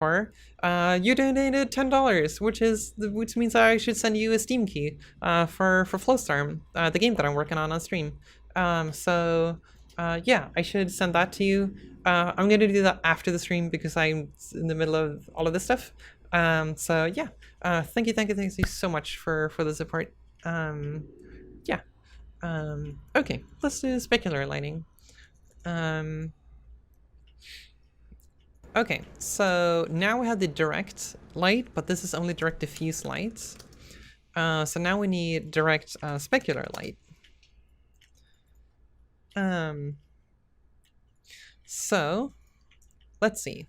far, you donated $10, which means I should send you a Steam key for Flowstorm, the game that I'm working on stream. Yeah, I should send that to you. I'm gonna do that after the stream because I'm in the middle of all of this stuff. Yeah, thank you so much for the support. Yeah. Okay, let's do specular lighting. Okay, so now we have the direct light, but this is only direct diffuse lights. So now we need direct specular light. So let's see.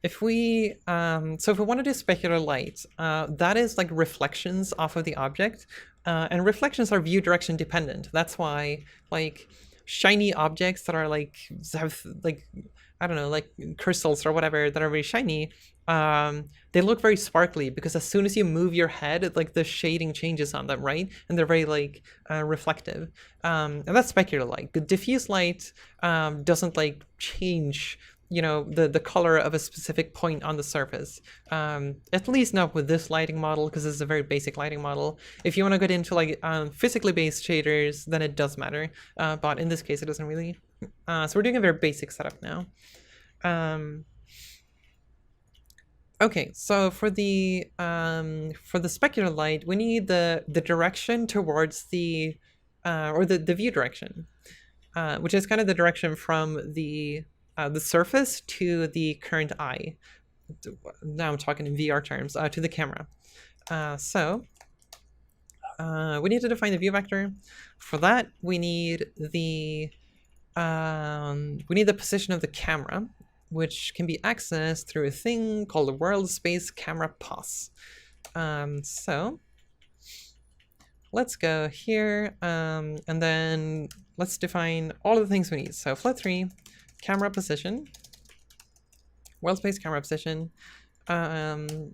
If we if we want to do specular light, that is like reflections off of the object, and reflections are view direction dependent. That's why like shiny objects that are like have like, I don't know, like crystals or whatever that are very shiny, they look very sparkly because as soon as you move your head, like the shading changes on them, right? And they're very like reflective. And that's specular light. The diffuse light doesn't like change, you know, the color of a specific point on the surface. At least not with this lighting model, because this is a very basic lighting model. If you want to get into like physically based shaders, then it does matter. But in this case, it doesn't really. So we're doing a very basic setup now. Okay, so for the specular light, we need the direction towards the or the view direction, which is kind of the direction from the surface to the current eye. Now I'm talking in VR terms, to the camera. We need to define the view vector. For that, we need the position of the camera, which can be accessed through a thing called the world space camera pos. So let's go here, and then let's define all of the things we need. So float3, camera position, world space camera position, and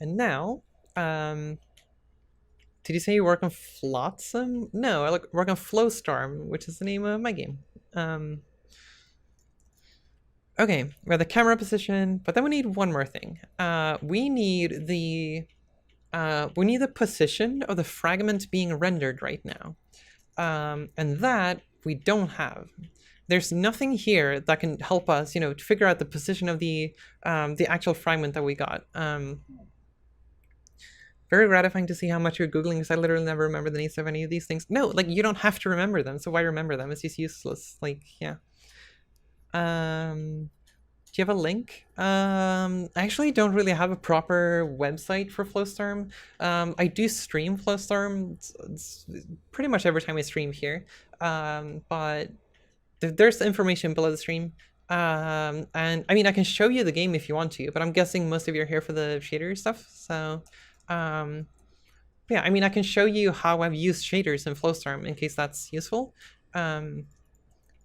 now, did you say you work on Flotsam? No, I work on Flowstorm, which is the name of my game. Okay, we have the camera position, but then we need one more thing. We need the position of the fragment being rendered right now, and that we don't have. There's nothing here that can help us, you know, to figure out the position of the actual fragment that we got. Very gratifying to see how much you're Googling, because I literally never remember the names of any of these things. No, like, you don't have to remember them, so why remember them? It's just useless. Like, yeah. Do you have a link? I actually don't really have a proper website for Flowstorm. I do stream Flowstorm. It's pretty much every time I stream here. But there's information below the stream. And I mean, I can show you the game if you want to, but I'm guessing most of you are here for the shader stuff. So, yeah, I mean, I can show you how I've used shaders in Flowstorm in case that's useful.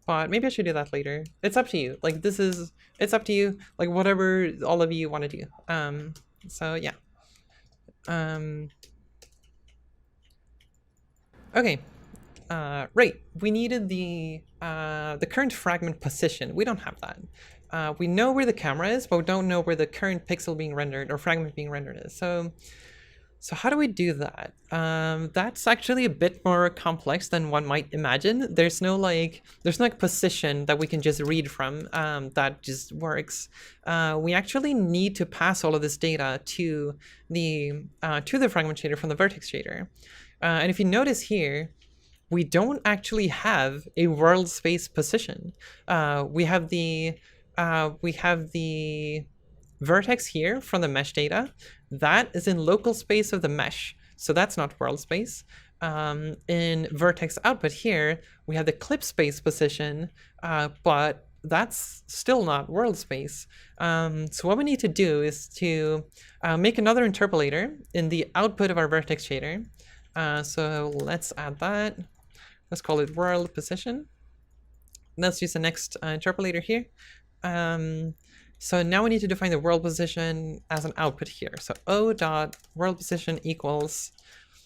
But maybe I should do that later. It's up to you. Like, it's up to you. Like, whatever all of you want to do. So yeah. Okay. Right. We needed the current fragment position. We don't have that. We know where the camera is, but we don't know where the current pixel being rendered or fragment being rendered is. So how do we do that? That's actually a bit more complex than one might imagine. There's no position that we can just read from that just works. We actually need to pass all of this data to the fragment shader from the vertex shader. And if you notice here, we don't actually have a world space position. We have the vertex here from the mesh data. That is in local space of the mesh, so that's not world space. In vertex output here, we have the clip space position, but that's still not world space. So what we need to do is to make another interpolator in the output of our vertex shader. So let's add that. Let's call it world position. Let's use the next interpolator here. So now we need to define the world position as an output here. So O dot world position equals.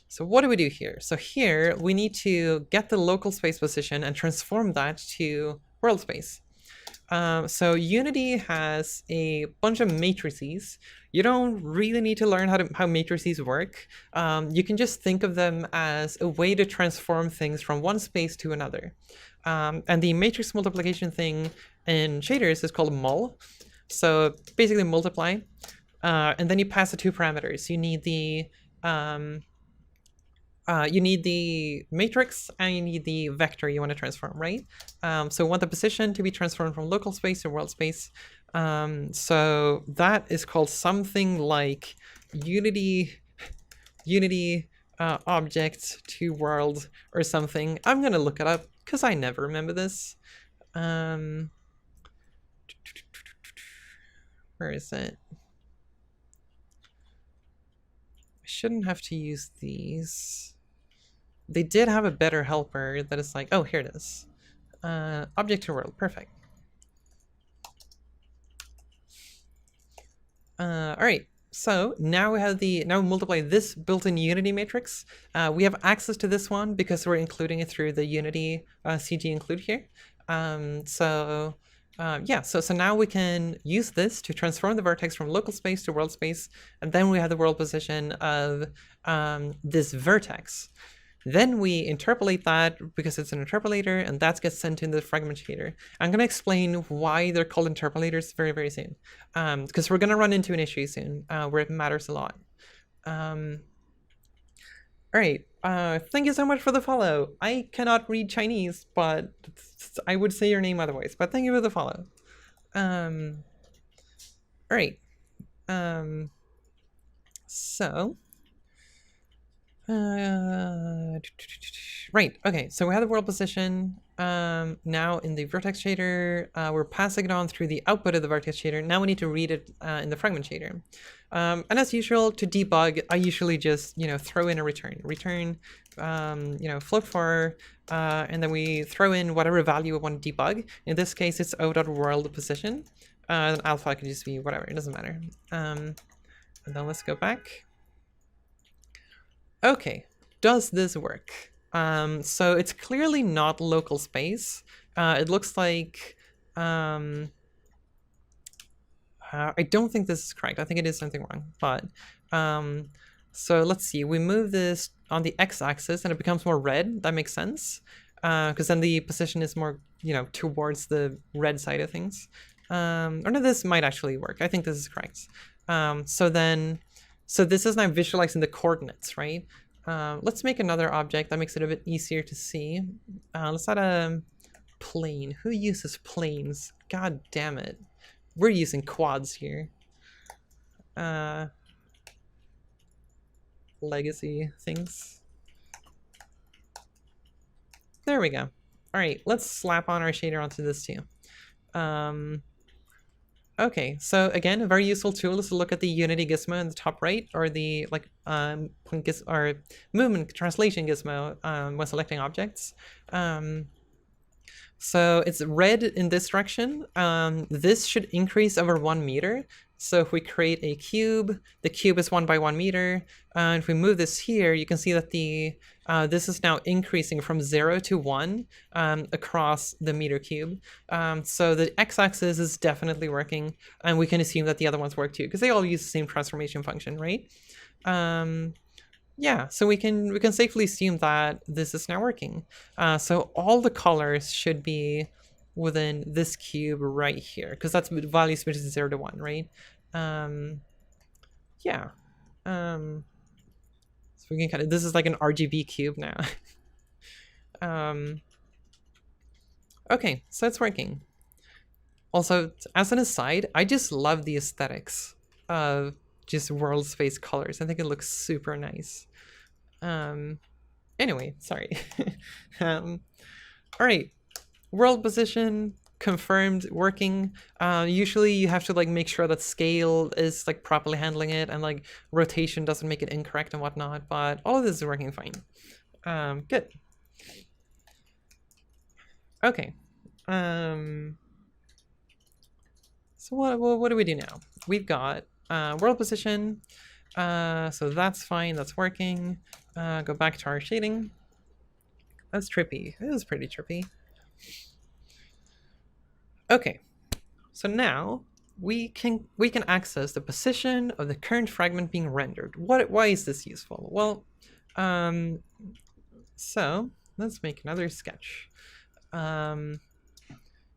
So what do we do here? So here we need to get the local space position and transform that to world space. So Unity has a bunch of matrices. You don't really need to learn how matrices work. You can just think of them as a way to transform things from one space to another. And the matrix multiplication thing in shaders is called mul. So basically multiply, and then you pass the two parameters. You need the matrix and you need the vector you want to transform, right? So we want the position to be transformed from local space to world space. So that is called something like Unity object to world or something. I'm gonna look it up because I never remember this. Where is it? I shouldn't have to use these. They did have a better helper that is like, oh, here it is. Object to world, perfect. All right, so now we have now we multiply this built-in Unity matrix. We have access to this one because we're including it through the Unity CG include here. So now we can use this to transform the vertex from local space to world space, and then we have the world position of this vertex. Then we interpolate that because it's an interpolator, and that gets sent into the fragment shader. I'm going to explain why they're called interpolators very, very soon, because we're going to run into an issue soon where it matters a lot. All right, thank you so much for the follow. I cannot read Chinese, but I would say your name otherwise, but thank you for the follow. All right, so... right, okay, so we have the world position. Now in the vertex shader, we're passing it on through the output of the vertex shader. Now we need to read it in the fragment shader. And as usual, to debug, I usually just, throw in a return. Return, float for, and then we throw in whatever value we want to debug. In this case, it's o.world position. And alpha can just be whatever, it doesn't matter. And then let's go back. Okay, does this work? So it's clearly not local space. It looks like, I don't think this is correct. I think it is something wrong, but, so let's see, we move this on the x-axis and it becomes more red. That makes sense, because then the position is more, towards the red side of things. Or no, this might actually work. I think this is correct. So this is now visualizing the coordinates, right? Let's make another object that makes it a bit easier to see. Let's add a plane. Who uses planes? God damn it. We're using quads here. Legacy things. There we go. All right, let's slap on our shader onto this too. Okay, so again, a very useful tool is to look at the Unity gizmo in the top right, or the movement translation gizmo when selecting objects. So it's red in this direction. This should increase over 1 meter. So if we create a cube, the cube is 1 by 1 meter. And if we move this here, you can see that this is now increasing from 0 to 1 across the meter cube. So the x-axis is definitely working, and we can assume that the other ones work too, because they all use the same transformation function, right? Yeah, so we can safely assume that this is now working. So all the colors should be within this cube right here, because that's values between 0 to 1, right? Yeah. So we can kind of, this is like an RGB cube now. Okay, so it's working. Also, as an aside, I just love the aesthetics of just world space colors. I think it looks super nice. Anyway, sorry. All right, world position confirmed, working. Usually you have to make sure that scale is properly handling it, and rotation doesn't make it incorrect and whatnot, but all of this is working fine. Good. Okay. So what do we do now? We've got world position. So that's fine, that's working. Go back to our shading. That's trippy. It was pretty trippy. Okay, So now we can access the position of the current fragment being rendered. Why is this useful? Well, so let's make another sketch.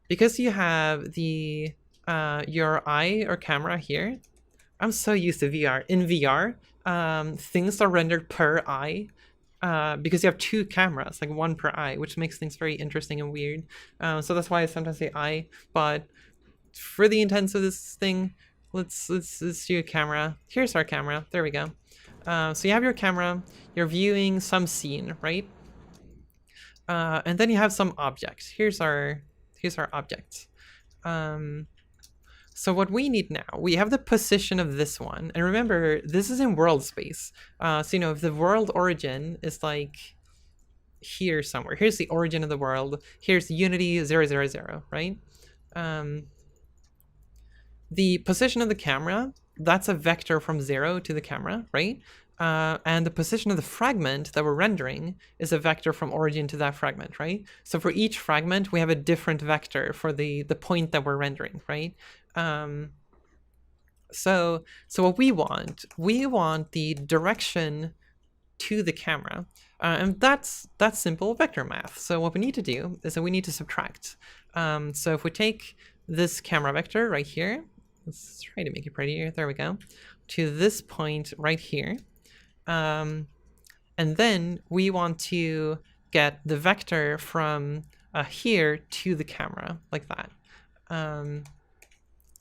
Because you have the your eye or camera here. I'm so used to VR. In VR, things are rendered per eye. Because you have two cameras, like one per eye, which makes things very interesting and weird. So that's why I sometimes say eye, but for the intents of this thing, let's do a camera. Here's our camera. There we go. So you have your camera. You're viewing some scene, right? And then you have some objects. Here's our objects. So what we need now, we have the position of this one. And remember, this is in world space. So, you know, if the world origin is like here somewhere, here's the origin of the world. Here's unity 0, 0, 0, right? The position of the camera, that's a vector from 0 to the camera, right? And the position of the fragment that we're rendering is a vector from origin to that fragment, right? So for each fragment, we have a different vector for the point that we're rendering, right? So what we want the direction to the camera, and that's simple vector math. So what we need to do is that we need to subtract. So if we take this camera vector right here, let's try to make it prettier. There we go. To this point right here. And then we want to get the vector from here to the camera, like that.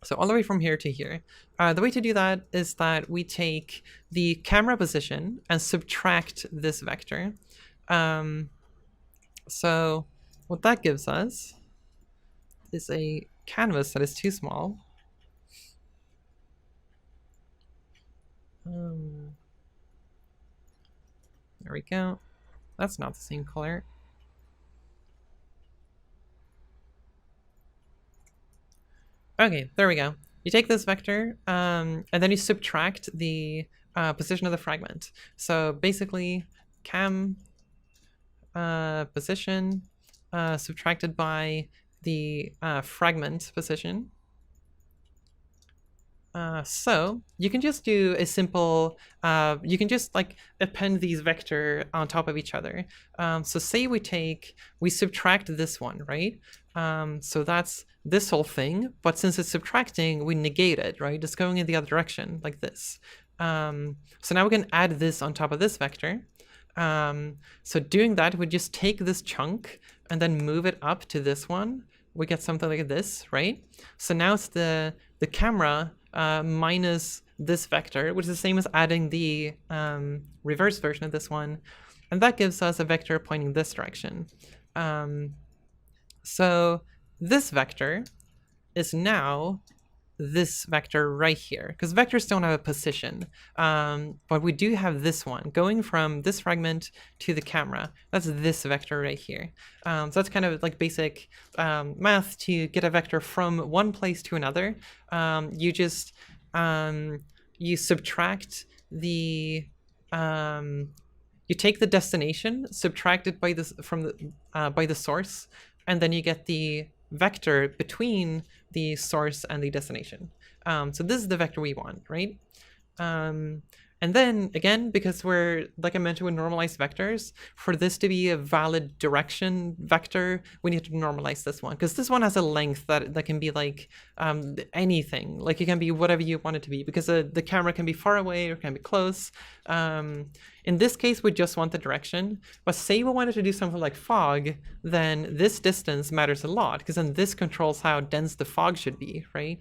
So all the way from here to here. The way to do that is that we take the camera position and subtract this vector. So what that gives us is a canvas that is too small. There we go. That's not the same color. Okay, there we go. You take this vector, and then you subtract the position of the fragment. So basically, cam position subtracted by the fragment position. So you can just do a simple, you can just like append these vector on top of each other. So say we subtract this one, right? So that's this whole thing, but since it's subtracting, we negate it, right? It's going in the other direction, like this. So now we can add this on top of this vector. So doing that, we just take this chunk and then move it up to this one. We get something like this, right? So now it's the camera minus this vector, which is the same as adding the reverse version of this one. And that gives us a vector pointing this direction. So this vector is now this vector right here, because vectors don't have a position, but we do have this one going from this fragment to the camera. That's this vector right here. So that's kind of like basic math to get a vector from one place to another. You just you subtract the you take the destination, subtract it by this from the by the source, and then you get the vector between the source and the destination. So this is the vector we want, right? And then again, because we're, like I mentioned with normalized vectors, for this to be a valid direction vector, we need to normalize this one, because this one has a length that can be like anything. Like it can be whatever you want it to be, because the camera can be far away or can be close. In this case, we just want the direction. But say we wanted to do something like fog, then this distance matters a lot, because then this controls how dense the fog should be, right?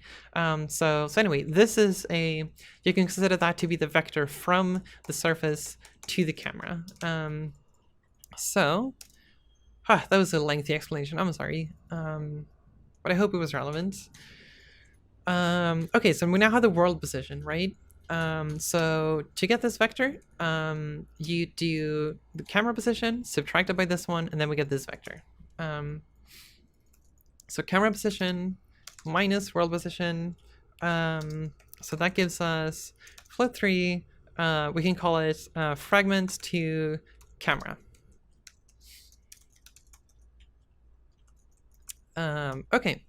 So anyway, this is you can consider that to be the vector from the surface to the camera. That was a lengthy explanation, I'm sorry. But I hope it was relevant. Okay, so we now have the world position, right? So to get this vector, you do the camera position subtracted by this one, and then we get this vector. So camera position minus world position. So that gives us float3. We can call it fragment to camera. Okay.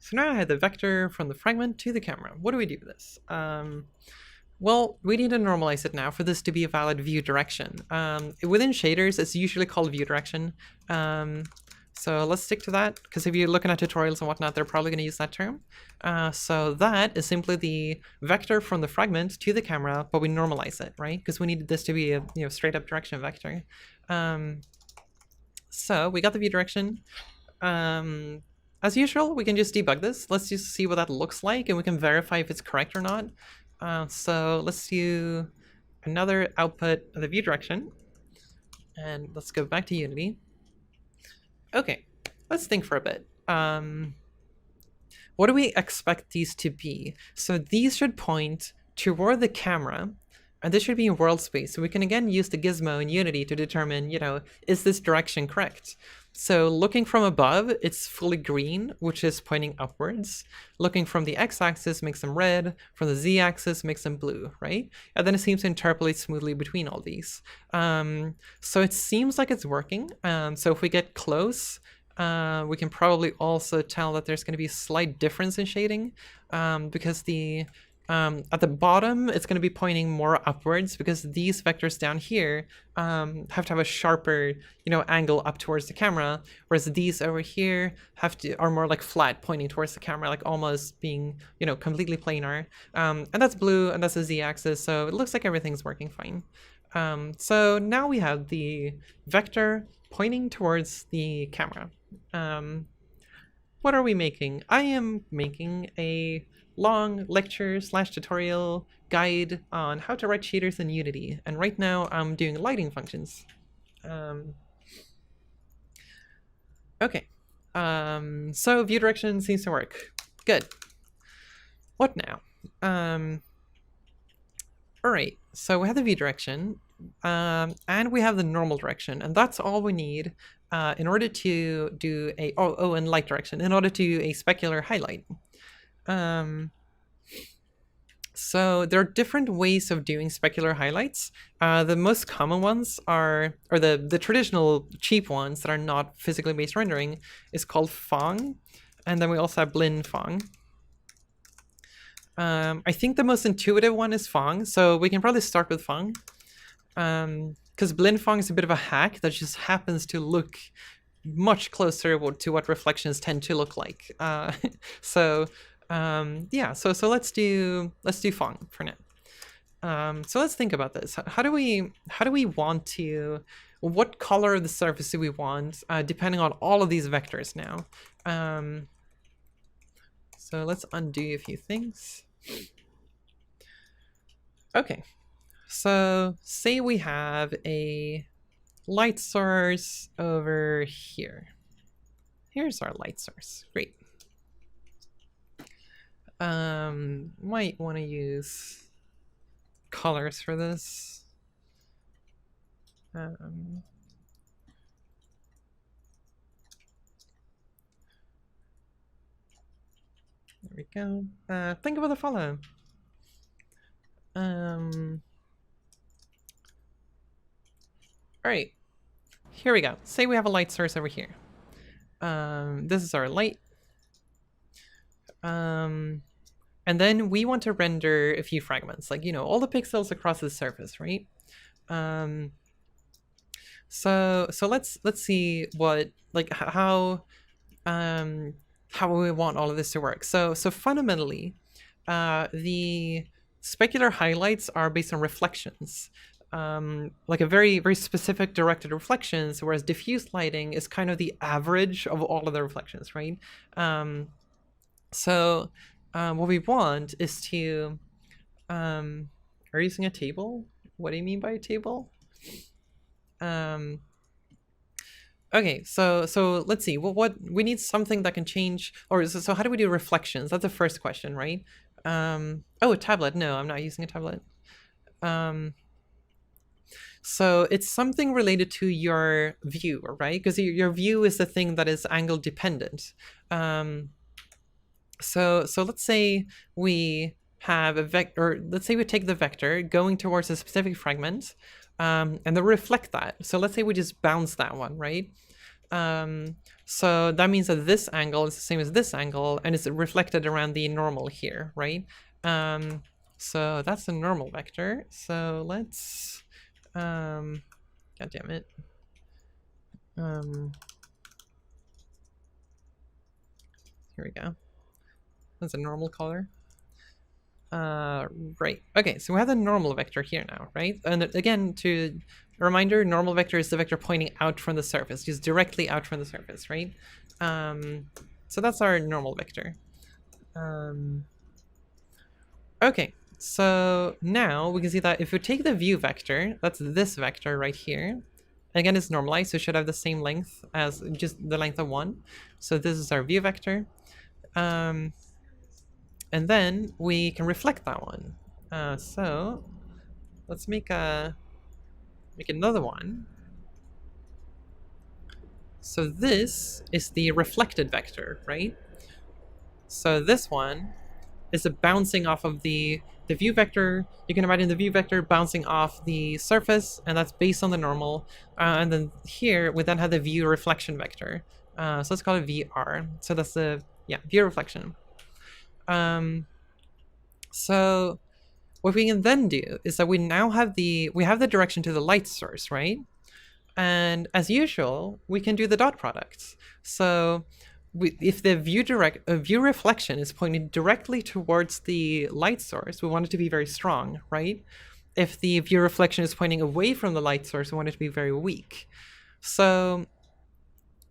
So now I have the vector from the fragment to the camera. What do we do with this? Well, we need to normalize it now for this to be a valid view direction. Within shaders, it's usually called view direction. So let's stick to that, because if you're looking at tutorials and whatnot, they're probably going to use that term. So that is simply the vector from the fragment to the camera, but we normalize it, right? Because we need this to be a straight up direction vector. So we got the view direction. As usual, we can just debug this. Let's just see what that looks like, and we can verify if it's correct or not. So let's do another output of the view direction, and let's go back to Unity. Okay, let's think for a bit. What do we expect these to be? So these should point toward the camera, and this should be in world space. So we can again use the gizmo in Unity to determine, is this direction correct? So looking from above, it's fully green, which is pointing upwards. Looking from the x-axis makes them red, from the z-axis makes them blue, right? And then it seems to interpolate smoothly between all these. So it seems like it's working. So if we get close, we can probably also tell that there's going to be a slight difference in shading, because at the bottom, it's going to be pointing more upwards, because these vectors down here have to have a sharper, angle up towards the camera, whereas these over here are more like flat, pointing towards the camera, like almost being, completely planar. And that's blue, and that's the z-axis, so it looks like everything's working fine. So now we have the vector pointing towards the camera. What are we making? I am making a long lecture/tutorial guide on how to write shaders in Unity, and right now I'm doing lighting functions. Okay, so view direction seems to work. Good. What now? All right, so we have the view direction, and we have the normal direction, and that's all we need in order to do a and light direction in order to do a specular highlight. So there are different ways of doing specular highlights. The most common ones are, or the traditional cheap ones that are not physically based rendering, is called Phong, and then we also have Blinn Phong. I think the most intuitive one is Phong, so we can probably start with Phong. Because Blinn Phong is a bit of a hack that just happens to look much closer to what reflections tend to look like. Yeah, so let's do Phong for now. So let's think about this. How do we want to, what color of the surface do we want, depending on all of these vectors now? So let's undo a few things. Okay, so say we have a light source over here. Here's our light source. Great. Might want to use colors for this. There we go. Think about the follow. Alright, here we go. Say we have a light source over here. This is our light. And then we want to render a few fragments, like, all the pixels across the surface, right? So let's see what, like, how we want all of this to work. So fundamentally, the specular highlights are based on reflections, like a very, very specific directed reflections, whereas diffuse lighting is kind of the average of all of the reflections, right? So what we want is to, are you using a table? What do you mean by a table? Okay, so let's see. What we need something that can change, or so how do we do reflections? That's the first question, right? Oh, a tablet. No, I'm not using a tablet. So it's something related to your view, right? Because your view is the thing that is angle dependent. So let's say we have a vector, let's say we take the vector going towards a specific fragment, and then reflect that. So let's say we just bounce that one, right? So that means that this angle is the same as this angle, and it's reflected around the normal here, right? So that's the normal vector. So let's, God damn it. Here we go. That's a normal color. Right. Okay, so we have the normal vector here now, right? And again, to a reminder, normal vector is the vector pointing out from the surface, just directly out from the surface, right? So that's our normal vector. Okay, so now we can see that if we take the view vector, that's this vector right here. Again, it's normalized, so it should have the same length as just the length of 1. So this is our view vector. And then we can reflect that one. So let's make another one. So this is the reflected vector, right? So this one is a bouncing off of the view vector. You can imagine the view vector bouncing off the surface, and that's based on the normal. And then here we then have the view reflection vector. So let's call it VR. So that's the view reflection. So what we can then do is that we now have the direction to the light source, right? And as usual, we can do the dot products. So if the view reflection is pointing directly towards the light source, we want it to be very strong, right? If the view reflection is pointing away from the light source, we want it to be very weak. So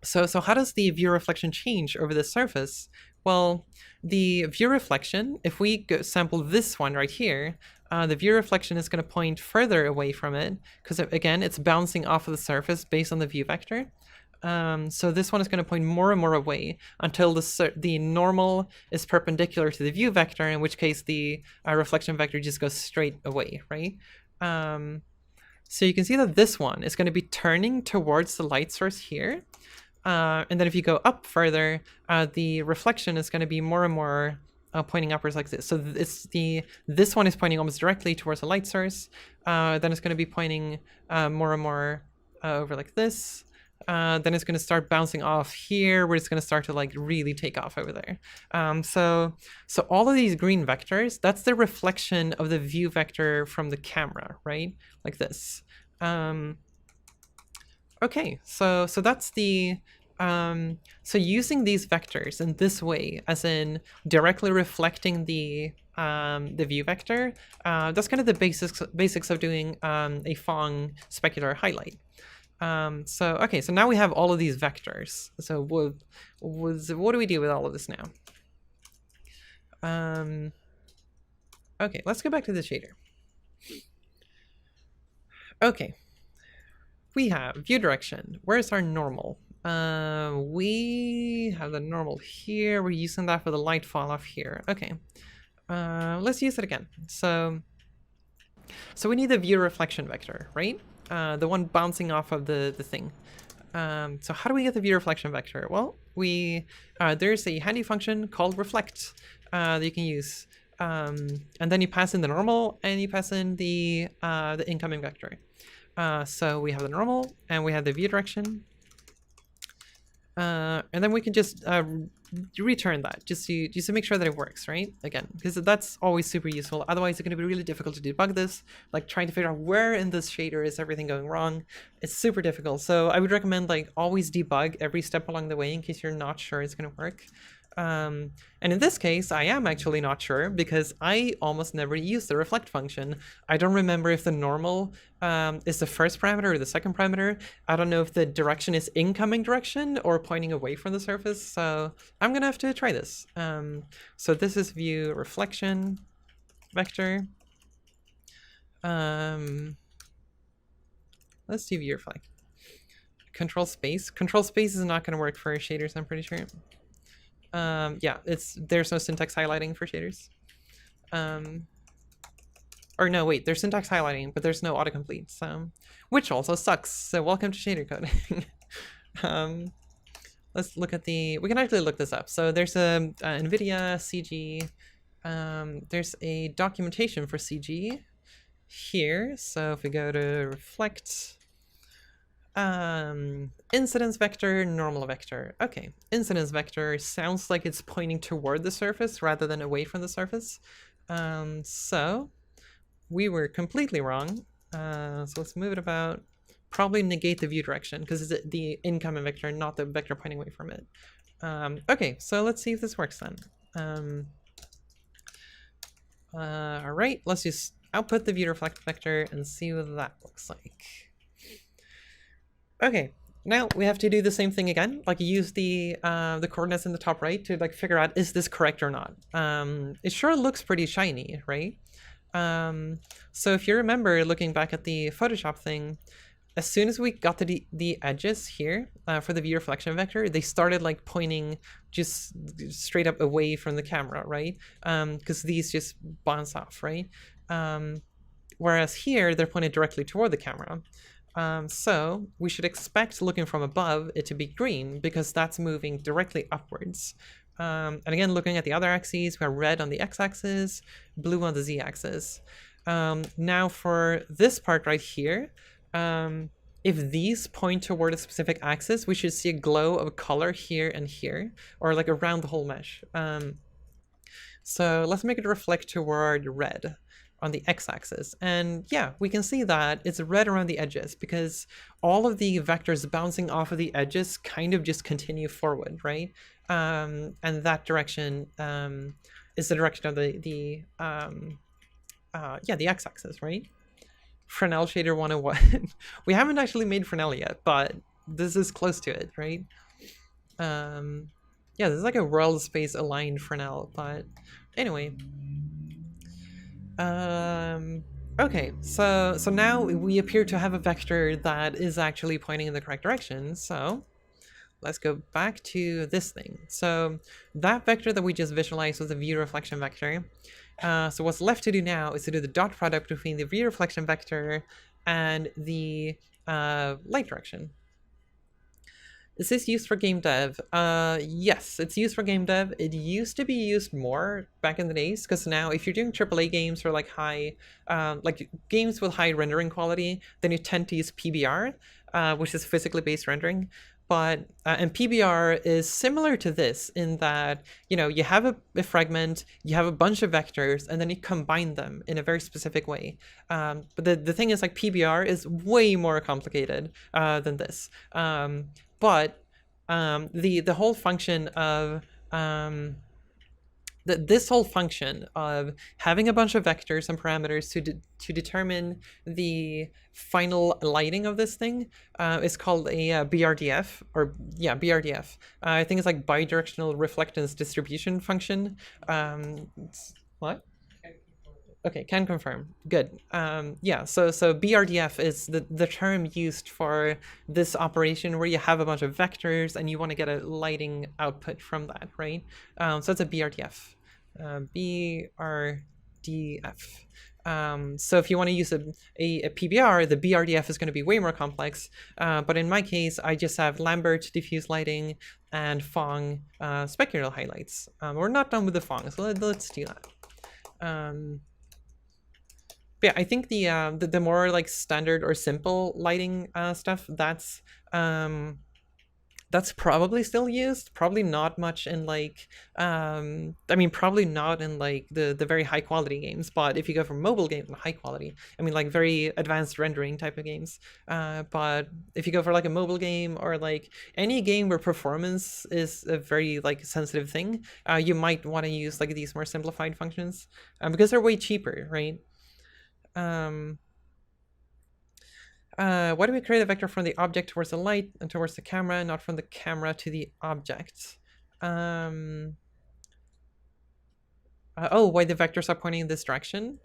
how does the view reflection change over the surface? Well, the view reflection, if we sample this one right here, the view reflection is going to point further away from it because, again, it's bouncing off of the surface based on the view vector. So this one is going to point more and more away until the normal is perpendicular to the view vector, in which case the reflection vector just goes straight away, right? So you can see that this one is going to be turning towards the light source here. And then if you go up further, the reflection is going to be more and more pointing upwards like this. So this one is pointing almost directly towards the light source. Then it's going to be pointing more and more over like this. Then it's going to start bouncing off here, where it's going to start to like really take off over there. So all of these green vectors, that's the reflection of the view vector from the camera, right? Like this. Okay, so that's the so using these vectors in this way, as in directly reflecting the view vector, that's kind of the basics of doing a Phong specular highlight. So okay, so now we have all of these vectors. So what do we do with all of this now? Okay, let's go back to the shader. Okay. We have view direction. Where's our normal? We have the normal here. We're using that for the light fall off here. Okay. Let's use it again. So we need the view reflection vector, right? The one bouncing off of the thing. So how do we get the view reflection vector? Well, there's a handy function called reflect that you can use. And then you pass in the normal and you pass in the incoming vector. So we have the normal and we have the view direction. And then we can just return that just to make sure that it works, right? Again, because that's always super useful. Otherwise, it's going to be really difficult to debug this, like trying to figure out where in this shader is everything going wrong. It's super difficult. So I would recommend like always debug every step along the way in case you're not sure it's going to work. And in this case, I am actually not sure because I almost never use the reflect function. I don't remember if the normal is the first parameter or the second parameter. I don't know if the direction is incoming direction or pointing away from the surface. So I'm gonna have to try this. So this is view reflection vector. Let's do view reflect. Control space. Control space is not gonna work for shaders, I'm pretty sure. Yeah, there's no syntax highlighting for shaders. Or no, wait, there's syntax highlighting, but there's no autocomplete, so which also sucks. So welcome to shader coding. Let's look at we can actually look this up. So there's a NVIDIA CG. There's a documentation for CG here. So if we go to reflect, Incidence vector, normal vector. Okay, incidence vector sounds like it's pointing toward the surface rather than away from the surface. So we were completely wrong. So let's move it about. Probably negate the view direction because it's the incoming vector, not the vector pointing away from it. Okay, so let's see if this works then. All right, let's just output the view reflect vector and see what that looks like. Okay, now we have to do the same thing again, like use the coordinates in the top right to like figure out, is this correct or not? It sure looks pretty shiny, right? So if you remember looking back at the Photoshop thing, as soon as we got to the edges here for the view reflection vector, they started like pointing just straight up away from the camera, right? Because these just bounce off, right? Whereas here, they're pointed directly toward the camera. So we should expect, looking from above, it to be green because that's moving directly upwards. And again, looking at the other axes, we have red on the x-axis, blue on the z-axis. Now for this part right here, if these point toward a specific axis, we should see a glow of color here and here, or like around the whole mesh. So let's make it reflect toward red on the x-axis. And yeah, we can see that it's red around the edges because all of the vectors bouncing off of the edges kind of just continue forward, right? And that direction is the direction of the x-axis, right? Fresnel shader 101. We haven't actually made Fresnel yet, but this is close to it, right? Yeah, this is like a world space aligned Fresnel, but anyway. Okay, so now we appear to have a vector that is actually pointing in the correct direction, so let's go back to this thing. So that vector that we just visualized was a view reflection vector. So what's left to do now is to do the dot product between the view reflection vector and the light direction. Is this used for game dev? Yes, it's used for game dev. It used to be used more back in the days, because now if you're doing AAA games or like high, like games with high rendering quality, then you tend to use PBR, which is physically based rendering. But and PBR is similar to this in that, you know, you have a fragment, you have a bunch of vectors, and then you combine them in a very specific way. But the thing is, like, PBR is way more complicated than this. But the whole function of this whole function of having a bunch of vectors and parameters to determine the final lighting of this thing is called a BRDF, or yeah, BRDF. I think it's like bidirectional reflectance distribution function. What? Okay, can confirm. Good. Yeah, so BRDF is the term used for this operation where you have a bunch of vectors and you want to get a lighting output from that, right? So it's a BRDF. BRDF. So if you want to use a PBR, the BRDF is going to be way more complex. But in my case, I just have Lambert diffuse lighting and Phong specular highlights. We're not done with the Phong, so let's do that. But yeah, I think the more like standard or simple lighting stuff, that's probably still used. Probably not much in like I mean, probably not in like the very high quality games. But if you go for mobile games, high quality, I mean like very advanced rendering type of games. But if you go for like a mobile game or like any game where performance is a very like sensitive thing, you might want to use like these more simplified functions because they're way cheaper, right? Why do we create a vector from the object towards the light and towards the camera, not from the camera to the object? Oh, why the vectors are pointing in this direction?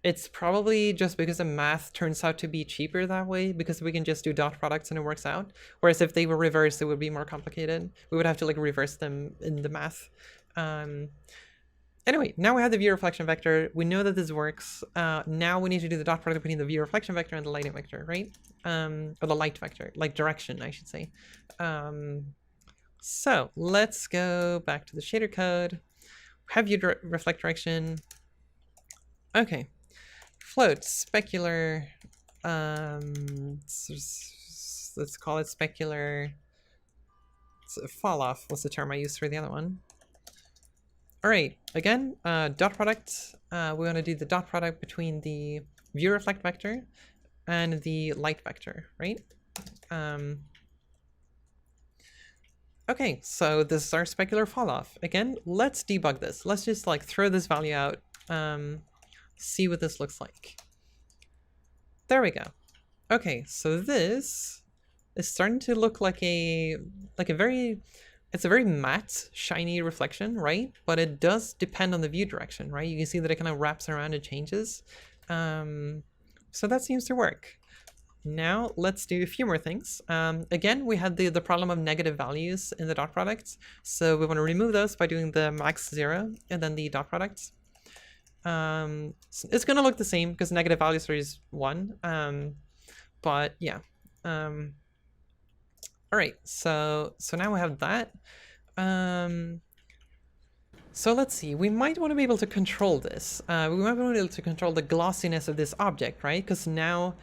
It's probably just because the math turns out to be cheaper that way, because we can just do dot products and it works out. Whereas if they were reversed, it would be more complicated. We would have to like reverse them in the math. Anyway, now we have the view reflection vector. We know that this works. Now we need to do the dot product between the view reflection vector and the lighting vector, right? Or the light vector, like direction, I should say. So let's go back to the shader code. Have view reflect direction. Okay. Float, specular, let's call it specular fall off was the term I used for the other one. All right, again, dot product. We want to do the dot product between the view reflect vector and the light vector, right? Okay, so this is our specular fall off. Again, let's debug this. Let's just like throw this value out, see what this looks like. There we go. Okay, so this is starting to look like a it's a very matte, shiny reflection, right? But it does depend on the view direction, right? You can see that it kind of wraps around and changes. So that seems to work. Now let's do a few more things. Again, we had the problem of negative values in the dot product. So we want to remove those by doing the max 0 and then the dot product. So it's going to look the same because negative values are just 1. But yeah. All right, so now we have that. So let's see, we might want to be able to control this. We might be able to control the glossiness of this object, right? Because now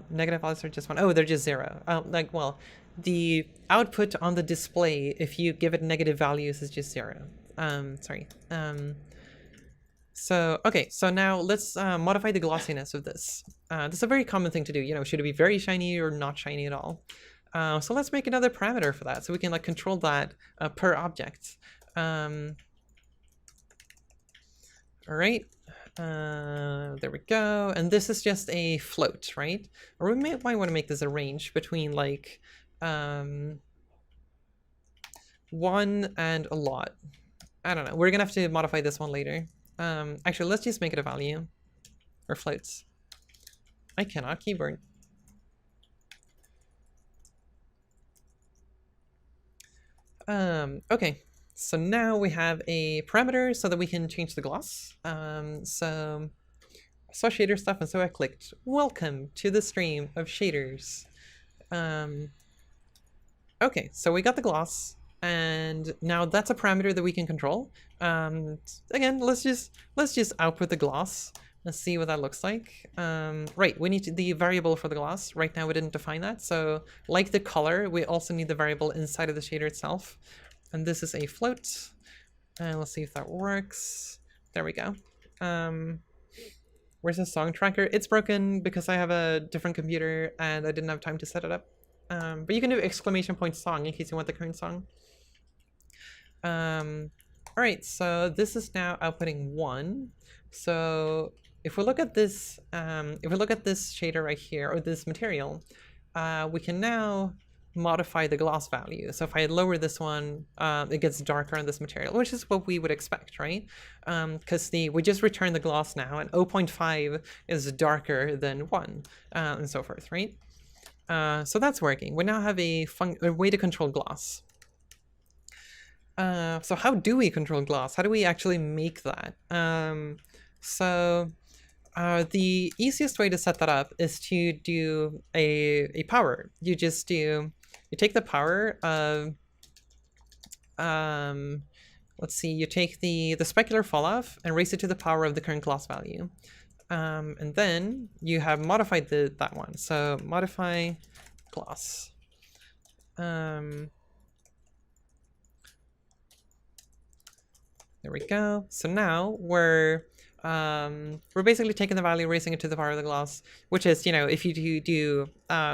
negative values are just 1. Oh, they're just 0. Like, well, the output on the display, if you give it negative values, is just 0. Sorry. So, okay, so now let's modify the glossiness of this. This is a very common thing to do. You know, should it be very shiny or not shiny at all? So let's make another parameter for that, so we can like control that per object. All right, there we go. And this is just a float, right? Or we might want to make this a range between like 1 and a lot. I don't know. We're gonna have to modify this one later. Actually, let's just make it a value or floats. I cannot keyboard. Okay, so now we have a parameter so that we can change the gloss. So I saw shader stuff and so I clicked welcome to the stream of shaders. Okay, so we got the gloss and now that's a parameter that we can control. Again, let's just output the gloss. Let's see what that looks like. Right, we need the variable for the gloss. Right now we didn't define that. So like the color, we also need the variable inside of the shader itself. And this is a float. And let's see if that works. There we go. Where's the song tracker? It's broken because I have a different computer and I didn't have time to set it up. But you can do !song in case you want the current song. All right, so this is now outputting 1. So if we look at this, shader right here, or this material, we can now modify the gloss value. So if I lower this one, it gets darker on this material, which is what we would expect, right? Because we just returned the gloss now, and 0.5 is darker than 1, and so forth, right? So that's working. We now have a way to control gloss. So how do we control gloss? How do we actually make that? The easiest way to set that up is to do a power. You take the power of, let's see, you take the specular fall off and raise it to the power of the current gloss value. And then you have modified that one. So modify gloss. There we go. So now we're basically taking the value, raising it to the power of the gloss, which is, you know, if you do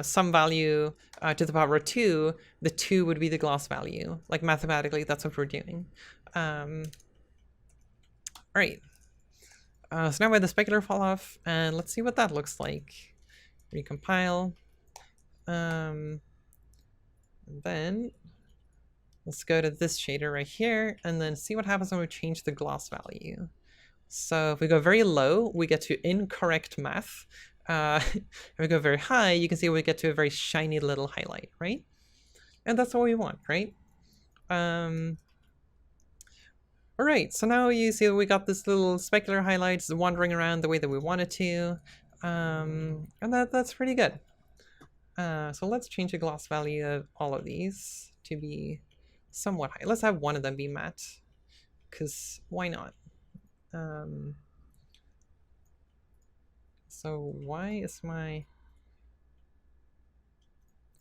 some value to the power of 2, the 2 would be the gloss value. Like mathematically, that's what we're doing. All right. So now we have the specular fall off, and let's see what that looks like. Recompile. And then let's go to this shader right here, and then see what happens when we change the gloss value. So if we go very low, we get to incorrect math. If we go very high, you can see we get to a very shiny little highlight, right? And that's what we want, right? All right, so now you see we got this little specular highlights wandering around the way that we want it to. And that's pretty good. So let's change the gloss value of all of these to be somewhat high. Let's have one of them be matte, because why not? So why is my...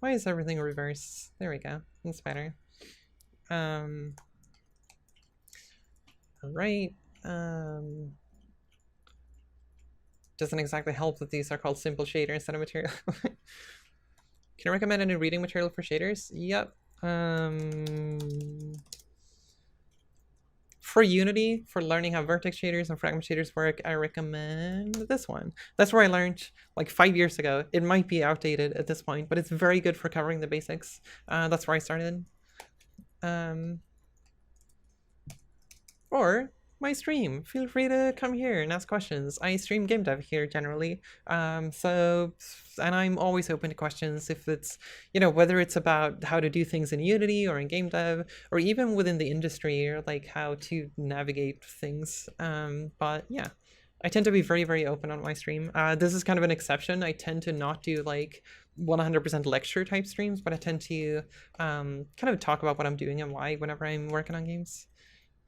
Why is everything reversed? There we go. That's better. Right. Doesn't exactly help that these are called simple shader instead of material. Can you recommend any reading material for shaders? Yep. For Unity, for learning how vertex shaders and fragment shaders work, I recommend this one. That's where I learned like 5 years ago. It might be outdated at this point, but it's very good for covering the basics. That's where I started. Or my stream. Feel free to come here and ask questions. I stream game dev here generally. And I'm always open to questions if it's, whether it's about how to do things in Unity or in game dev, or even within the industry, or like how to navigate things. But yeah, I tend to be very, very open on my stream. This is kind of an exception. I tend to not do like 100% lecture type streams, but I tend to kind of talk about what I'm doing and why whenever I'm working on games.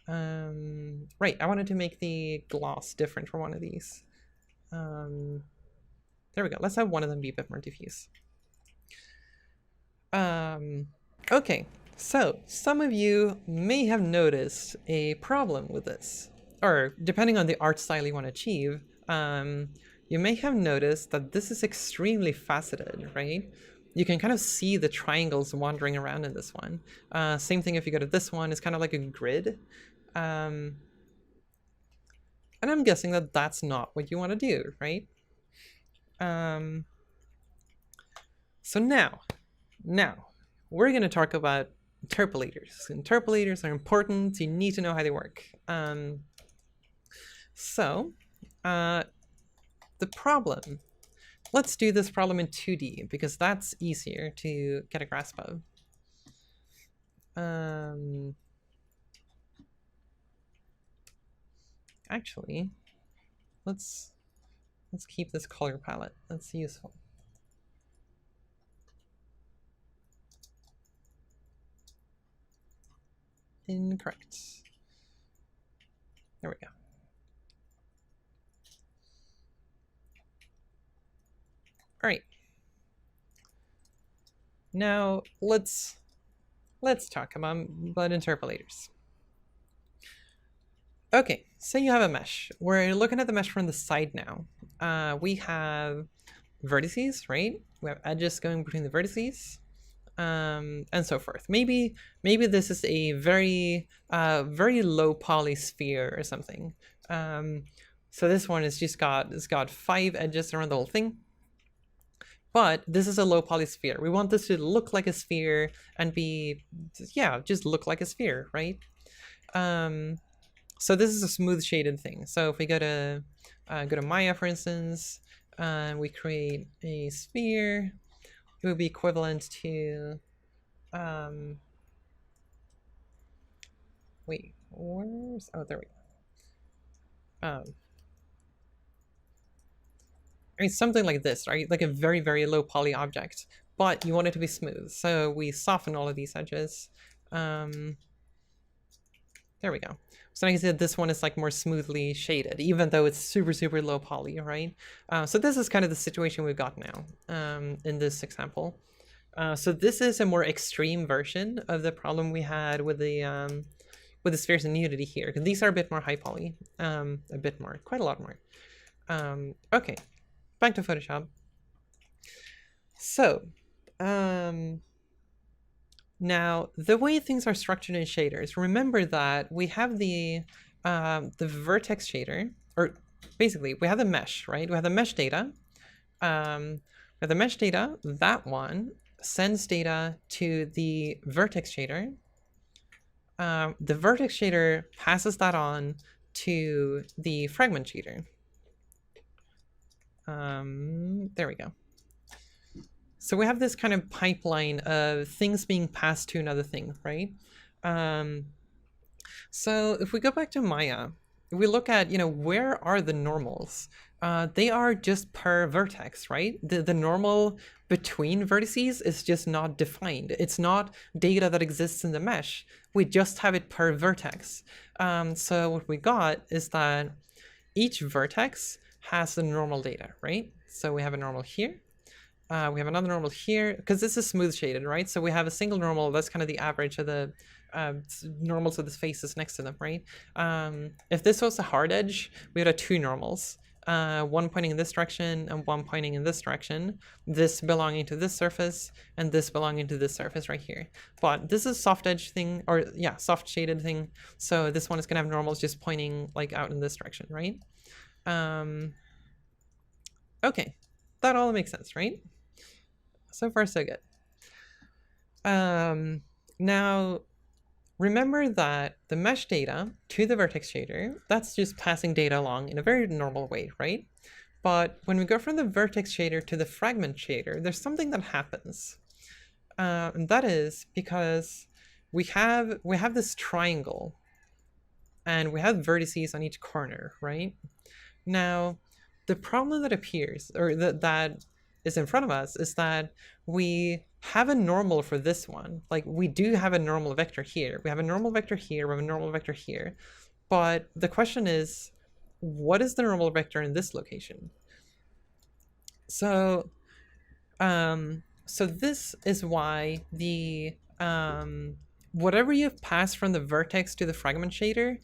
Right, I wanted to make the gloss different for one of these. There we go. Let's have one of them be a bit more diffuse. Okay, so some of you may have noticed a problem with this, or depending on the art style you want to achieve, you may have noticed that this is extremely faceted, right? You can kind of see the triangles wandering around in this one. Same thing if you go to this one, it's kind of like a grid. And I'm guessing that that's not what you want to do, right? So now we're going to talk about interpolators. Interpolators are important. You need to know how they work. The problem, let's do this problem in 2D because that's easier to get a grasp of. Actually, let's keep this color palette. That's useful. Incorrect. There we go. All right. Now let's talk about interpolators. Okay, so you have a mesh. We're looking at the mesh from the side now. We have vertices, right? We have edges going between the vertices, and so forth. Maybe this is a very low poly sphere or something. So this one is just got 5 edges around the whole thing. But this is a low poly sphere. We want this to look like a sphere and just look like a sphere, right? So this is a smooth shaded thing. So if we go to Maya, for instance, we create a sphere, it would be equivalent to, wait, where's, oh, there we go. I mean, something like this, right? Like a very, very low poly object, but you want it to be smooth. So we soften all of these edges. There we go. So like I said, this one is like more smoothly shaded, even though it's super, super low poly, right? So this is kind of the situation we've got now in this example. So this is a more extreme version of the problem we had with the spheres in Unity here, because these are a bit more high poly, a bit more, quite a lot more. Okay, back to Photoshop. So, now, the way things are structured in shaders, remember that we have the vertex shader, or basically we have the mesh, right? We have the mesh data. We have the mesh data, that one sends data to the vertex shader. The vertex shader passes that on to the fragment shader. There we go. So we have this kind of pipeline of things being passed to another thing, right? So if we go back to Maya, if we look at, where are the normals? They are just per vertex, right? The normal between vertices is just not defined. It's not data that exists in the mesh. We just have it per vertex. So what we got is that each vertex has the normal data, right? So we have a normal here. We have another normal here, because this is smooth shaded, right? So we have a single normal, that's kind of the average of the normals of the faces next to them, right? If this was a hard edge, we would have two normals. One pointing in this direction and one pointing in this direction, this belonging to this surface and this belonging to this surface right here. But this is soft edge thing, or yeah, soft shaded thing. So this one is gonna have normals just pointing like out in this direction, right? Okay, that all makes sense, right? So far so good. Now, remember that the mesh data to the vertex shader, that's just passing data along in a very normal way, right? But when we go from the vertex shader to the fragment shader, there's something that happens. And that is because we have this triangle and we have vertices on each corner, right? Now, the problem that appears, or that is in front of us, is that we have a normal for this one. Like, we do have a normal vector here. We have a normal vector here, we have a normal vector here. But the question is, what is the normal vector in this location? So, so this is why the, whatever you've passed from the vertex to the fragment shader,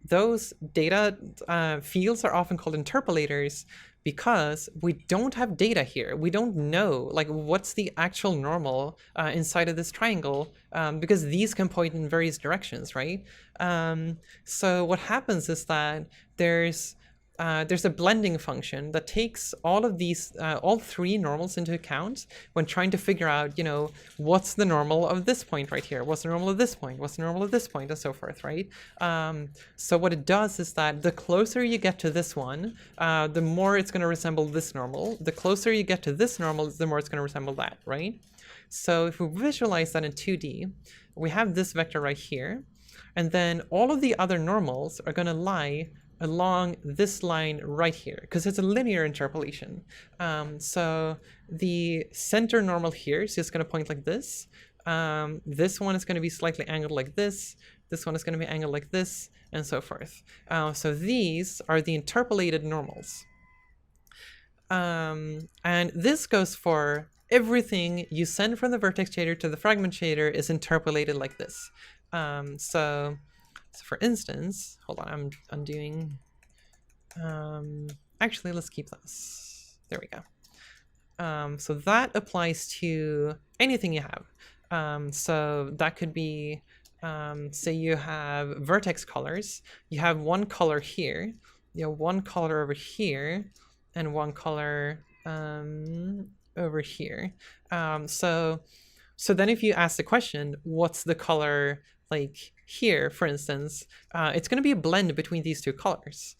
those data fields are often called interpolators because we don't have data here. We don't know like what's the actual normal inside of this triangle because these can point in various directions, right? So what happens is that there's a blending function that takes all of these, all three normals into account when trying to figure out, you know, what's the normal of this point right here? What's the normal of this point? What's the normal of this point? And so forth, right? So what it does is that the closer you get to this one, the more it's going to resemble this normal. The closer you get to this normal, the more it's going to resemble that, right? So if we visualize that in 2D, we have this vector right here, and then all of the other normals are going to lie along this line right here, because it's a linear interpolation. So the center normal here is just going to point like this. This one is going to be slightly angled like this. This one is going to be angled like this, and so forth. So these are the interpolated normals. And this goes for everything you send from the vertex shader to the fragment shader is interpolated like this. So for instance, hold on, I'm undoing. Actually, let's keep this. There we go. So that applies to anything you have. So that could be, say you have vertex colors. You have one color here, you have one color over here, and one color over here. So then if you ask the question, what's the color like here, for instance, it's going to be a blend between these two colors.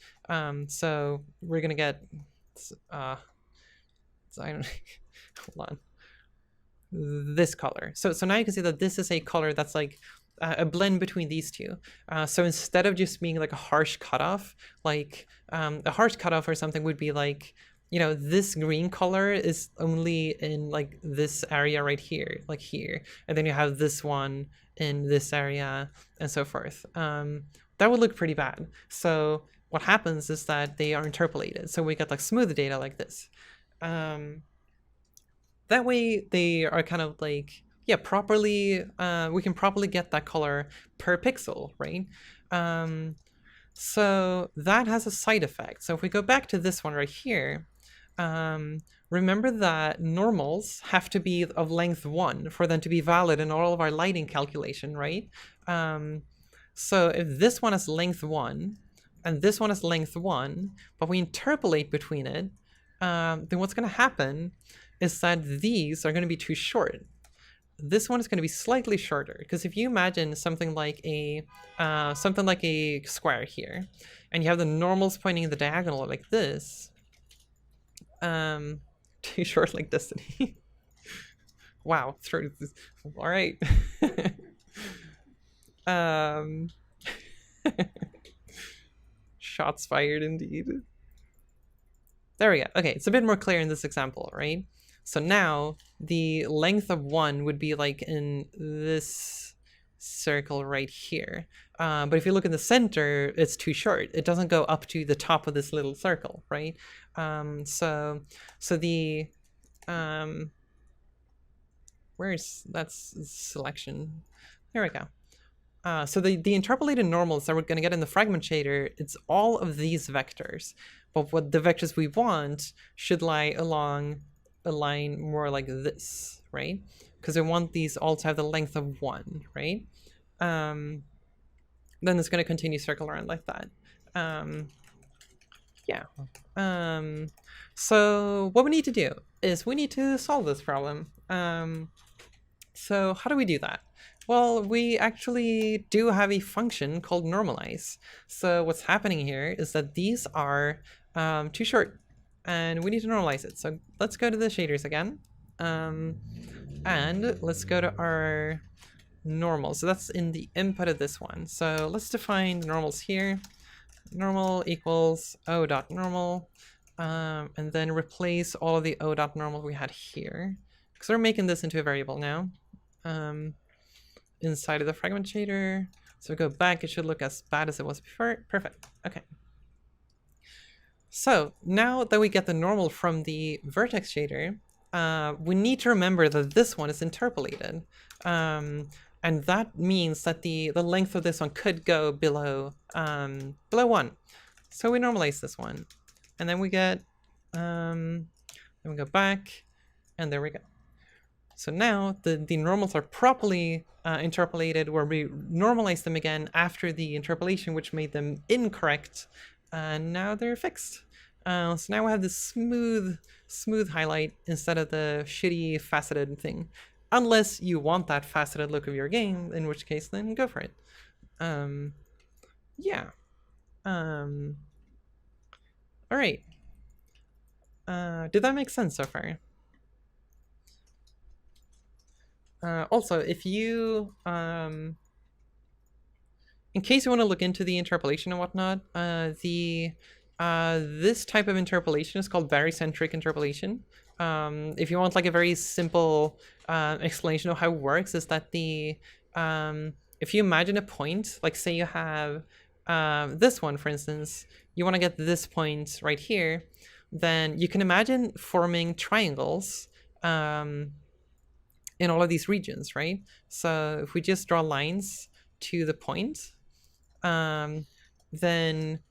So we're going to get, so I don't, hold on, this color. So now you can see that this is a color that's like a blend between these two. So instead of just being like a harsh cutoff, like a harsh cutoff or something would be like, you know, this green color is only in like this area right here, like here. And then you have this one in this area and so forth. That would look pretty bad. So what happens is that they are interpolated. So we get like smooth data like this. That way they are kind of like, yeah, properly, we can properly get that color per pixel, right? So that has a side effect. So if we go back to this one right here, remember that normals have to be of length 1 for them to be valid in all of our lighting calculation, right? So if this one is length 1 and this one is length 1, but we interpolate between it, then what's going to happen is that these are going to be too short. This one is going to be slightly shorter, because if you imagine something like a square here, and you have the normals pointing in the diagonal like this, too short like Destiny. Wow, all right. Shots fired indeed. There we go. Okay, it's a bit more clear in this example, right? So now the length of 1 would be like in this circle right here. But if you look in the center, it's too short. It doesn't go up to the top of this little circle, right? So the Where's that's selection? There we go. So the interpolated normals that we're going to get in the fragment shader, it's all of these vectors. But what the vectors we want should lie along a line more like this, right? Because we want these all to have the length of 1, right? Then it's going to continue circle around like that. Yeah. So what we need to do is we need to solve this problem. So how do we do that? Well, we actually do have a function called normalize. So what's happening here is that these are too short and we need to normalize it. So let's go to the shaders again. And let's go to our normal. So that's in the input of this one. So let's define the normals here. Normal equals O dot normal. And then replace all of the O dot normal we had here. Because we're making this into a variable now. Inside of the fragment shader. So go back, it should look as bad as it was before. Perfect. Okay. So now that we get the normal from the vertex shader, we need to remember that this one is interpolated. And that means that the length of this one could go below 1. So we normalize this one. And then we get, then we go back, and there we go. So now the normals are properly interpolated, where we normalize them again after the interpolation, which made them incorrect, and now they're fixed. So now we have this smooth highlight instead of the shitty faceted thing. Unless you want that faceted look of your game, in which case then go for it. Yeah. All right. Did that make sense so far? Also, if you, in case you want to look into the interpolation and whatnot, this type of interpolation is called barycentric interpolation. If you want like a very simple explanation of how it works, is that if you imagine a point, like say you have this one, for instance, you want to get this point right here, then you can imagine forming triangles in all of these regions, right? So if we just draw lines to the point, then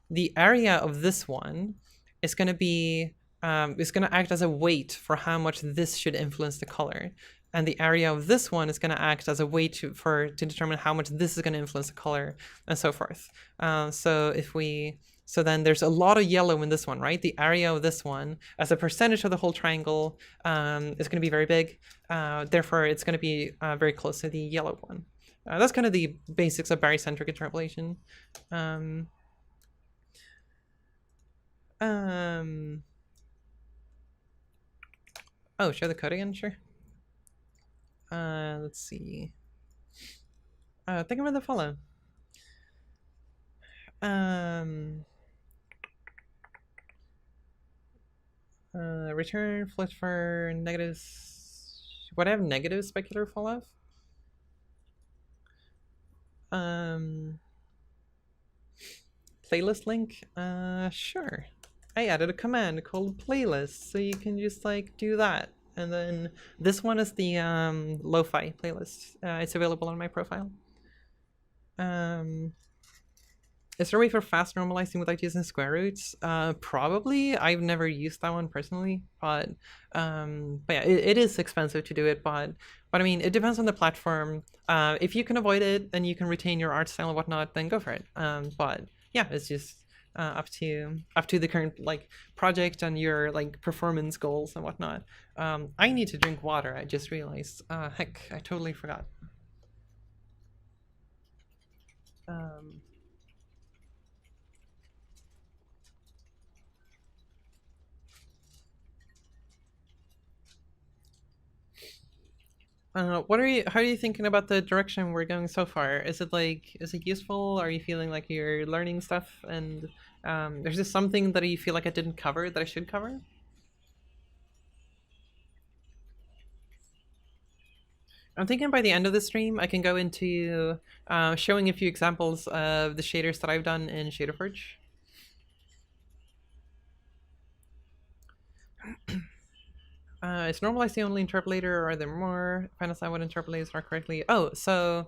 the area of this one is going to be, is going to act as a weight for how much this should influence the color. And the area of this one is going to act as a weight to determine how much this is going to influence the color, and so forth. So then there's a lot of yellow in this one, right? The area of this one, as a percentage of the whole triangle, is going to be very big. Therefore, it's going to be very close to the yellow one. That's kind of the basics of barycentric interpolation. Oh, show the code again? Sure. Let's see. Thank you for the follow. Return flips for negatives. Would I have negative specular fall off? Playlist link? Sure. I added a command called playlist, so you can just like do that. And then this one is the lo-fi playlist. It's available on my profile. Is there a way for fast normalizing without using square roots? Probably. I've never used that one personally, but yeah, it is expensive to do it. But I mean, it depends on the platform. If you can avoid it and you can retain your art style and whatnot, then go for it. But yeah, it's just up to the current like project and your like performance goals and whatnot. I need to drink water. I just realized. Heck, I totally forgot. How are you thinking about the direction we're going so far? Is it useful? Are you feeling like you're learning stuff? And there's just something that you feel like I didn't cover that I should cover? I'm thinking by the end of the stream, I can go into showing a few examples of the shaders that I've done in ShaderForge. Is normalize the only interpolator, or are there more? Find out what interpolators are correctly. Oh, so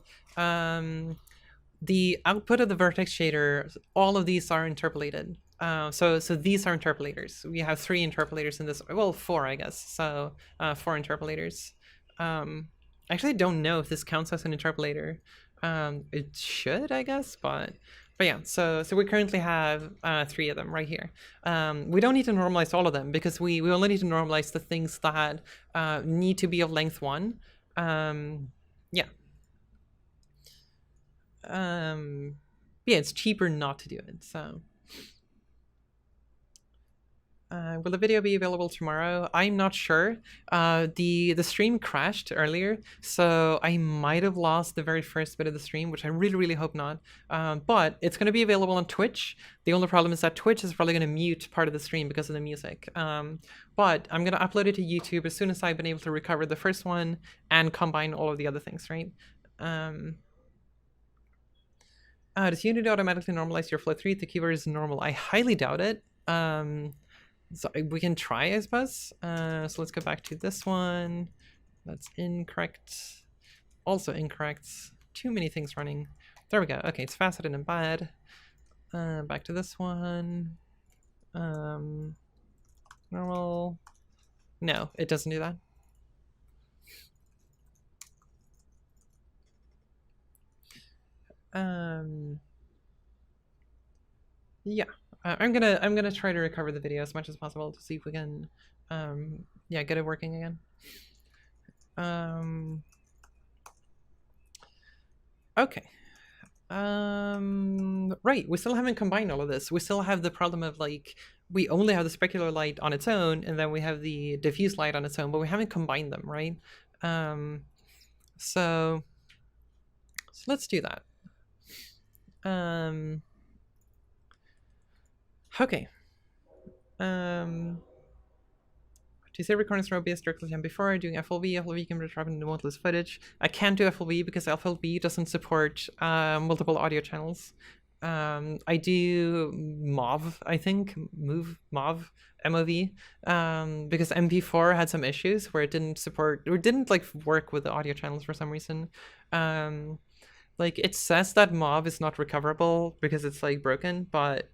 the output of the vertex shader, all of these are interpolated. So these are interpolators. We have 3 interpolators in this. Well, 4, I guess. So 4 interpolators. Actually, I don't know if this counts as an interpolator. It should, I guess, but yeah. So we currently have 3 of them right here. We don't need to normalize all of them because we only need to normalize the things that need to be of length 1. Yeah. Yeah, it's cheaper not to do it. So will the video be available tomorrow? I'm not sure. The stream crashed earlier, so I might have lost the very first bit of the stream, which I really hope not. But it's going to be available on Twitch. The only problem is that Twitch is probably going to mute part of the stream because of the music. But I'm going to upload it to YouTube as soon as I've been able to recover the first one and combine all of the other things, right? Does Unity automatically normalize your flow3 if the keyword is normal? I highly doubt it. So we can try, I suppose. So let's go back to this one. That's incorrect. Also incorrect. Too many things running. There we go. Okay, it's faceted and bad. Back to this one. Normal. No, it doesn't do that. Yeah. I'm gonna try to recover the video as much as possible to see if we can yeah, get it working again. Okay. Right, we still haven't combined all of this. We still have the problem of like we only have the specular light on its own, and then we have the diffuse light on its own, but we haven't combined them, right? So let's do that. Okay. Do you say recordings from OBS directly than before doing FLV? FLV can be trapped into modeless footage. I can't do FLV because FLV doesn't support multiple audio channels. I do MOV, I think, MOV, because MP4 had some issues where it didn't support, or didn't like work with the audio channels for some reason. Like it says that MOV is not recoverable because it's like broken, but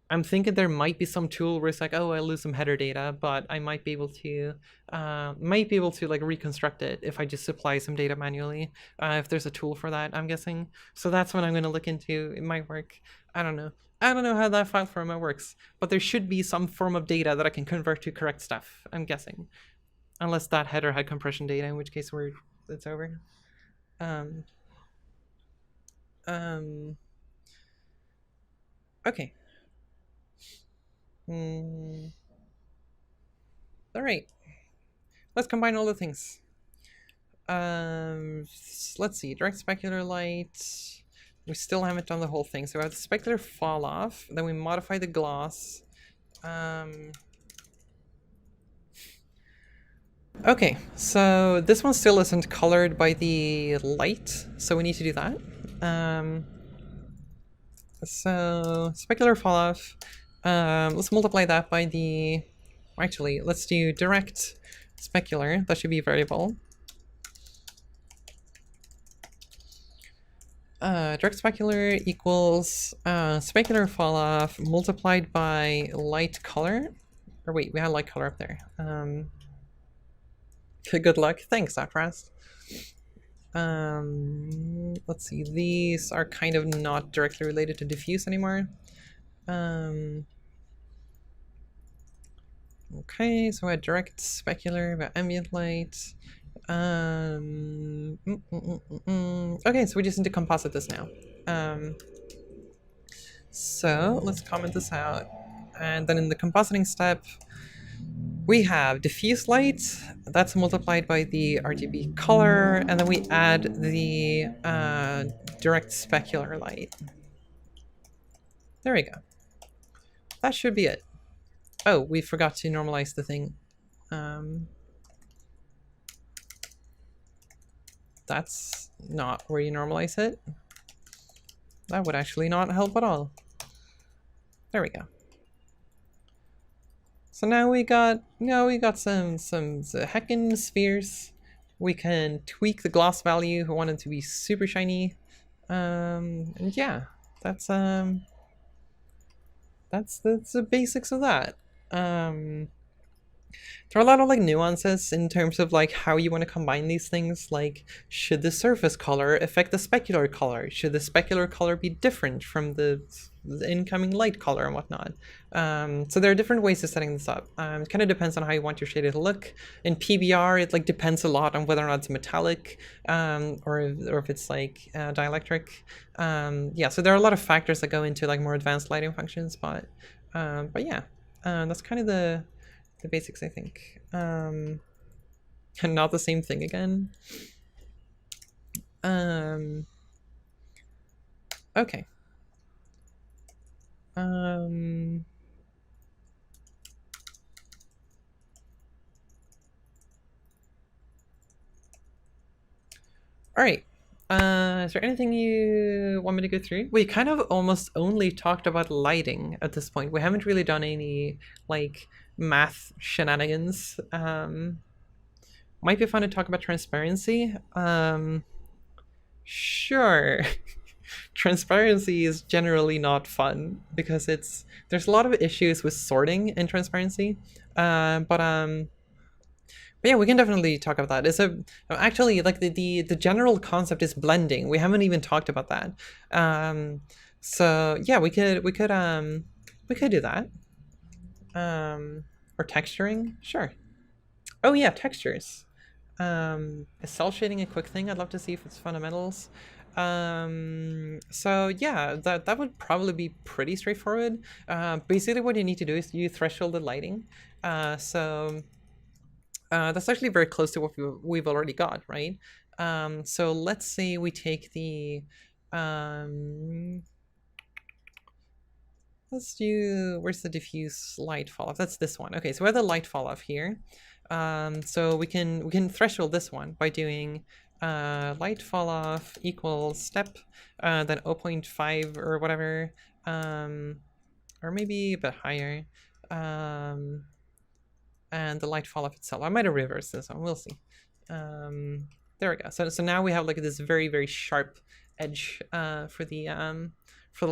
I'm thinking there might be some tool where it's like, oh, I lose some header data, but I might be able to like reconstruct it if I just supply some data manually. If there's a tool for that, I'm guessing. So that's what I'm going to look into. It might work. I don't know. I don't know how that file format works, but there should be some form of data that I can convert to correct stuff, I'm guessing. Unless that header had compression data, in which case it's over. Okay. All right, let's combine all the things. Let's see, direct specular light. We still haven't done the whole thing. So we have the specular fall off, then we modify the gloss. Okay, so this one still isn't colored by the light, so we need to do that. So specular fall off. Let's multiply that by the, actually, let's do direct specular. That should be a variable. Direct specular equals specular fall off multiplied by light color. Or wait, we had light color up there. Good luck. Thanks, Afrast. Let's see, these are kind of not directly related to diffuse anymore. Okay, so I had direct specular about ambient light. Okay, so we just need to composite this now. So let's comment this out. And then in the compositing step, we have diffuse light, that's multiplied by the RGB color, and then we add the direct specular light. There we go. That should be it. Oh, we forgot to normalize the thing. That's not where you normalize it. That would actually not help at all. There we go. So now we got some heckin' spheres. We can tweak the gloss value if we want it to be super shiny. And yeah, that's the basics of that. There are a lot of like nuances in terms of like how you want to combine these things. Like, should the surface color affect the specular color? Should the specular color be different from the incoming light color and whatnot? So there are different ways of setting this up. It kind of depends on how you want your shader to look. In PBR, it like depends a lot on whether or not it's metallic, or if it's like dielectric. Yeah, so there are a lot of factors that go into like more advanced lighting functions, but yeah, that's kind of the basics, I think. And not the same thing again. Okay. All right. Is there anything you want me to go through? We kind of almost only talked about lighting at this point. We haven't really done any like math shenanigans. Might be fun to talk about transparency. Sure. Transparency is generally not fun because there's a lot of issues with sorting in transparency. But yeah, we can definitely talk about that. It's actually like the general concept is blending. We haven't even talked about that. So yeah, we could do that. Or texturing, sure. Oh yeah, textures. Is cell shading a quick thing? I'd love to see if it's fundamentals. So yeah, that would probably be pretty straightforward. Basically what you need to do is you threshold the lighting. So that's actually very close to what we've already got, right? So let's say we take the let's do, where's the diffuse light fall off? That's this one. Okay, so we have the light fall off here. So we can threshold this one by doing light fall off equals step, then 0.5 or whatever, or maybe a bit higher, and the light fall off itself. I might have reversed this one. We'll see. There we go. So now we have like this very, very sharp edge for the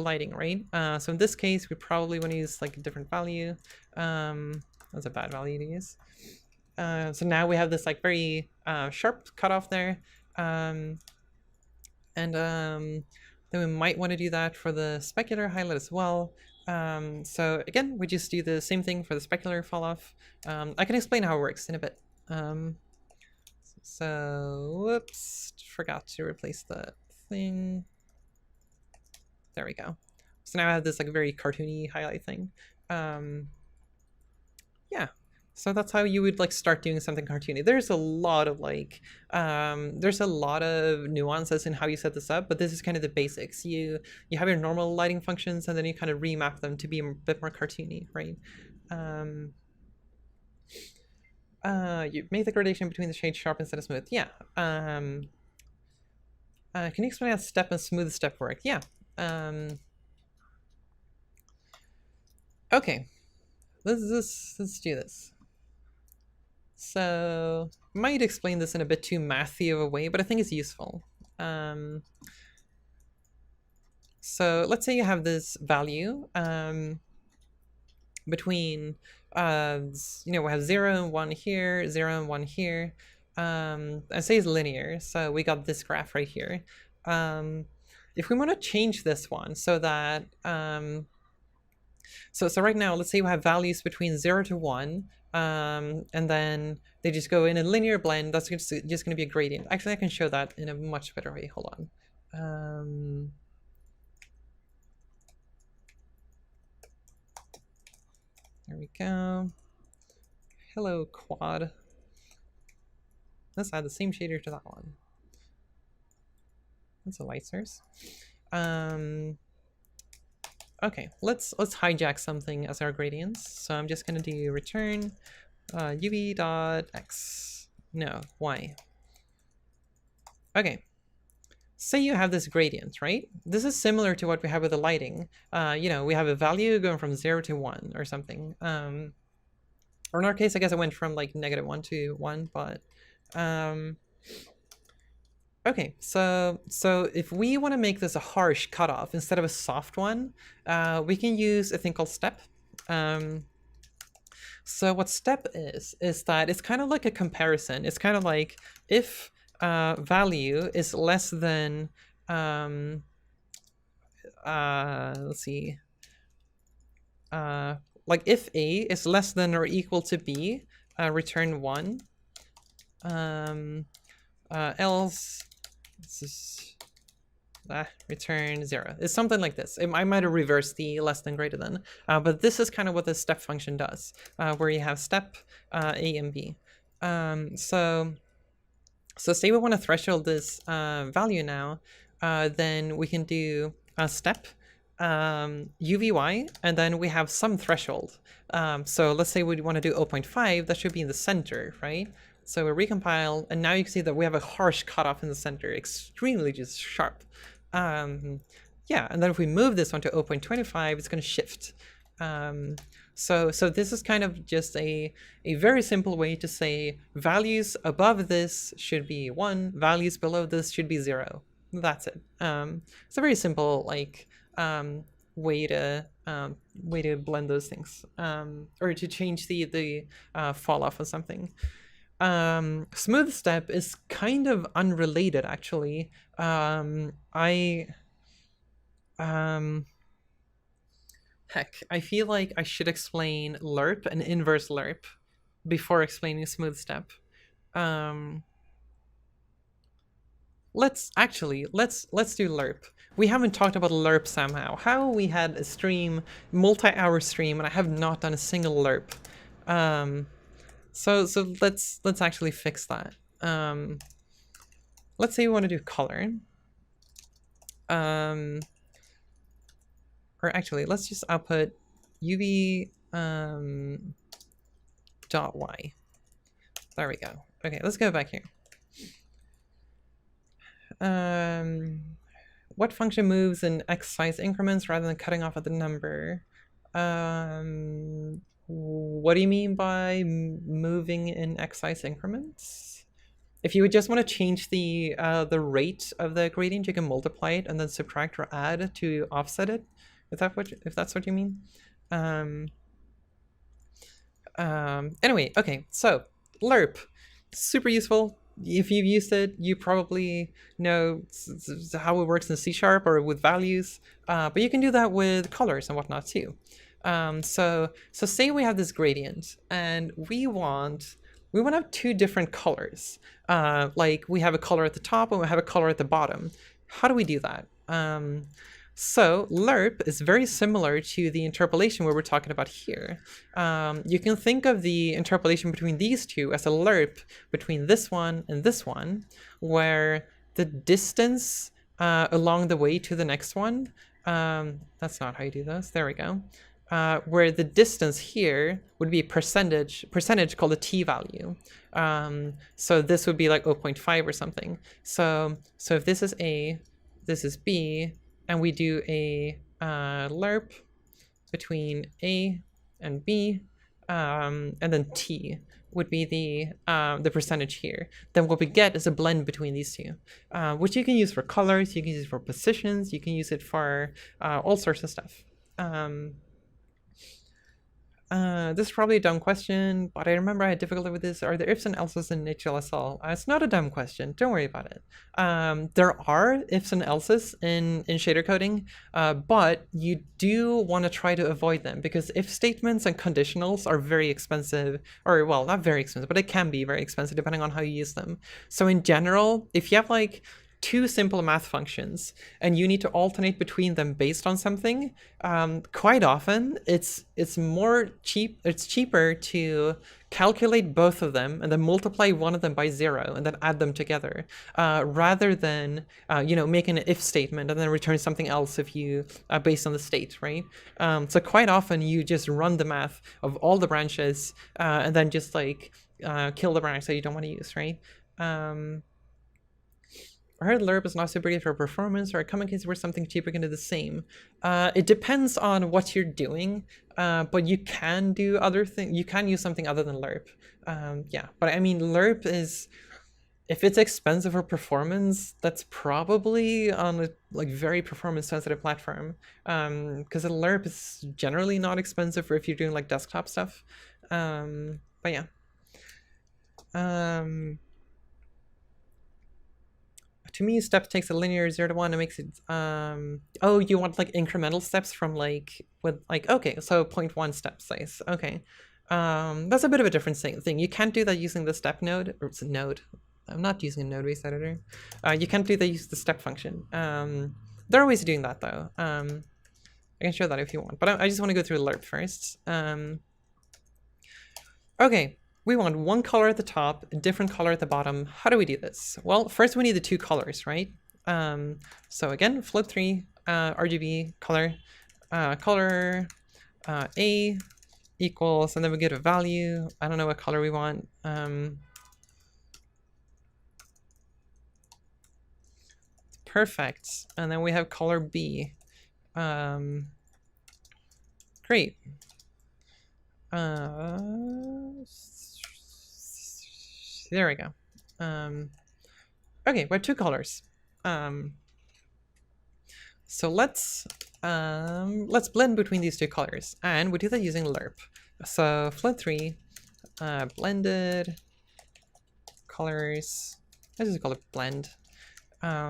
lighting, right? So in this case, we probably want to use like a different value. That's a bad value to use. So now we have this like very sharp cutoff there. And then we might want to do that for the specular highlight as well. So again, we just do the same thing for the specular fall off. I can explain how it works in a bit. So whoops, forgot to replace that thing. There we go. So now I have this like very cartoony highlight thing. Yeah. So that's how you would like start doing something cartoony. There's a lot of like, there's a lot of nuances in how you set this up, but this is kind of the basics. You have your normal lighting functions, and then you kind of remap them to be a bit more cartoony, right? You make the gradation between the shades sharp instead of smooth. Yeah. Can you explain how step and smooth step work? Yeah. Okay. Let's do this. So might explain this in a bit too mathy of a way, but I think it's useful. So let's say you have this value between we have 0 and 1 here, 0 and 1 here. I say it's linear, so we got this graph right here. If we want to change this one so that so right now, let's say we have values between 0 to 1, and then they just go in a linear blend. That's just going to be a gradient. Actually, I can show that in a much better way. Hold on. There we go. Hello, quad. Let's add the same shader to that one. That's a light source. Okay, let's hijack something as our gradients. So I'm just gonna do return uv.x. No, y. Okay. Say you have this gradient, right? This is similar to what we have with the lighting. We have a value going from 0 to 1 or something. Or in our case, I guess I went from like -1 to 1, but okay, so if we want to make this a harsh cutoff instead of a soft one, we can use a thing called step. So what step is that it's kind of like a comparison. It's kind of like if value is less than, let's see, like if A is less than or equal to B, return 1. Else, this is return 0. It's something like this. I might have reversed the less than greater than, but this is kind of what the step function does, where you have step A and B. So say we want to threshold this value now, then we can do step UVY, and then we have some threshold. So let's say we want to do 0.5, that should be in the center, right? So we recompile, and now you can see that we have a harsh cutoff in the center, extremely just sharp. Yeah, and then if we move this one to 0.25, it's going to shift. So this is kind of just a very simple way to say values above this should be 1, values below this should be 0. That's it. It's a very simple like way to blend those things, or to change the fall off of something. Smooth step is kind of unrelated, actually. Heck, I feel like I should explain lerp and inverse lerp before explaining smooth step. Let's do lerp. We haven't talked about lerp somehow. How we had a stream, multi-hour stream, and I have not done a single lerp. So let's actually fix that. Let's say we want to do color. Or actually, let's just output UV dot Y. There we go. Okay, let's go back here. What function moves in X size increments rather than cutting off at the number? What do you mean by moving in X size increments? If you would just want to change the rate of the gradient, you can multiply it and then subtract or add to offset it. If that's what you mean. Anyway, okay, so lerp, super useful. If you've used it, you probably know how it works in C# or with values, but you can do that with colors and whatnot too. So say we have this gradient and we want to have two different colors. Like we have a color at the top and we have a color at the bottom. How do we do that? So lerp is very similar to the interpolation we were talking about here. You can think of the interpolation between these two as a lerp between this one and this one, where the distance along the way to the next one, that's not how you do this, there we go, where the distance here would be percentage called a t-value. So this would be like 0.5 or something. So if this is A, this is B, and we do a lerp between A and B, and then T would be the percentage here. Then what we get is a blend between these two, which you can use for colors, you can use it for positions, you can use it for all sorts of stuff. This is probably a dumb question, but I remember I had difficulty with this. Are there ifs and elses in HLSL? It's not a dumb question. Don't worry about it. There are ifs and elses in shader coding, but you do want to try to avoid them because if statements and conditionals are very expensive, or well, not very expensive, but it can be very expensive depending on how you use them. So in general, if you have like two simple math functions and you need to alternate between them based on something, quite often it's cheaper to calculate both of them and then multiply one of them by 0 and then add them together, rather than making an if statement and then return something else if you based on the state, right? So quite often you just run the math of all the branches and then just like kill the branch that you don't want to use, right? I heard lerp is not super good for performance, or a common case where something cheaper can do the same. It depends on what you're doing, but you can do other things. You can use something other than lerp. Yeah, but I mean, lerp is, if it's expensive for performance, that's probably on a like very performance sensitive platform. Because a lerp is generally not expensive for if you're doing like desktop stuff. But yeah. To me, step takes a linear 0 to 1 and makes it oh, you want like incremental steps from like with like, okay, so 0.1 step size. Okay. That's a bit of a different thing. You can't do that using the step node, or it's a node. I'm not using a node-based editor. You can't do that using the step function. There are ways of doing that though. I can show that if you want, but I just want to go through lerp first. Okay. We want one color at the top, a different color at the bottom. How do we do this? Well, first we need the two colors, right? So again, float3, RGB, color, color A equals, and then we get a value. I don't know what color we want. Perfect. And then we have color B. Great. There we go. Okay, we have two colors. So let's blend between these two colors, and we do that using lerp. So float3, blended colors. Let's just call it blend.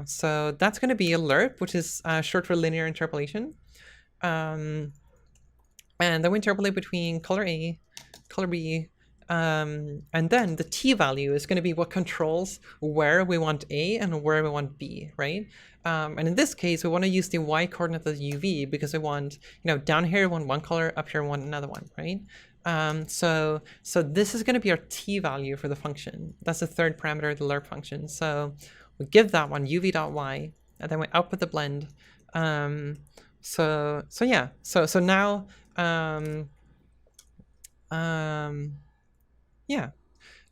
So that's going to be a lerp, which is short for linear interpolation. And then we interpolate between color A, color B, and then the t value is going to be what controls where we want A and where we want B, right? And in this case, we want to use the y coordinate of the UV because we want, down here we want one color, up here we want another one, right? So this is going to be our t value for the function. That's the third parameter of the lerp function. So we give that one uv.y, and then we output the blend. So now, yeah.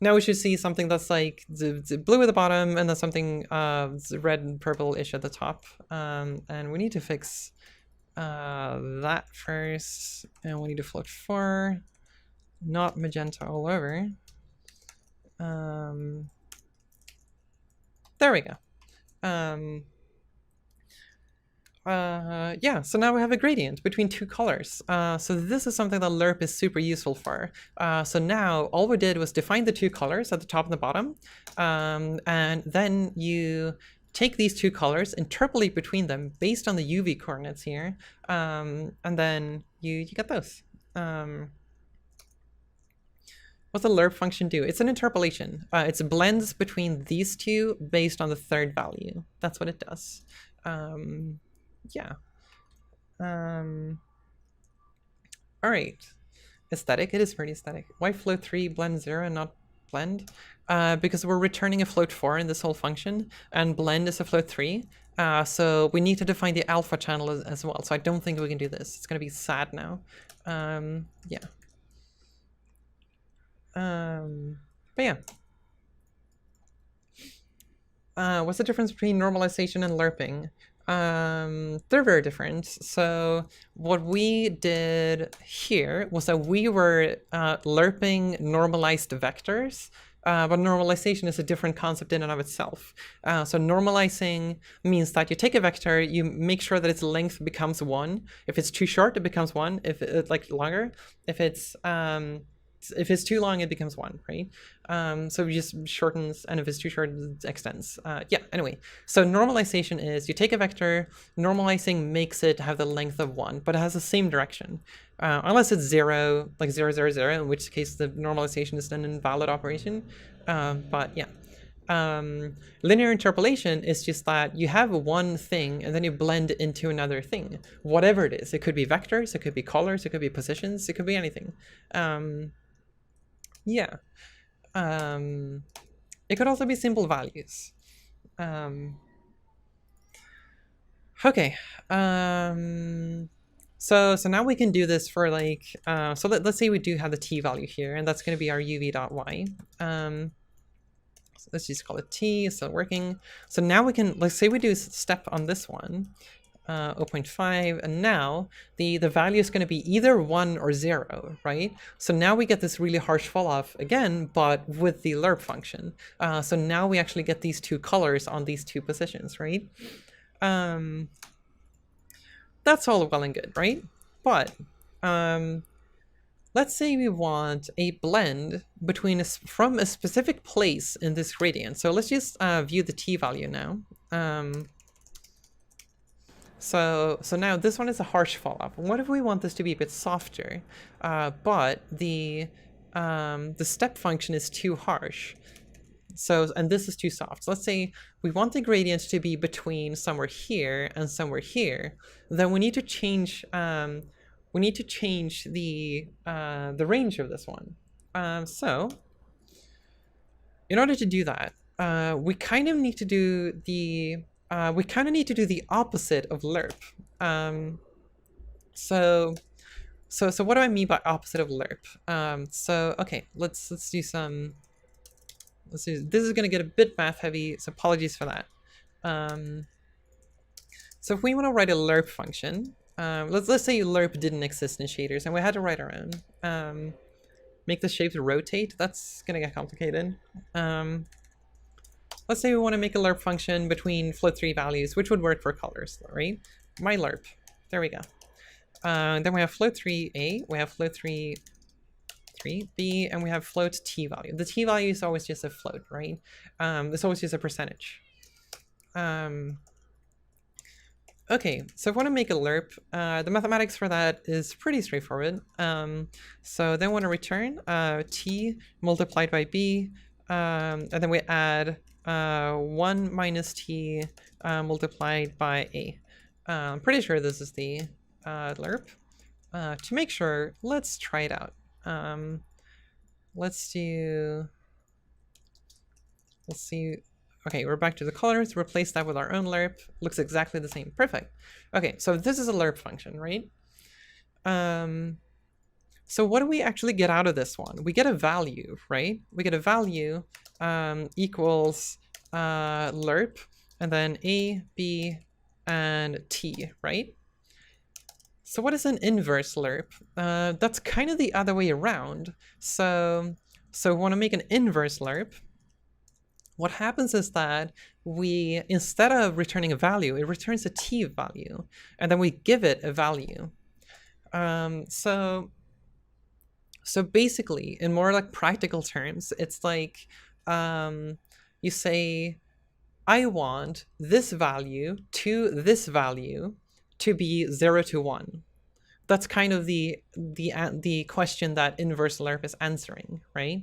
Now we should see something that's like the blue at the bottom and then something red and purple-ish at the top. And we need to fix that first. And we need to float 4, not magenta all over. There we go. Yeah, so now we have a gradient between two colors. So this is something that lerp is super useful for. So now all we did was define the two colors at the top and the bottom. And then you take these two colors, interpolate between them based on the UV coordinates here. And then you get those. What's the lerp function do? It's an interpolation. It blends between these two based on the third value. That's what it does. Yeah. All right. Aesthetic. It is pretty aesthetic. Why float3 blend 0 and not blend? Because we're returning a float 4 in this whole function, and blend is a float 3. So we need to define the alpha channel as well. So I don't think we can do this. It's going to be sad now. Yeah. But yeah. What's the difference between normalization and lerping? They're very different. So what we did here was that we were lerping normalized vectors, but normalization is a different concept in and of itself. So normalizing means that you take a vector, you make sure that its length becomes 1. If it's too short, it becomes 1. If it's like longer, if it's too long, it becomes 1, right? So it just shortens, and if it's too short, it extends. Yeah, anyway. So normalization is you take a vector, normalizing makes it have the length of 1, but it has the same direction. Unless it's 0, like 0, 0, 0, in which case the normalization is an invalid operation. But yeah. Linear interpolation is just that you have one thing and then you blend it into another thing, whatever it is. It could be vectors, it could be colors, it could be positions, it could be anything. Yeah. It could also be simple values. Okay. So now we can do this for like, so let's say we do have the t value here, and that's going to be our uv.y. So let's just call it t. It's still working. So now we can, let's say we do step on this one, 0.5, and now the value is going to be either 1 or 0, right? So now we get this really harsh fall off again, but with the lerp function. So now we actually get these two colors on these two positions, right? That's all well and good, right? But let's say we want a blend between from a specific place in this gradient. So let's just view the t value now. So now this one is a harsh fall off. What if we want this to be a bit softer, but the step function is too harsh? So, and this is too soft. So let's say we want the gradient to be between somewhere here and somewhere here. Then we need to change the range of this one. So in order to do that, we kind of need to do the opposite of lerp. So what do I mean by opposite of lerp? So okay, let's do some. This is going to get a bit math heavy, so apologies for that. So if we want to write a lerp function, let's say lerp didn't exist in shaders and we had to write our own. Make the shapes rotate. That's going to get complicated. Let's say we want to make a lerp function between float3 values, which would work for colors, right? My lerp. There we go. Then we have float3a, we have float3b, and we have float t value. The t value is always just a float, right? It's always just a percentage. Okay, so if I want to make a lerp, the mathematics for that is pretty straightforward. So then we want to return t multiplied by b, and then we add 1 minus t multiplied by a. I'm pretty sure this is the lerp. To make sure, let's try it out. Let's see. Okay, we're back to the colors. Replace that with our own lerp. Looks exactly the same. Perfect. Okay, so this is a lerp function, right? So what do we actually get out of this one? We get a value, right? We get a value equals lerp, and then a, b, and t, right? So what is an inverse lerp? That's kind of the other way around. So we want to make an inverse lerp. What happens is that we, instead of returning a value, it returns a t value, and then we give it a value. So basically, in more like practical terms, it's like you say, I want this value to this value to be 0 to 1. That's kind of the question that inverse lerp is answering, right?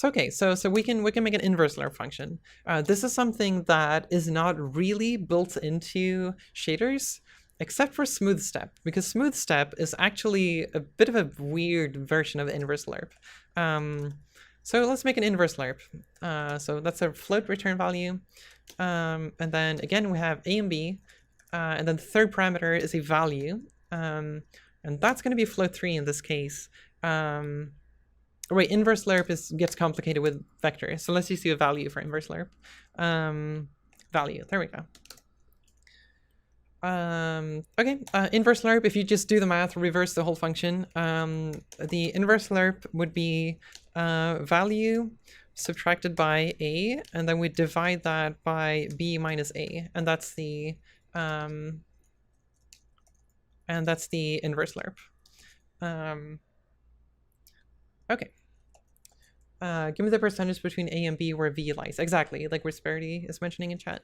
Okay, so we can make an inverse lerp function. This is something that is not really built into shaders, except for smooth step, because smooth step is actually a bit of a weird version of inverse lerp. So let's make an inverse lerp. So that's a float return value. And then again, we have a and b. And then the third parameter is a value. And that's going to be float3 in this case. Wait, inverse lerp gets complicated with vectors. So let's just do a value for inverse lerp. Value, there we go. Okay, inverse lerp, if you just do the math, reverse the whole function, the inverse lerp would be value subtracted by a, and then we divide that by b minus a, and that's the inverse lerp. Okay. Give me the percentage between a and b where v lies. Exactly, like Risperity is mentioning in chat.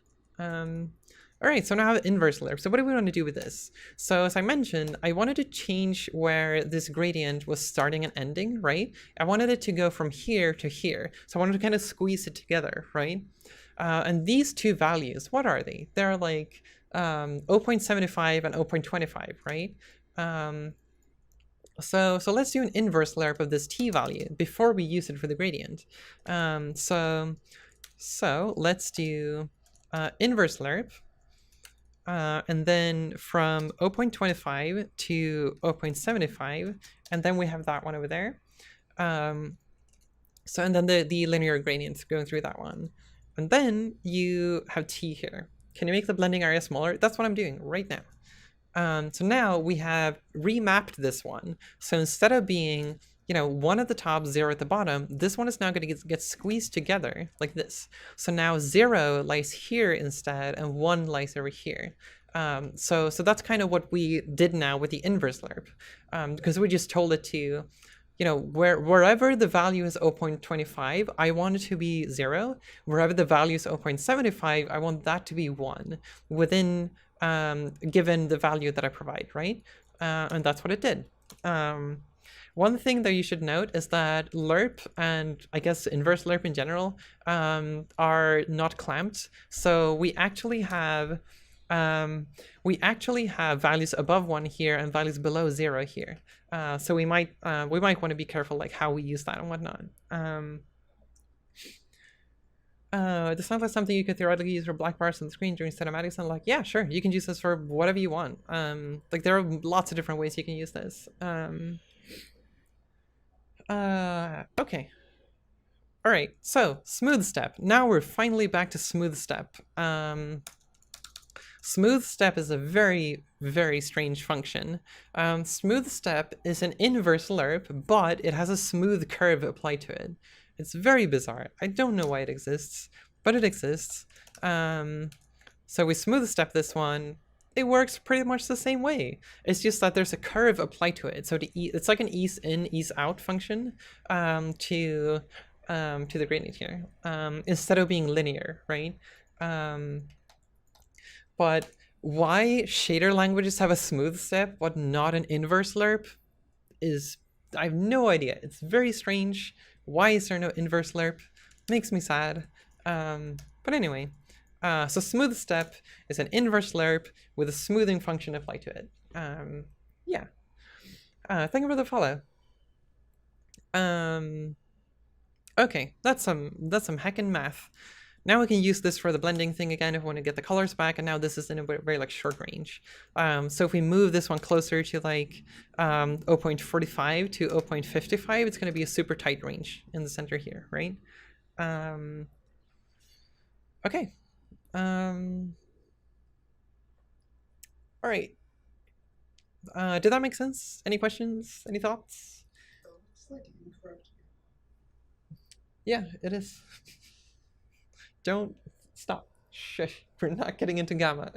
All right, so now I have inverse lerp. So what do we want to do with this? So as I mentioned, I wanted to change where this gradient was starting and ending, right? I wanted it to go from here to here. So I wanted to kind of squeeze it together, right? And these two values, what are they? They're like 0.75 and 0.25, right? So let's do an inverse lerp of this t value before we use it for the gradient. So let's do inverse lerp. And then from 0.25 to 0.75, and then we have that one over there. So, and then the linear gradients going through that one. And then you have t here. Can you make the blending area smaller? That's what I'm doing right now. So now we have remapped this one. So instead of being, you know, 1 at the top, 0 at the bottom, this one is now going to get squeezed together like this. So now 0 lies here instead, and 1 lies over here. So that's kind of what we did now with the inverse lerp, because we just told it to, you know, wherever the value is 0.25, I want it to be 0. Wherever the value is 0.75, I want that to be 1 within, given the value that I provide, right? And that's what it did. One thing that you should note is that lerp and I guess inverse lerp in general are not clamped. So we actually have values above 1 here and values below 0 here. So we might want to be careful like how we use that and whatnot. This sounds like something you could theoretically use for black bars on the screen during cinematics. And like, yeah, sure, you can use this for whatever you want. Like there are lots of different ways you can use this. Okay. All right, so smooth step. Now we're finally back to smooth step. Smooth step is a very, very strange function. Smooth step is an inverse lerp, but it has a smooth curve applied to it. It's very bizarre. I don't know why it exists, but it exists. So we smooth step this one. It works pretty much the same way. It's just that there's a curve applied to it. So it's like an ease in, ease out function to the gradient here, instead of being linear, right? But why shader languages have a smooth step but not an inverse lerp is, I have no idea. It's very strange. Why is there no inverse lerp? Makes me sad. But anyway, so smooth step is an inverse lerp with a smoothing function applied to it. Yeah. Thank you for the follow. Okay, that's some heckin' math. Now we can use this for the blending thing again if we want to get the colors back, and now this is in a very like short range. So if we move this one closer to like 0.45 to 0.55, it's going to be a super tight range in the center here, right? Okay. All right. Did that make sense? Any questions? Any thoughts? Yeah, it is. Don't stop. Shush. We're not getting into gamma.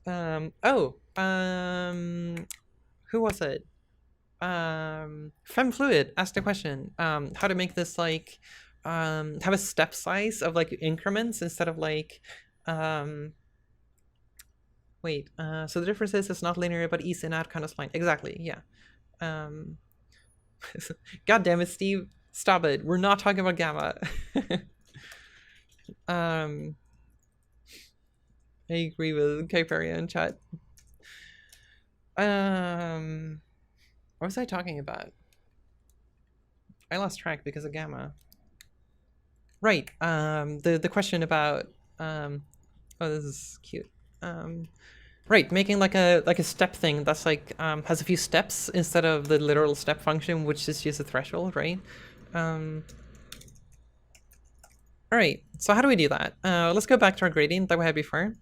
Who was it? FemFluid asked a question. How to make this like have a step size of like increments instead of like wait, so the difference is it's not linear but ease in out kind of spline. Exactly, yeah. God damn it, Steve. Stop it. We're not talking about gamma. I agree with Kyperia in chat. What was I talking about? I lost track because of gamma. Right. The question about oh, this is cute. Right, making like a step thing that's like has a few steps instead of the literal step function, which is just a threshold, right? All right, so how do we do that? Let's go back to our gradient that we had before.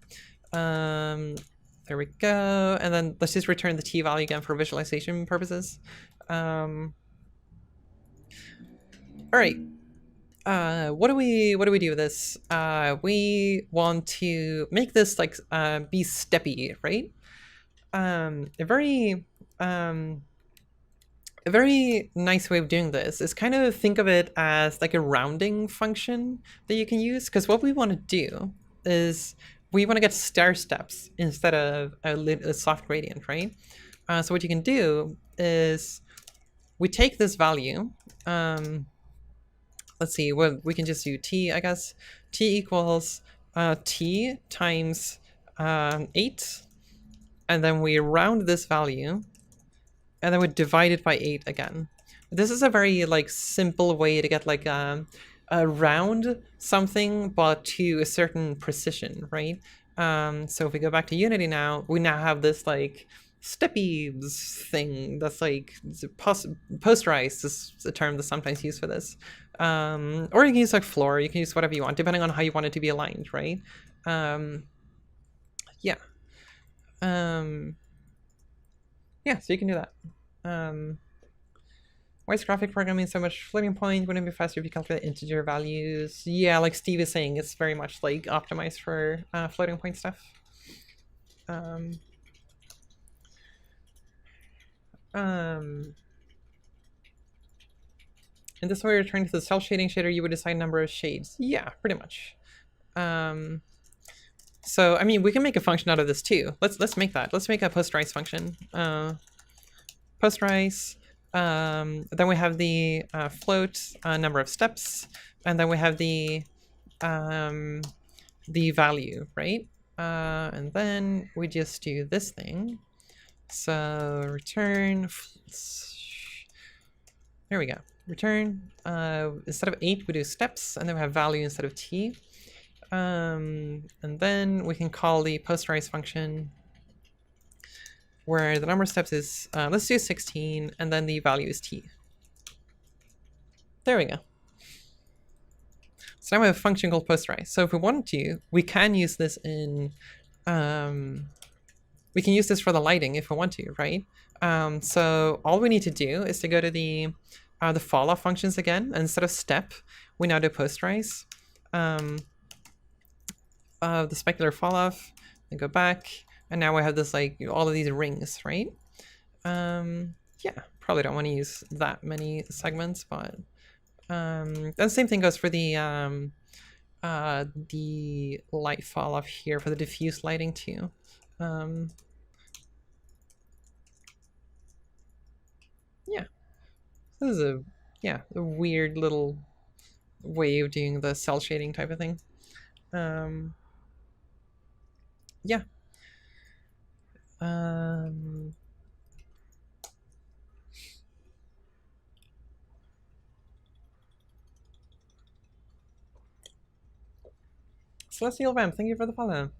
There we go, and then let's just return the t value again for visualization purposes. All right. What do we do with this? We want to make this like be steppy, right? A very nice way of doing this is kind of think of it as like a rounding function that you can use, because what we want to do is we want to get stair steps instead of a soft gradient, right? So what you can do is we take this value, let's see, well, we can just do t, I guess. T equals t times 8, and then we round this value, and then we divide it by 8 again. This is a very like simple way to get like around something, but to a certain precision, right? So if we go back to Unity now, we now have this like steppies thing that's like posterized is a term that's sometimes used for this. Or you can use like floor, you can use whatever you want, depending on how you want it to be aligned, right? Yeah. Yeah, so you can do that. Why is graphic programming so much floating point? Wouldn't it be faster if you calculate integer values? Yeah, like Steve is saying, it's very much like optimized for floating point stuff. In this way, returning to the cell shading shader, you would assign number of shades. Yeah, pretty much. So I mean, we can make a function out of this too. Let's make that. Let's make a posterize function. Posterize. Then we have the float number of steps, and then we have the value, right? And then we just do this thing. So return. There we go. Return. Instead of 8, we do steps, and then we have value instead of t. And then we can call the posterize function where the number of steps is, let's do 16, and then the value is t. There we go. So now we have a function called posterize. So if we wanted to, we can use this in, we can use this for the lighting if we want to, right? So all we need to do is to go to the fall off functions again, and instead of step, we now do posterize. The specular fall off, then go back, and now we have this like all of these rings, right? Yeah, probably don't want to use that many segments, but and the same thing goes for the light fall off here for the diffuse lighting too. Yeah, this is a weird little way of doing the cell shading type of thing. Yeah. Celestial Vamp, thank you for the follow.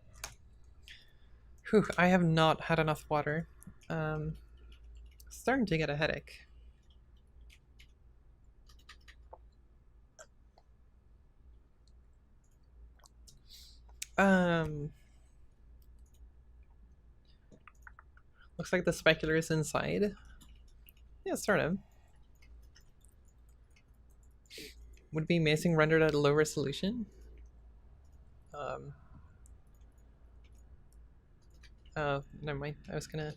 Whew, I have not had enough water. Starting to get a headache. Looks like the specular is inside. Yeah, sort of. Would be amazing rendered at a low resolution. Oh, never mind. I was gonna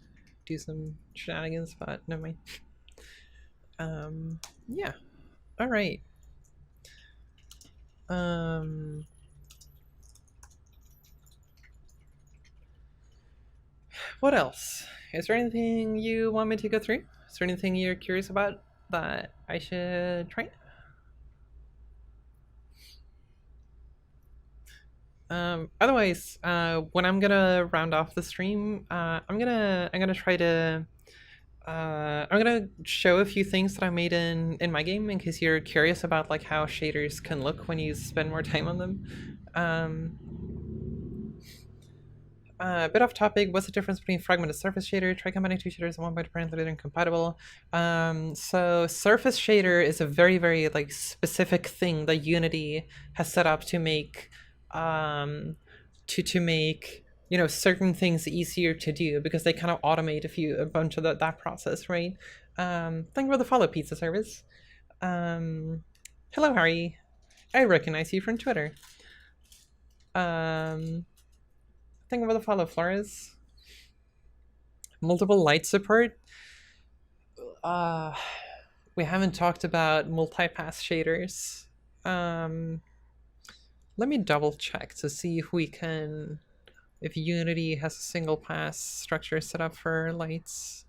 do some shenanigans, but never mind. Yeah. All right. What else? Is there anything you want me to go through? Is there anything you're curious about that I should try? Otherwise, when I'm gonna round off the stream, I'm gonna try to I'm gonna show a few things that I made in my game in case you're curious about like how shaders can look when you spend more time on them. A bit off topic, what's the difference between fragmented surface shader? Try combining two shaders in one by apparently they're incompatible. So surface shader is a very, very like specific thing that Unity has set up to make to make, you know, certain things easier to do because they kind of automate a bunch of that process, right? Thank you for the follow, pizza service. Hello, Harry. I recognize you from Twitter. Thank you for the follow, Flores. Multiple light support. We haven't talked about multipass shaders. Let me double check to see if we can, if Unity has a single pass structure set up for lights.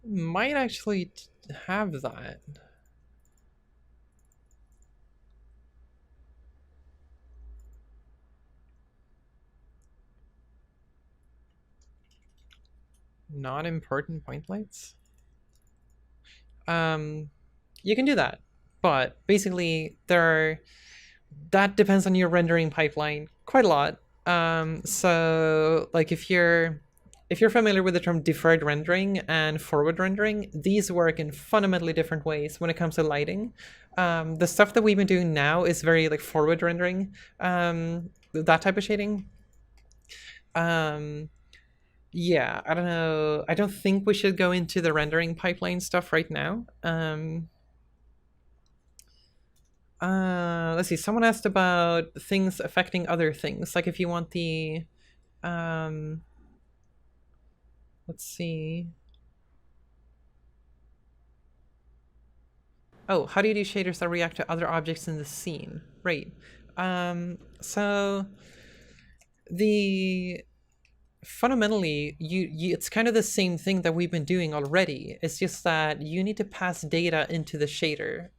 Might actually have that. Non-important point lights? You can do that. but basically that depends on your rendering pipeline quite a lot. So like if you're familiar with the term deferred rendering and forward rendering, these work in fundamentally different ways when it comes to lighting. The stuff that we've been doing now is very like forward rendering, that type of shading. Yeah, I don't know. I don't think we should go into the rendering pipeline stuff right now. Let's see. Someone asked about things affecting other things. Like if you want the, let's see. Oh, how do you do shaders that react to other objects in the scene? Right. So the fundamentally it's kind of the same thing that we've been doing already. It's just that you need to pass data into the shader.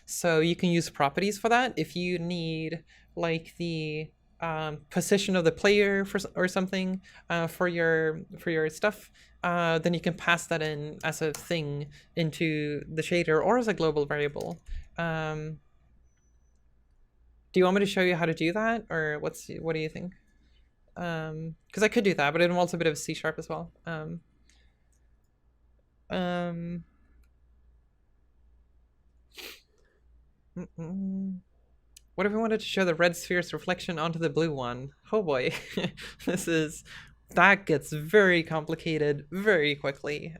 So you can use properties for that if you need like the position of the player or something for your stuff. Then you can pass that in as a thing into the shader or as a global variable. Do you want me to show you how to do that, or what do you think? Because I could do that, but it involves a bit of C# as well. What if we wanted to show the red sphere's reflection onto the blue one? Oh boy, that gets very complicated very quickly.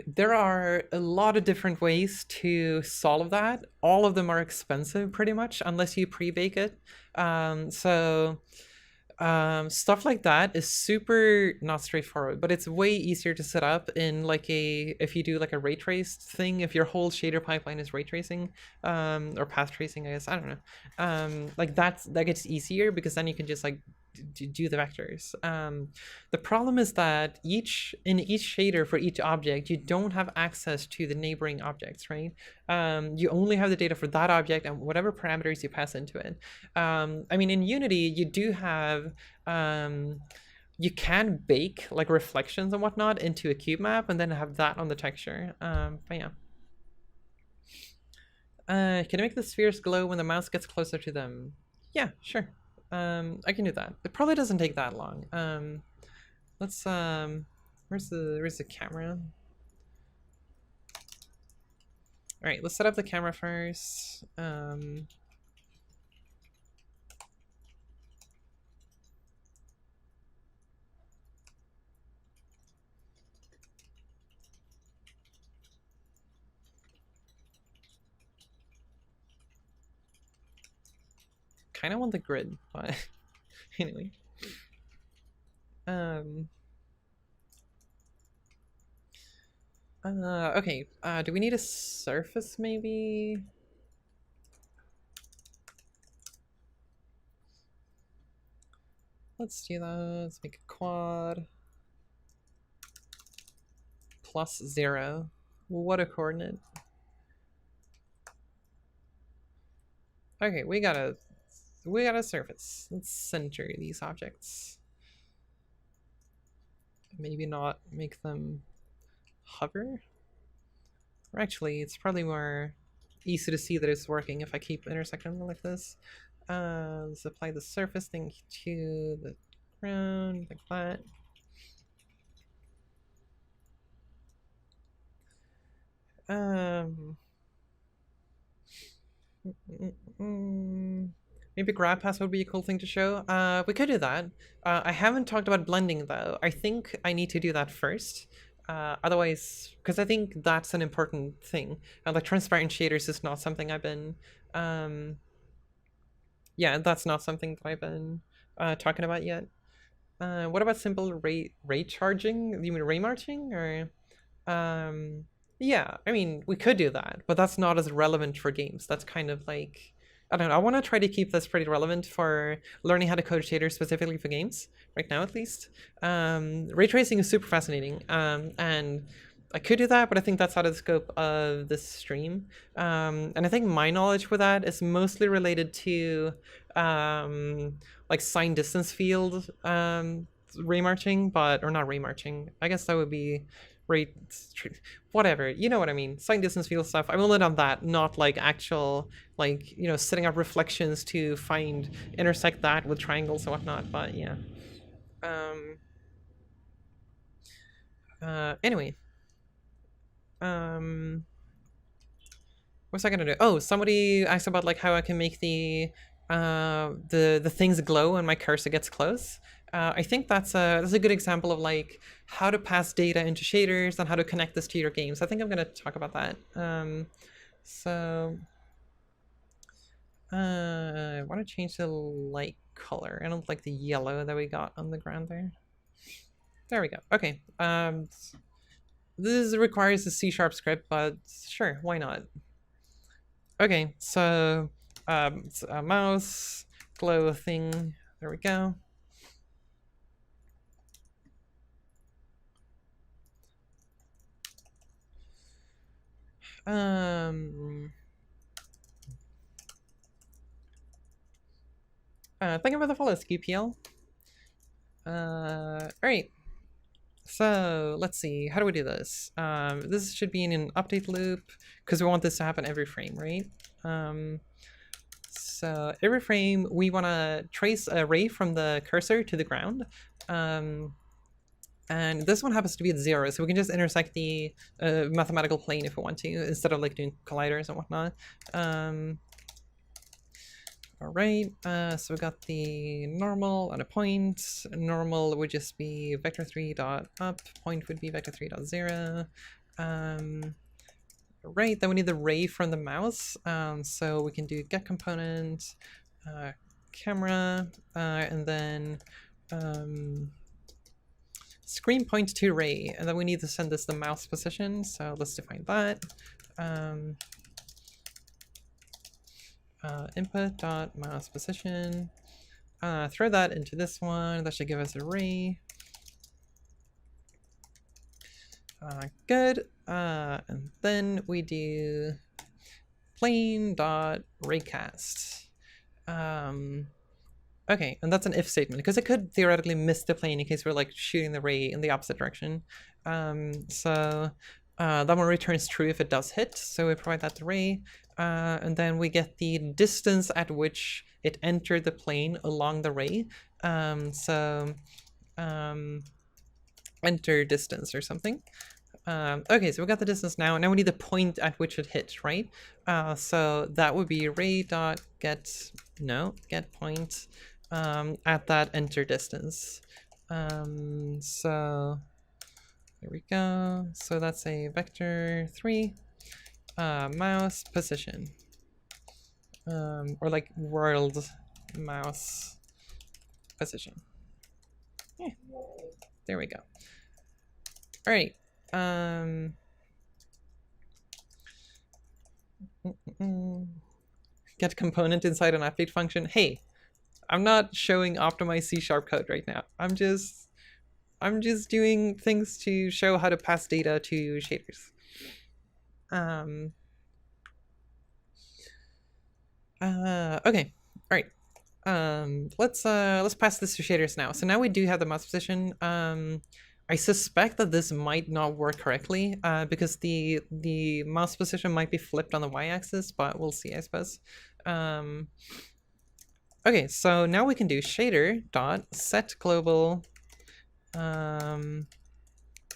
There are a lot of different ways to solve that. All of them are expensive pretty much, unless you pre-bake it. Stuff like that is super not straightforward, but it's way easier to set up in like if you do like a ray traced thing, if your whole shader pipeline is ray tracing, or path tracing, I guess, I don't know. Like that gets easier because then you can just like do the vectors. The problem is that in each shader for each object, you don't have access to the neighboring objects, right? You only have the data for that object and whatever parameters you pass into it. I mean, in Unity, you do have, you can bake like reflections and whatnot into a cube map and then have that on the texture. But yeah. Can you make the spheres glow when the mouse gets closer to them? Yeah, sure. I can do that. It probably doesn't take that long. Let's where's the camera? All right, let's set up the camera first. Kind of want the grid, but anyway. Okay, do we need a surface maybe? Let's do that. Let's make a quad. +0. What a coordinate. Okay, we got a surface. Let's center these objects. Maybe not make them hover. Or actually, it's probably more easy to see that it's working if I keep intersecting them like this. Let's apply the surface thing to the ground like that. Maybe grab pass would be a cool thing to show. We could do that. I haven't talked about blending though. I think I need to do that first. Otherwise, because I think that's an important thing. Like transparent shaders is not something I've been, yeah, that's not something that I've been talking about yet. What about simple ray charging? You mean ray marching, or? Yeah, I mean, we could do that, but that's not as relevant for games. That's kind of like, I don't know, I want to try to keep this pretty relevant for learning how to code shaders specifically for games, right now at least. Ray tracing is super fascinating, and I could do that, but I think that's out of the scope of this stream. And I think my knowledge with that is mostly related to like sign distance field ray marching, or not ray marching. I guess that would be rate, whatever, you know what I mean, sight distance field stuff. I'm only on that, not like actual, like, you know, setting up reflections to intersect that with triangles and whatnot, but yeah. Anyway. What's I gonna do? Oh, somebody asked about like how I can make the things glow when my cursor gets close. I think that's a good example of like how to pass data into shaders and how to connect this to your games. I think I'm gonna talk about that. I want to change the light color. I don't like the yellow that we got on the ground there. There we go. Okay. This requires a C# script, but sure, why not? Okay, so it's a mouse glow thing. There we go. Thank you for the follow, SQPL. All right. So let's see, how do we do this? This should be in an update loop because we want this to happen every frame, right? So every frame we want to trace a ray from the cursor to the ground. And this one happens to be at 0, so we can just intersect the mathematical plane if we want to, instead of like doing colliders and whatnot. All right, so we got the normal and a point. Normal would just be vector3 dot up, point would be vector3 dot 0. Right, then we need the ray from the mouse. So we can do get component, camera, and then screen point to ray, and then we need to send this the mouse position. So let's define that. Input dot mouse position. Throw that into this one. That should give us a ray. Good. And then we do plane dot raycast. Okay, and that's an if statement because it could theoretically miss the plane in case we're like shooting the ray in the opposite direction. So that one returns true if it does hit. So we provide that to ray. And then we get the distance at which it entered the plane along the ray. Enter distance or something. Okay, so we got the distance now. Now we need the point at which it hit, right? So that would be ray dot get point at that enter distance. So there we go. So that's a vector3. Mouse position, or like world mouse position. Yeah, there we go. All right. Get component inside an update function. Hey, I'm not showing optimized C# code right now. I'm just doing things to show how to pass data to shaders. Okay, all right. Let's pass this to shaders now. So now we do have the mouse position. I suspect that this might not work correctly because the mouse position might be flipped on the y-axis, but we'll see, I suppose. Okay, so now we can do shader dot set global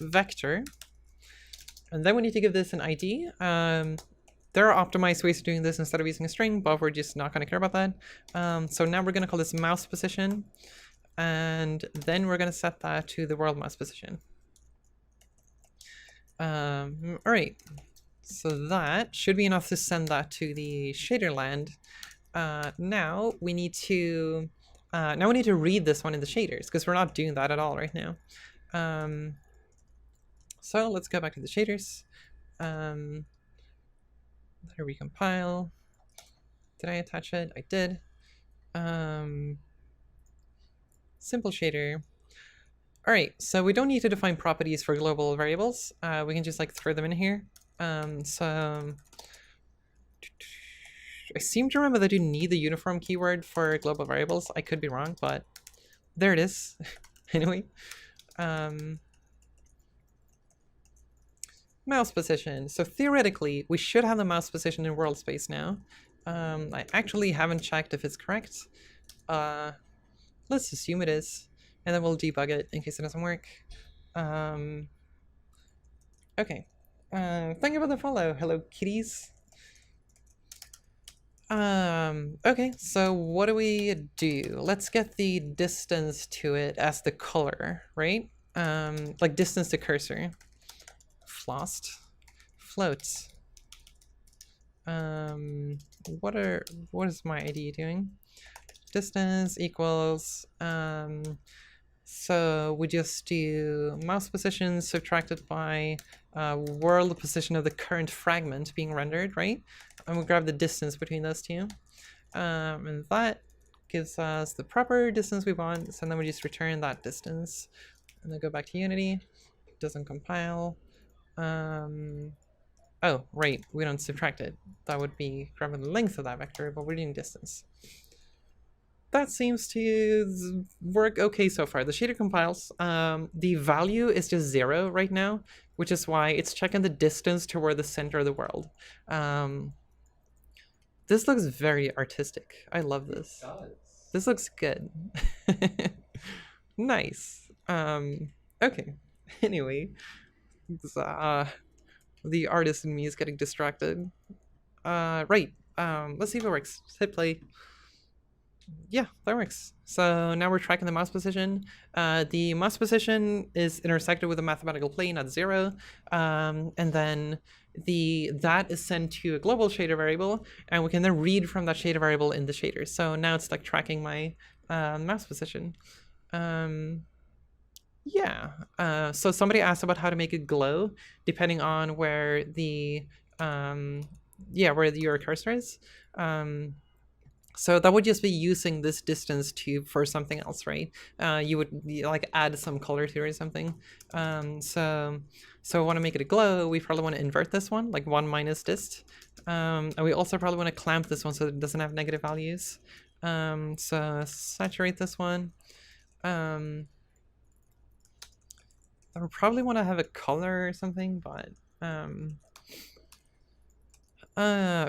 vector. And then we need to give this an ID. There are optimized ways of doing this instead of using a string, but we're just not going to care about that. So now we're going to call this mouse position. And then we're going to set that to the world mouse position. All right. So that should be enough to send that to the shader land. Now we need to read this one in the shaders because we're not doing that at all right now. So let's go back to the shaders. There we compile. Did I attach it? I did. Simple shader. All right, so we don't need to define properties for global variables. We can just like throw them in here. So I seem to remember that you need the uniform keyword for global variables. I could be wrong, but there it is. Anyway. Mouse position. So theoretically, we should have the mouse position in world space now. I actually haven't checked if it's correct. Let's assume it is, and then we'll debug it in case it doesn't work. Okay. Thank you for the follow. Hello, kitties. Okay, so what do we do? Let's get the distance to it as the color, right? Like distance to cursor. Flossed. Floats. What is my IDE doing? Distance equals, so we just do mouse position subtracted by world position of the current fragment being rendered, right? And we'll grab the distance between those two. And that gives us the proper distance we want. So then we just return that distance and then go back to Unity. It doesn't compile. Oh, right, we don't subtract it. That would be grabbing the length of that vector, but we're doing distance. That seems to work okay so far. The shader compiles. The value is just 0 right now, which is why it's checking the distance toward the center of the world. This looks very artistic. I love this. This looks good. Nice. Okay. Anyway, the artist in me is getting distracted. Right. Let's see if it works. Hit play. Yeah, that works. So now we're tracking the mouse position. The mouse position is intersected with a mathematical plane at 0. And then that is sent to a global shader variable, and we can then read from that shader variable in the shader. So now it's like tracking my mouse position. Yeah. So somebody asked about how to make it glow, depending on where the where your cursor is. So that would just be using this distance for something else, right? You would like add some color to it or something. So we want to make it a glow. We probably want to invert this one, like 1 minus dist. And we also probably want to clamp this one so it doesn't have negative values. So saturate this one. I would probably want to have a color or something, but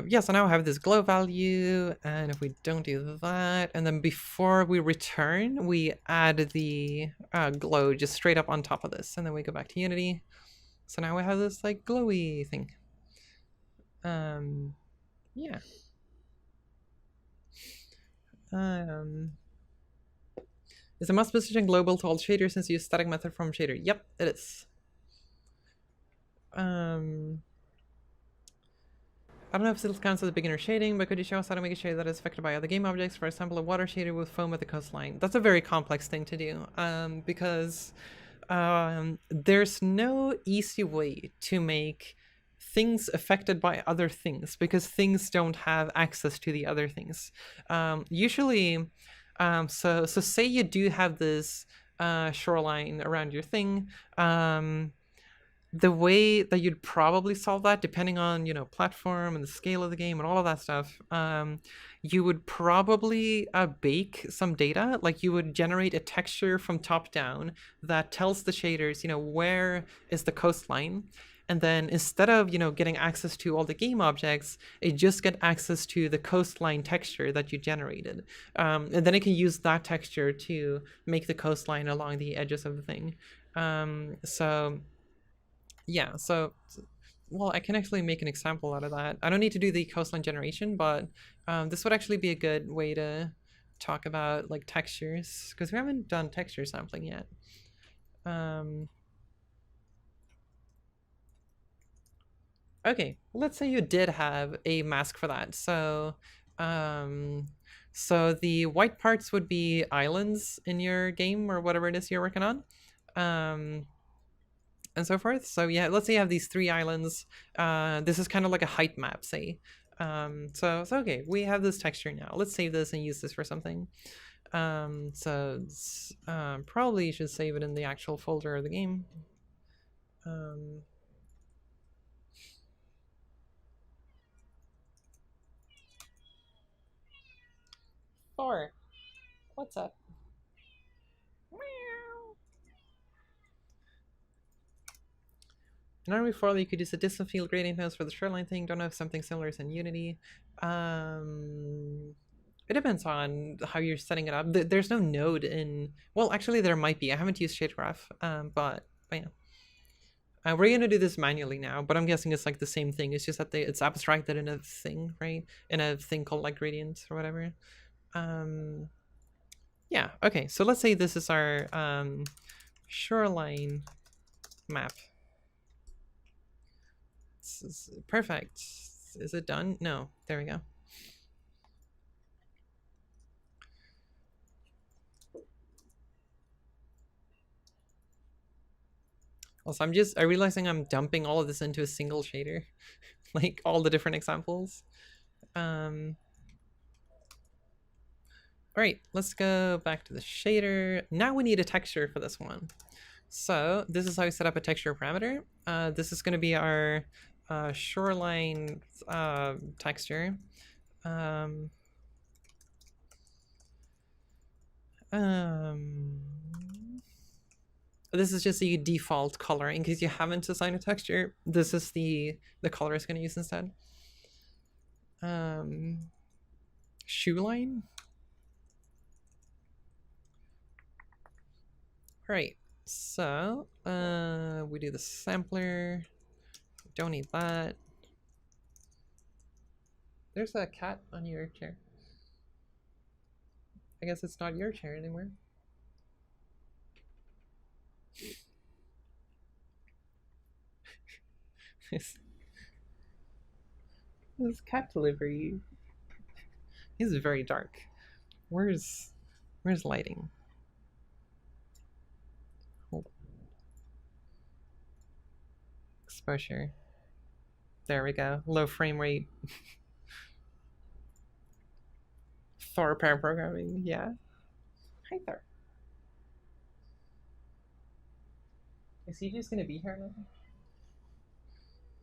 yeah, so now I have this glow value, and if we don't do that, and then before we return, we add the glow just straight up on top of this, and then we go back to Unity. So now we have this like glowy thing. Yeah. Is the mouse position global to all shaders since you use static method from shader? Yep, it is. I don't know if this counts as beginner shading, but could you show us how to make a shade that is affected by other game objects? For example, a water shader with foam at the coastline. That's a very complex thing to do, because there's no easy way to make things affected by other things, because things don't have access to the other things. Usually, so say you do have this shoreline around your thing. The way that you'd probably solve that, depending on, you know, platform and the scale of the game and all of that stuff, you would probably bake some data. Like you would generate a texture from top down that tells the shaders, you know, where is the coastline. And then instead of, you know, getting access to all the game objects, it just get access to the coastline texture that you generated. And then it can use that texture to make the coastline along the edges of the thing. Yeah, so, well, I can actually make an example out of that. I don't need to do the coastline generation, but this would actually be a good way to talk about like textures, because we haven't done texture sampling yet. Okay, let's say you did have a mask for that. So, so the white parts would be islands in your game or whatever it is you're working on. And so forth. So yeah, let's say you have these 3 islands. This is kind of like a height map, say. So okay, we have this texture now. Let's save this and use this for something. So probably you should save it in the actual folder of the game. Thor, what's up? Normally before you could use a distance field gradient nodes for the shoreline thing. Don't have something similar in Unity. It depends on how you're setting it up. There's no node in... Well, actually there might be. I haven't used ShadeGraph, but yeah. We're going to do this manually now, but I'm guessing it's like the same thing. It's just that it's abstracted in a thing, right? In a thing called like gradient or whatever. Yeah, okay. So let's say this is our shoreline map. This is perfect. Is it done? No. There we go. Also, I'm realizing I'm dumping all of this into a single shader, like all the different examples. All right, let's go back to the shader. Now we need a texture for this one. So this is how we set up a texture parameter. This is going to be our shoreline texture. This is just the default color in case you haven't assigned a texture. This is the color it's going to use instead. Shoe line. All right, so we do the sampler. Don't need that. There's a cat on your chair. I guess it's not your chair anymore. This cat delivery is very dark. Where's lighting? Oh. Exposure. There we go. Low frame rate. Thor pair programming. Yeah. Hi Thor. Is he just gonna be here now?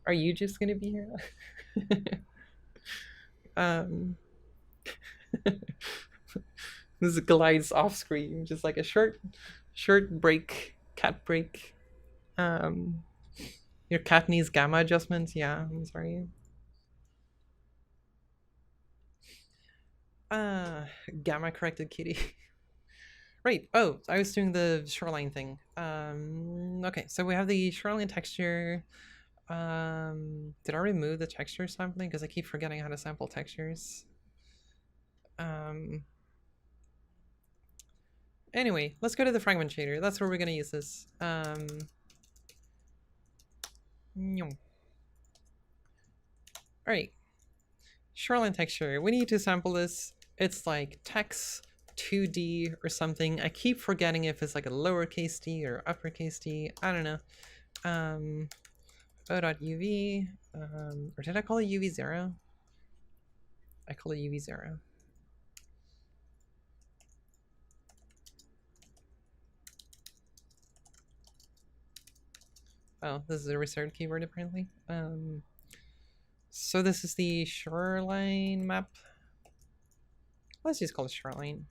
Are you just gonna be here? This glides off screen, just like a short break, cat break. Your cat needs gamma adjustments. Yeah, I'm sorry. Gamma corrected kitty. Right. Oh, I was doing the shoreline thing. Okay, so we have the shoreline texture. Did I remove the texture sampling? Because I keep forgetting how to sample textures. Anyway, let's go to the fragment shader. That's where we're gonna use this. All right. Shoreline texture. We need to sample this. It's like text 2D or something. I keep forgetting if it's like a lowercase d or uppercase d. I don't know. O.uv. Or did I call it UV0? I call it UV0. Oh, this is a reserved keyword apparently. So this is the shoreline map. Let's just call it shoreline.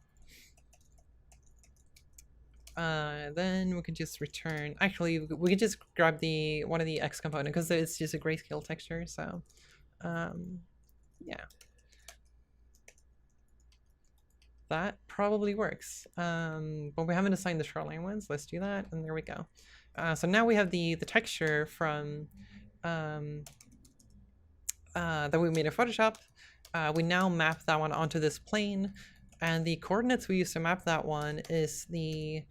Then we can just return. Actually, we could just grab one of the X component because it's just a grayscale texture. So, yeah, that probably works. But we haven't assigned the shoreline ones. Let's do that, and there we go. So now we have the texture from that we made in Photoshop. We now map that one onto this plane, and the coordinates we use to map that one is the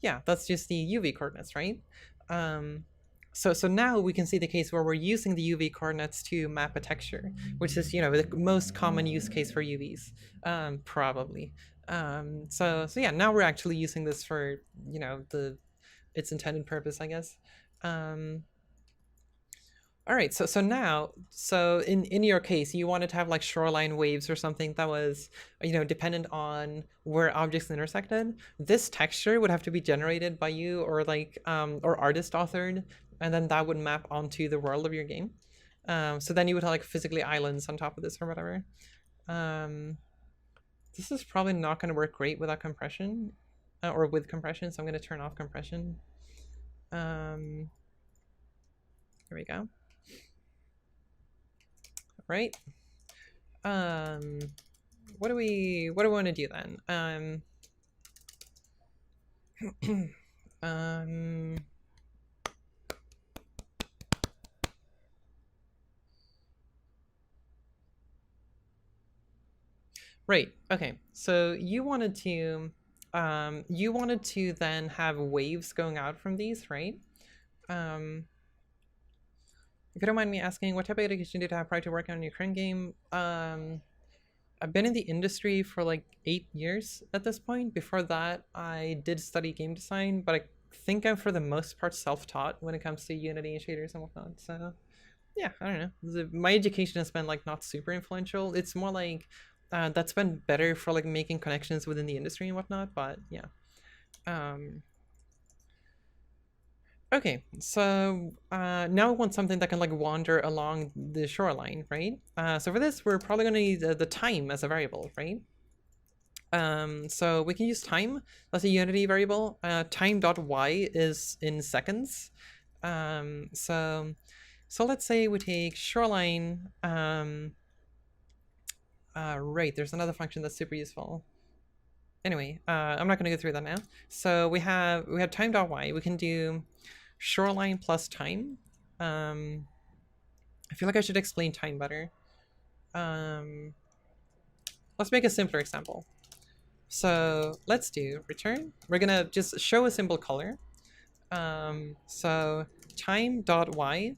yeah, that's just the UV coordinates, right? So now we can see the case where we're using the UV coordinates to map a texture, which is, you know, the most common use case for UVs, probably. So yeah, now we're actually using this for, you know, its intended purpose, I guess. All right, so now, in your case, you wanted to have like shoreline waves or something that was, you know, dependent on where objects intersected. This texture would have to be generated by you or like, or artist authored, and then that would map onto the world of your game. So then you would have like physically islands on top of this or whatever. This is probably not going to work great without compression, or with compression, so I'm going to turn off compression. Here we go. Right. What do we want to do then? Right. Okay. So you wanted to then have waves going out from these, right? If you don't mind me asking, what type of education did you have prior to working on your current game? I've been in the industry for like 8 years at this point. Before that, I did study game design, but I think I'm for the most part self-taught when it comes to Unity and shaders and whatnot. So yeah, I don't know. My education has been like not super influential. It's more like that's been better for like making connections within the industry and whatnot. But yeah. Okay, so now we want something that can like wander along the shoreline, right? So for this, we're probably gonna need the time as a variable, right? So we can use time as a Unity variable. Time.y is in seconds. So let's say we take shoreline. Right, there's another function that's super useful. Anyway, I'm not gonna go through that now. So we have time.y. We can do shoreline plus time. I feel like I should explain time better. Let's make a simpler example. So let's do return. We're gonna just show a simple color. So time.y,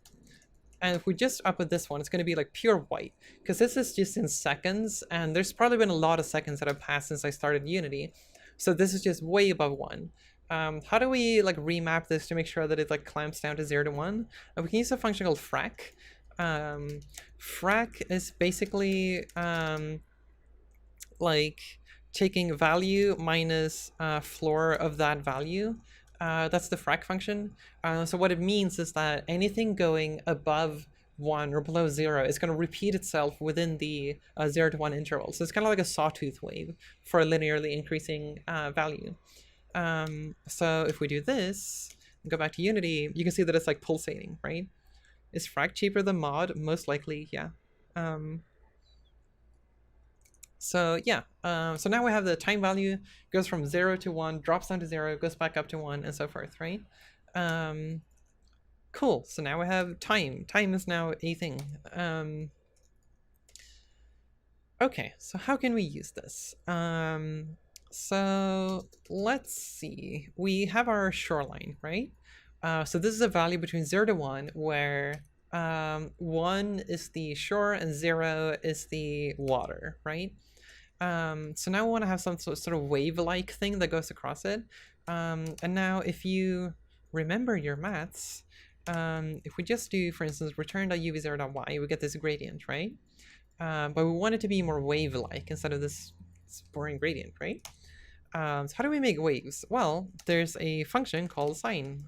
and if we just up with this one, it's going to be like pure white, because this is just in seconds, and there's probably been a lot of seconds that have passed since I started Unity. So this is just way above 1. How do we like remap this to make sure that it like clamps down to 0 to 1? We can use a function called frac. Frac is basically like taking value minus floor of that value. That's the frac function. So what it means is that anything going above 1 or below 0 is going to repeat itself within the 0 to 1 interval. So it's kind of like a sawtooth wave for a linearly increasing value. So if we do this, and go back to Unity, you can see that it's like pulsating, right? Is frac cheaper than mod? Most likely, yeah. So yeah, so now we have the time value goes from 0 to 1, drops down to 0, goes back up to 1, and so forth, right? Cool, so now we have time. Time is now a thing. Okay, so how can we use this? So let's see. We have our shoreline, right? So this is a value between 0 to 1 where 1 is the shore and 0 is the water, right? So now we want to have some sort of wave-like thing that goes across it. And now if you remember your maths, if we just do, for instance, return.uv0.y, we get this gradient, right? But we want it to be more wave-like instead of this boring gradient, right? So how do we make waves? Well, there's a function called sine.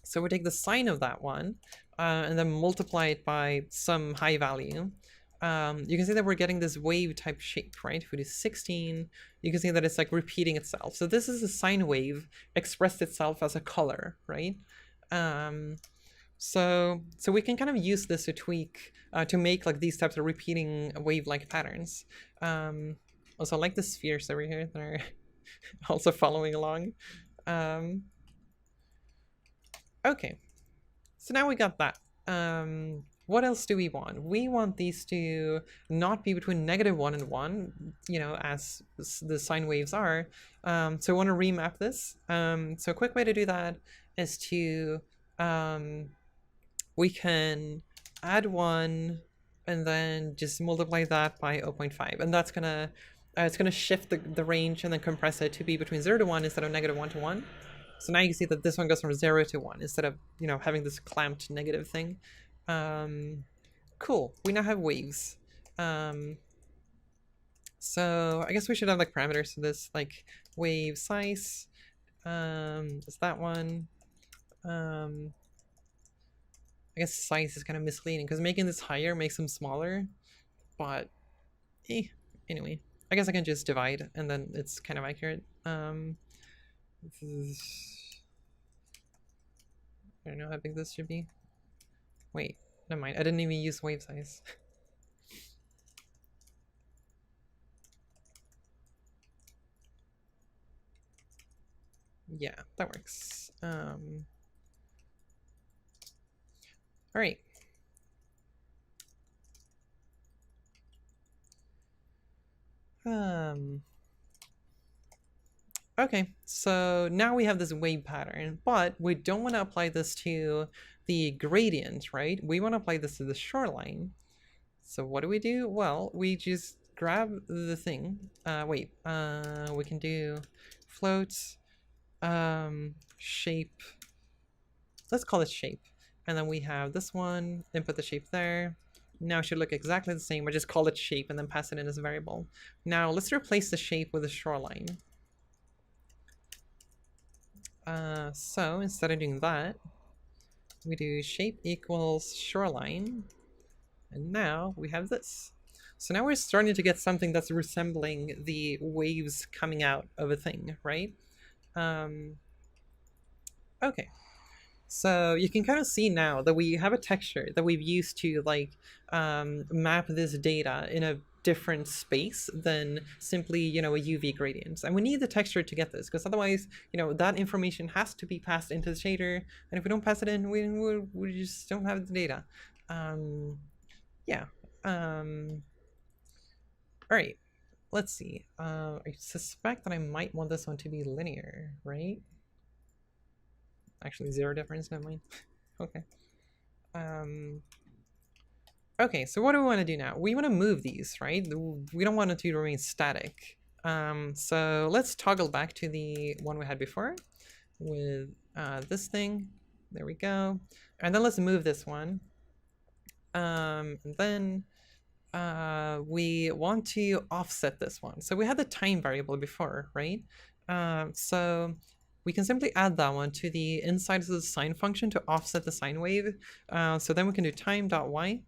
So we take the sine of that one and then multiply it by some high value. You can see that we're getting this wave type shape, right? If we do 16, you can see that it's like repeating itself. So this is a sine wave expressed itself as a color, right? So we can kind of use this to tweak, to make like these types of repeating wave-like patterns. Also, I like the spheres over here that are also following along. Okay, so now we got that. What else do we want? We want these to not be between -1 and 1, you know, as the sine waves are. So we want to remap this. So a quick way to do that is to, we can add 1 and then just multiply that by 0.5. And that's gonna, it's gonna shift the range and then compress it to be between 0 to 1 instead of -1 to 1. So now you can see that this one goes from 0 to 1 instead of, you know, having this clamped negative thing. Cool, we now have waves. So I guess we should have like parameters for this, like wave size. Is that one? I guess size is kind of misleading because making this higher makes them smaller, but anyway, I guess I can just divide and then it's kind of accurate. I don't know how big this should be. Wait, never mind. I didn't even use wave size. Yeah, that works. All right. Okay, so now we have this wave pattern, but we don't want to apply this to the gradient, right? We want to apply this to the shoreline. So what do? Well, we just grab the thing. We can do float, shape. Let's call it shape. And then we have this one, input the shape there. Now it should look exactly the same. We just call it shape and then pass it in as a variable. Now let's replace the shape with a shoreline. So instead of doing that, we do shape equals shoreline, and now we have this. So now we're starting to get something that's resembling the waves coming out of a thing, right? Okay. So you can kind of see now that we have a texture that we've used to like map this data in a different space than simply, you know, a UV gradient. And we need the texture to get this, because otherwise, you know, that information has to be passed into the shader. And if we don't pass it in, we just don't have the data. Yeah. All right. Let's see. I suspect that I might want this one to be linear, right? Actually, zero difference, never mind. Okay. Okay, so what do we want to do now? We want to move these, right? We don't want it to remain static. So let's toggle back to the one we had before with this thing. There we go. And then let's move this one. And then we want to offset this one. So we had the time variable before, right? So we can simply add that one to the inside of the sine function to offset the sine wave. So then we can do time.y.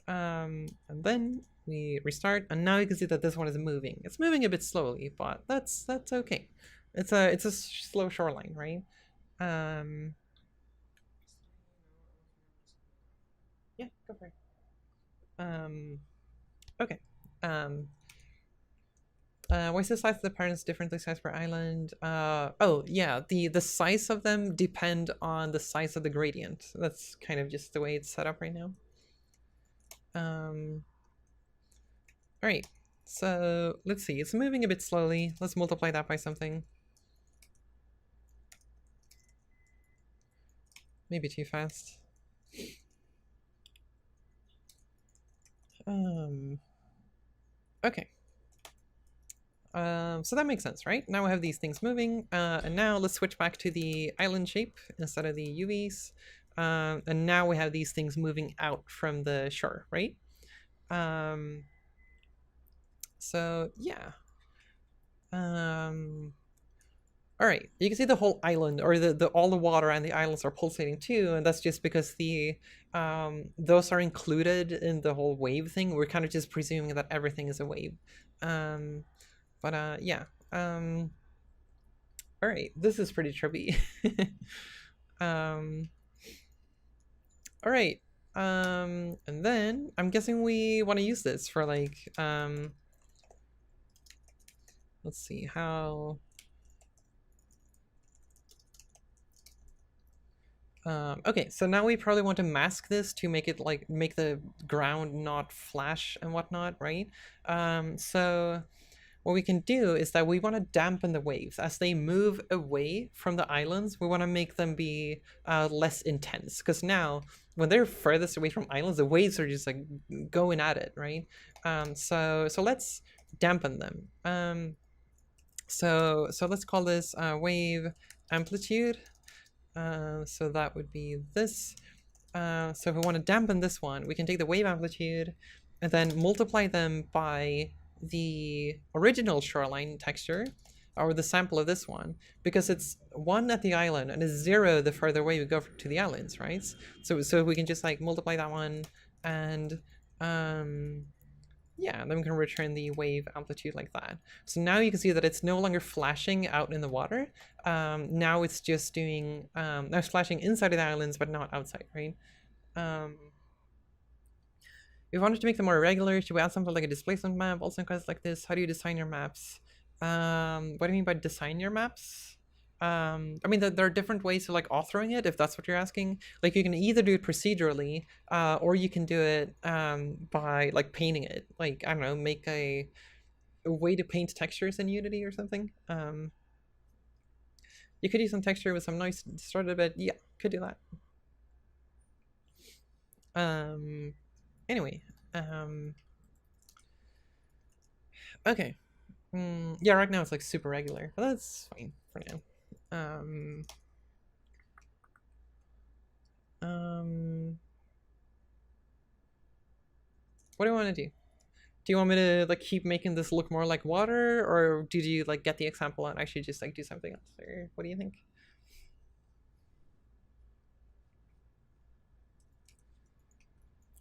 And then we restart, and now you can see that this one is moving. It's moving a bit slowly, but that's okay. It's a slow shoreline, right? Yeah, go for it. Okay. What's the size of the parents differently sized per island? Oh yeah, the size of them depend on the size of the gradient. That's kind of just the way it's set up right now. All right, so let's see. It's moving a bit slowly. Let's multiply that by something. Maybe too fast. Okay. So that makes sense, right? Now we have these things moving, and now let's switch back to the island shape instead of the UVs. And now we have these things moving out from the shore, right? So yeah. All right, you can see the whole island, or all the water and the islands are pulsating too, and that's just because the those are included in the whole wave thing. We're kind of just presuming that everything is a wave. But yeah. All right, this is pretty trippy. All right. And then I'm guessing we want to use this for like let's see how. Okay, so now we probably want to mask this to make it like make the ground not flash and whatnot, right? So what we can do is that we want to dampen the waves as they move away from the islands. We want to make them be less intense, because now when they're furthest away from islands, the waves are just like going at it, right? So let's dampen them. So let's call this wave amplitude. So that would be this. So if we want to dampen this one, we can take the wave amplitude and then multiply them by the original shoreline texture, or the sample of this one, because it's 1 at the island and is 0 the further away we go to the islands, right? So we can just like multiply that one and Yeah, and then we can return the wave amplitude like that. So now you can see that it's no longer flashing out in the water. Now it's just doing, now it's flashing inside of the islands, but not outside, right? If we wanted to make them more regular, should we add something like a displacement map? Also in questions like this, how do you design your maps? What do you mean by design your maps? I mean, there are different ways of like authoring it, if that's what you're asking. Like you can either do it procedurally, or you can do it by like painting it. Like, I don't know, make a way to paint textures in Unity or something. You could use some texture with some noise distorted a bit. Yeah, could do that. Anyway, okay. Yeah, right now it's like super regular, but that's fine for now. What do you want to do? Do you want me to like keep making this look more like water, or did you like get the example and actually just like do something else, or what do you think?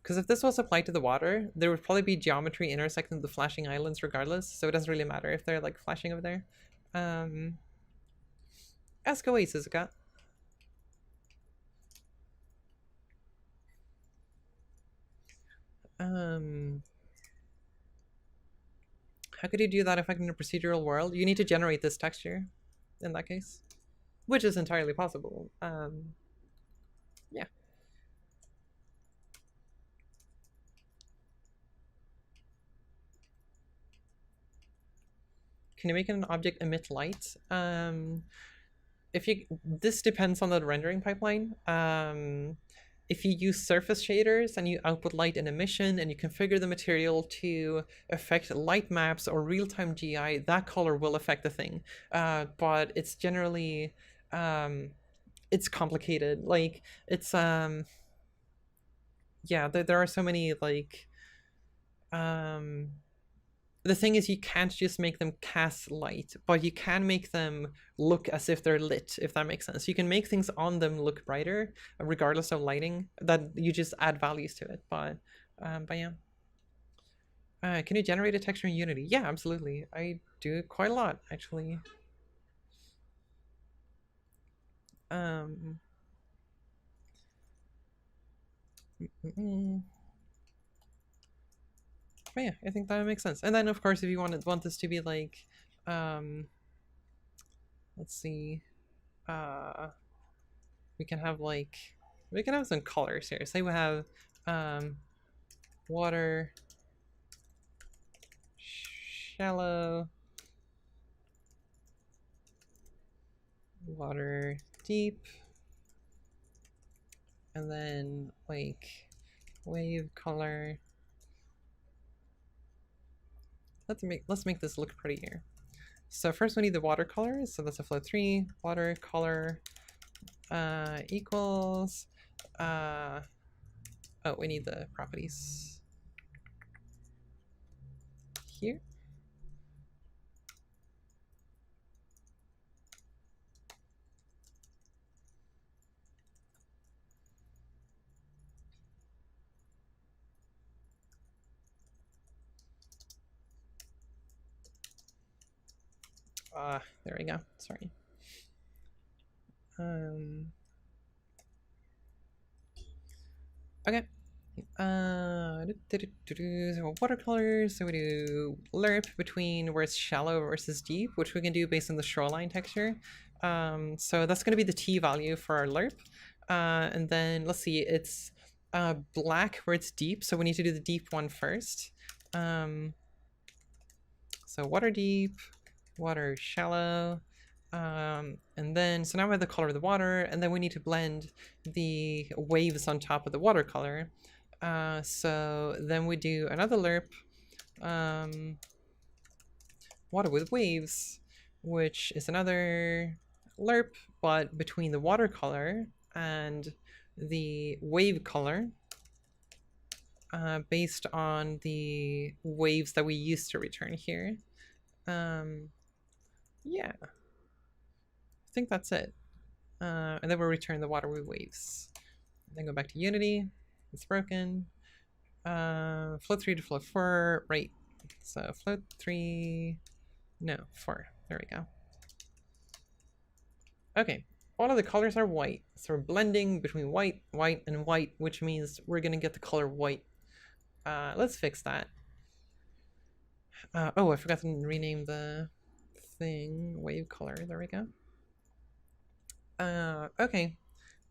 Because if this was applied to the water, there would probably be geometry intersecting the flashing islands regardless, so it doesn't really matter if they're like flashing over there. Ask away, Suzuka. How could you do that effect in a procedural world? You need to generate this texture in that case, which is entirely possible. Yeah. Can you make an object emit light? This depends on the rendering pipeline. If you use surface shaders and you output light and emission and you configure the material to affect light maps or real-time GI, that color will affect the thing. But it's generally, it's complicated. Like, it's, yeah, there are so many, like, the thing is you can't just make them cast light, but you can make them look as if they're lit, if that makes sense. You can make things on them look brighter regardless of lighting, that you just add values to it. But yeah. Can you generate a texture in Unity? Yeah, absolutely. I do it quite a lot, actually. But yeah, I think that makes sense. And then of course, if you want this to be like, let's see, we can have like, we can have some colors here. Say we have water, shallow, water deep, and then like wave color. Let's make this look prettier. So first we need the watercolor. So that's a flow 3 watercolor equals. Oh, we need the properties here. There we go. Sorry. Okay. So watercolors. So we do lerp between where it's shallow versus deep, which we can do based on the shoreline texture. So that's going to be the T value for our lerp. And then let's see, it's black where it's deep, so we need to do the deep one first. So water deep, water shallow, and then, so now we have the color of the water, and then we need to blend the waves on top of the watercolor. So then we do another lerp, water with waves, which is another lerp, but between the watercolor and the wave color, based on the waves that we used to return here. Yeah, I think that's it. And then we'll return the water with waves. Then go back to Unity. It's broken. Float 3 to float 4, right. So float 3, no, 4. There we go. Okay, all of the colors are white. So we're blending between white, white, and white, which means we're gonna get the color white. Let's fix that. Oh, I forgot to rename the thing. Wave color, there we go. Okay,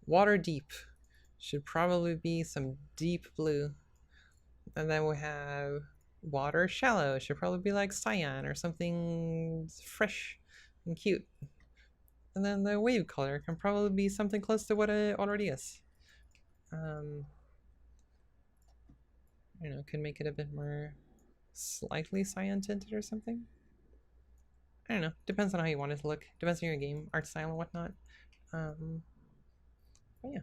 water deep. Should probably be some deep blue. And then we have water shallow. Should probably be like cyan or something fresh and cute. And then the wave color can probably be something close to what it already is. I don't know, could make it a bit more slightly cyan tinted or something. I don't know, depends on how you want it to look. Depends on your game, art style and whatnot. But yeah.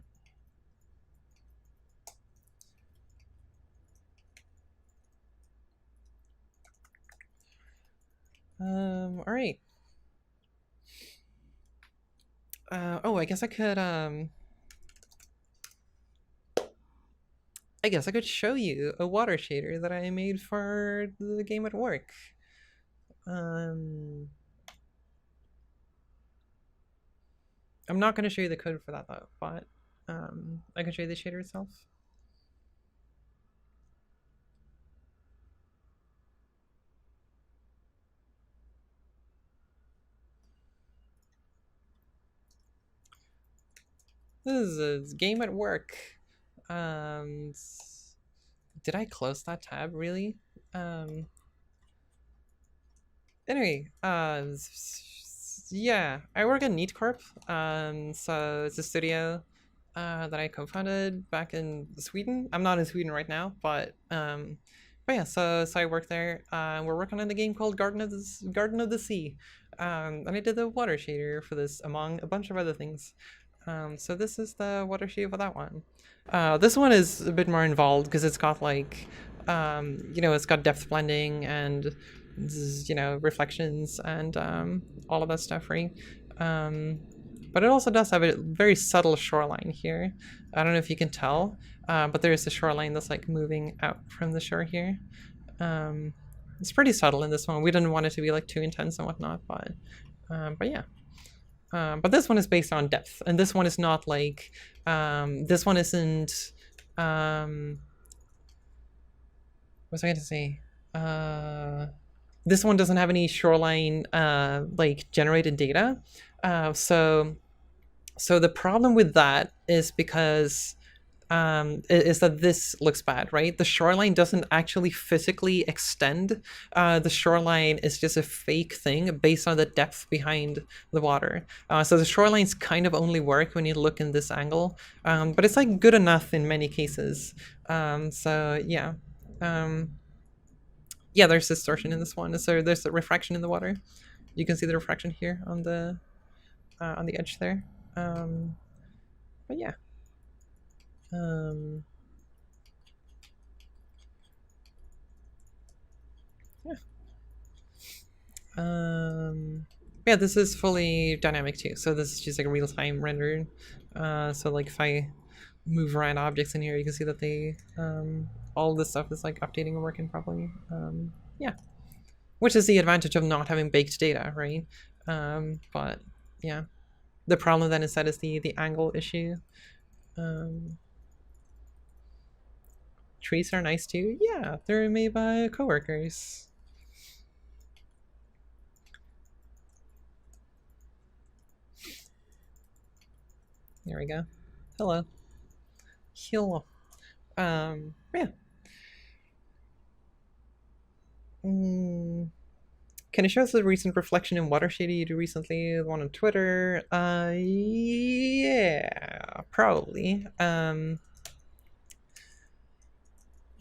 All right. Oh, I guess I could, I guess I could show you a water shader that I made for the game at work. I'm not going to show you the code for that though, but I can show you the shader itself. This is a game at work. Did I close that tab really? Anyway, yeah, I work at Neat Corp. So it's a studio that I co-founded back in Sweden. I'm not in Sweden right now, but yeah, so I work there. We're working on a game called Garden of the Sea. And I did the water shader for this among a bunch of other things. So this is the water shader for that one. This one is a bit more involved because it's got like, it's got depth blending and reflections and all of that stuff, right? But it also does have a very subtle shoreline here. I don't know if you can tell, but there's a shoreline that's like moving out from the shore here. It's pretty subtle in this one. We didn't want it to be like too intense and whatnot, but yeah. But this one is based on depth, and this one is not like, this one isn't, what was I going to say? This one doesn't have any shoreline like generated data. So the problem with that is because is that this looks bad, right? The shoreline doesn't actually physically extend. The shoreline is just a fake thing based on the depth behind the water. So the shorelines kind of only work when you look in this angle, but it's like good enough in many cases. So yeah. Yeah, there's distortion in this one. So there's a refraction in the water. You can see the refraction here on the edge there. But yeah. Yeah, this is fully dynamic too. So this is just like real-time rendered. So like if I move around objects in here, you can see that they, all this stuff is like updating and working properly. Yeah, which is the advantage of not having baked data, right? But yeah, the problem then is that is the angle issue. Trees are nice too. Yeah, they're made by coworkers. There we go. Hello. Hello. Yeah. Can you show us the recent reflection in water shady you do recently? The one on Twitter? Yeah, probably.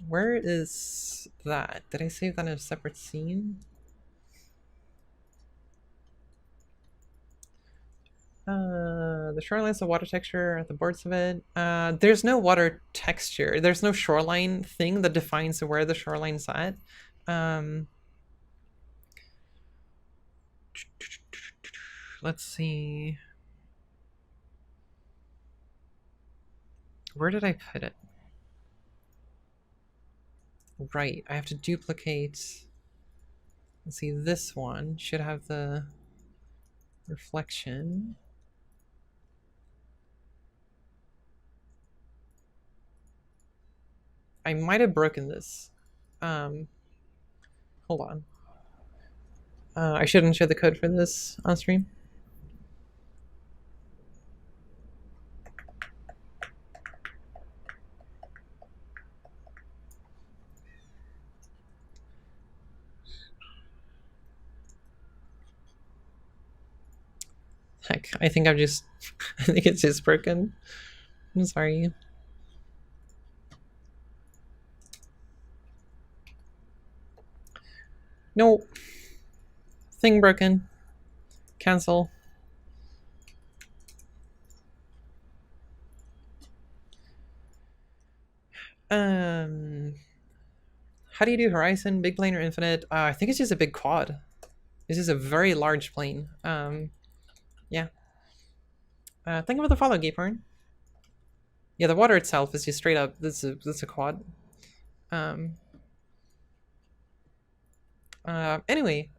Where is that? Did I save that in a separate scene? The shoreline's the water texture at the boards of it. There's no water texture. There's no shoreline thing that defines where the shoreline's at. Let's see. Where did I put it? Right, I have to duplicate. Let's see, this one should have the reflection. I might have broken this. Hold on. I shouldn't show the code for this on stream. Heck, I think I'm just, I think it's just broken. I'm sorry. No. Thing broken. Cancel. How do you do Horizon? Big plane or infinite? I think it's just a big quad. This is a very large plane. Yeah. Think about the follow, Gapearn. Yeah, the water itself is just straight up. This is a quad. Anyway.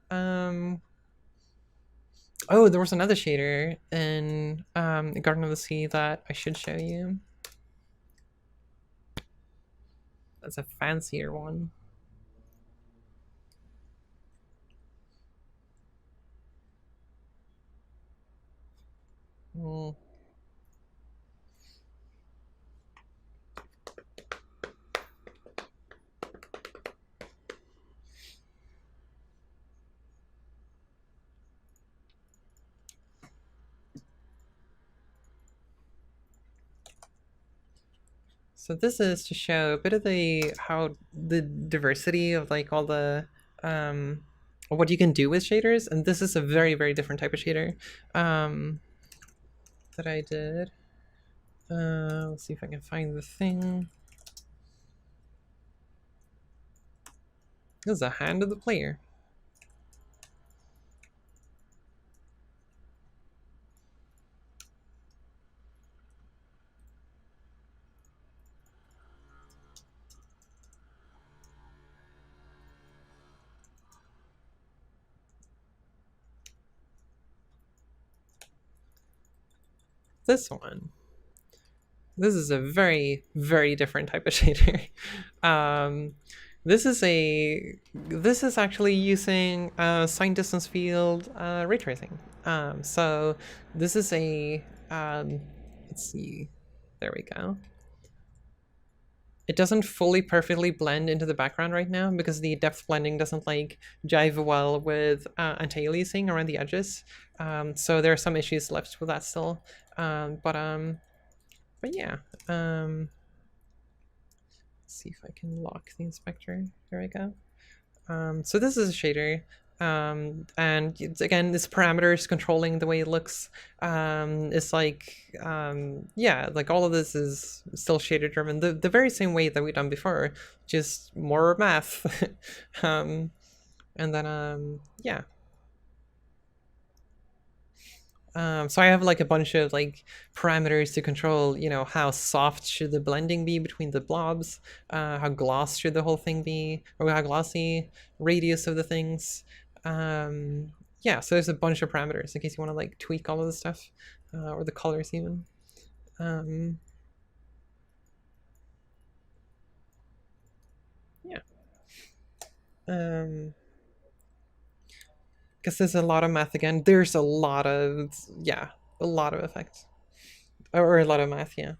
Oh, there was another shader in Garden of the Sea that I should show you. That's a fancier one. So this is to show a bit of how the diversity of like all the what you can do with shaders, and this is a very, very different type of shader that I did. Let's see if I can find the thing. This is a hand of the player. This one. This is a very, very different type of shader. This is actually using signed distance field ray tracing. So this is a let's see, there we go. It doesn't fully perfectly blend into the background right now because the depth blending doesn't like jive well with anti-aliasing around the edges. So there are some issues left with that still. But yeah. Let's see if I can lock the inspector. There we go. So this is a shader. And it's, again, this parameter is controlling the way it looks. It's like, yeah, like all of this is still shader driven, the very same way that we've done before, just more math. And then, yeah. So I have like a bunch of like parameters to control, you know, how soft should the blending be between the blobs, how gloss should the whole thing be, or how glossy, radius of the things. Yeah, so there's a bunch of parameters in case you want to like tweak all of the stuff, or the colors even. Yeah. Because there's a lot of math again. There's a lot of, yeah, a lot of effects. Or a lot of math, yeah.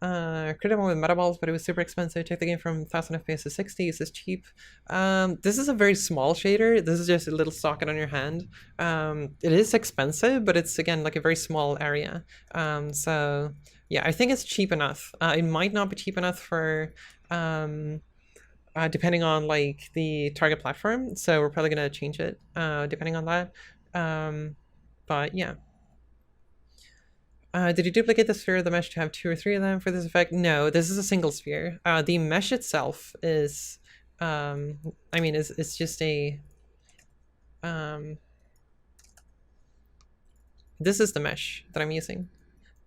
Critical with Metaballs, but it was super expensive. Took the game from 1000 FPS to 60. Is this cheap? This is a very small shader. This is just a little socket on your hand. It is expensive, but it's again like a very small area. So yeah, I think it's cheap enough. It might not be cheap enough for depending on like the target platform. So we're probably gonna change it depending on that. But yeah. Did you duplicate the sphere of the mesh to have 2 or 3 of them for this effect? No, this is a single sphere. The mesh itself is, I mean, it's just a, this is the mesh that I'm using.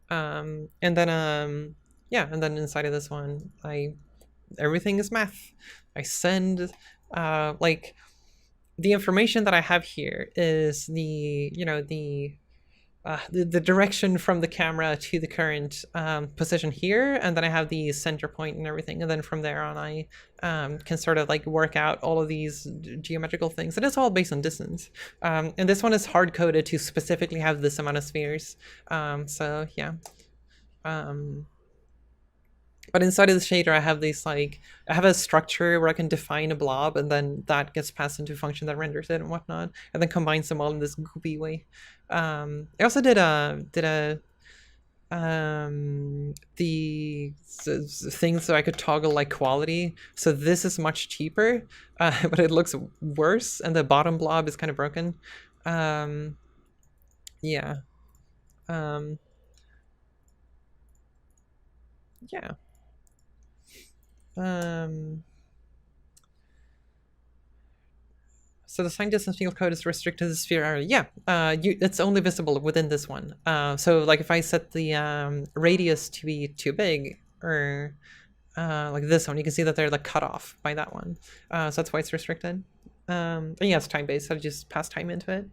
And then, yeah, and then inside of this one, I everything is math. I send like the information that I have here is the the direction from the camera to the current position here, and then I have the center point and everything, and then from there on I can sort of like work out all of these geometrical things, and it's all based on distance. And this one is hard coded to specifically have this amount of spheres. So yeah. But inside of the shader, I have these I have a structure where I can define a blob, and then that gets passed into a function that renders it and whatnot, and then combines them all in this goopy way. I also did the things so I could toggle like quality. So this is much cheaper, but it looks worse, and the bottom blob is kind of broken. Yeah. Yeah. So the sign distance field code is restricted to the sphere area. Yeah, it's only visible within this one. So like if I set the radius to be too big, or like this one, you can see that they're like cut off by that one. So that's why it's restricted. And yeah, it's time-based, so I just pass time into it.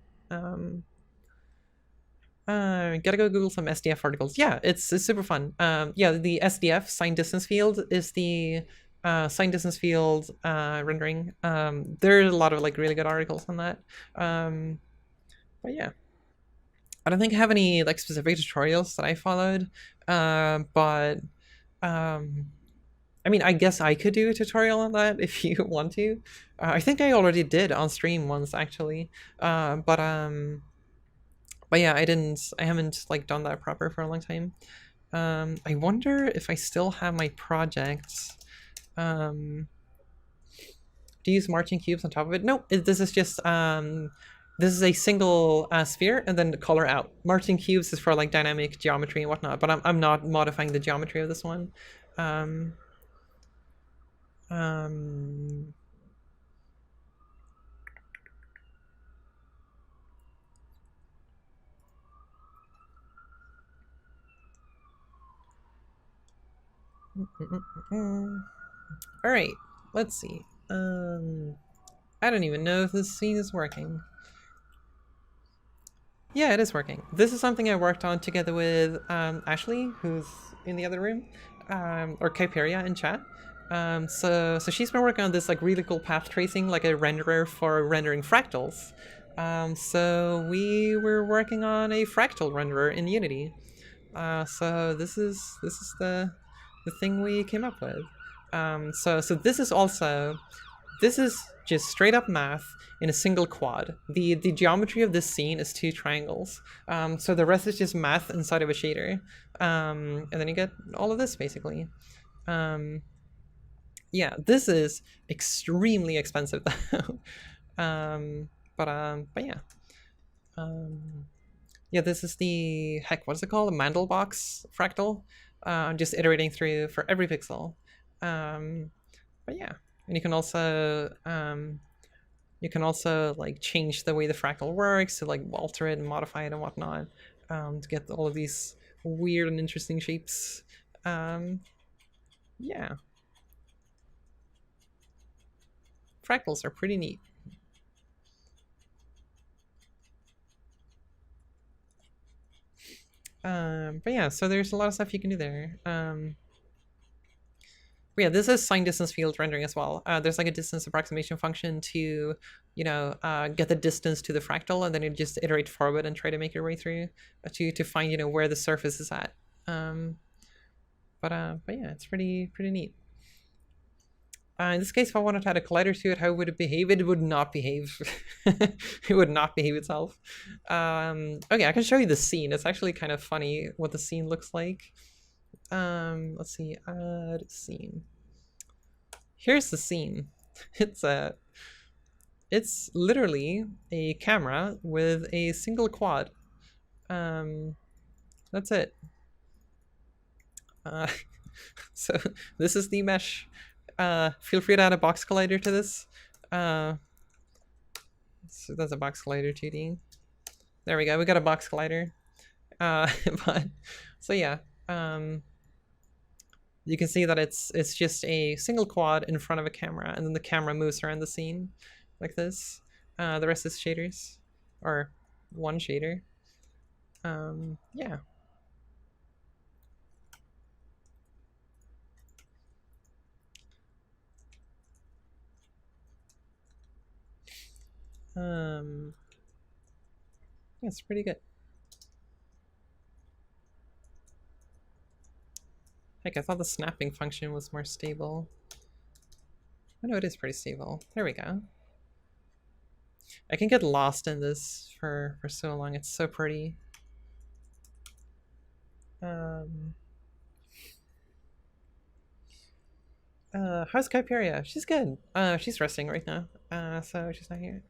Gotta go Google some SDF articles. Yeah, it's super fun. Yeah, the SDF, sign distance field, is the sign distance field rendering. There are a lot of like really good articles on that. But yeah, I don't think I have any like specific tutorials that I followed. But I mean, I guess I could do a tutorial on that if you want to. I think I already did on stream once actually. But yeah, I haven't like done that proper for a long time. I wonder if I still have my projects. Do you use marching cubes on top of it? No, this is just this is a single sphere and then the color out. Marching cubes is for like dynamic geometry and whatnot, but I'm not modifying the geometry of this one. All right, let's see. I don't even know if this scene is working. Yeah, it is working. This is something I worked on together with Ashley, who's in the other room, or Kyperia in chat. So she's been working on this like really cool path tracing, like a renderer for rendering fractals. So we were working on a fractal renderer in Unity. So this is the thing we came up with. So this is just straight up math in a single quad. The geometry of this scene is two triangles. So the rest is just math inside of a shader. And then you get all of this basically. Yeah, this is extremely expensive though. But yeah. Yeah, this is the, heck, what is it called? A Mandelbox fractal. I'm just iterating through for every pixel. But yeah, and you can also like change the way the fractal works to like alter it and modify it and whatnot, to get all of these weird and interesting shapes. Yeah, fractals are pretty neat. But yeah, so there's a lot of stuff you can do there. But yeah, this is sign distance field rendering as well. There's like a distance approximation function to, get the distance to the fractal, and then you just iterate forward and try to make your way through to find, where the surface is at. But yeah, it's pretty neat. In this case, if I wanted to add a collider to it, how would it behave? It would not behave. It would not behave itself. Okay, I can show you the scene. It's actually kind of funny what the scene looks like. Let's see, add scene. Here's the scene. It's literally a camera with a single quad. That's it. So this is the mesh. Feel free to add a box collider to this. So that's a box collider 2D. There we go, we got a box collider. But so yeah. You can see that it's just a single quad in front of a camera, and then the camera moves around the scene like this. The rest is shaders, or one shader. Yeah. Yeah, it's pretty good. Heck, I thought the snapping function was more stable. I know it is pretty stable. There we go. I can get lost in this for so long. It's so pretty. How's Kyperia? She's good. She's resting right now. So she's not here.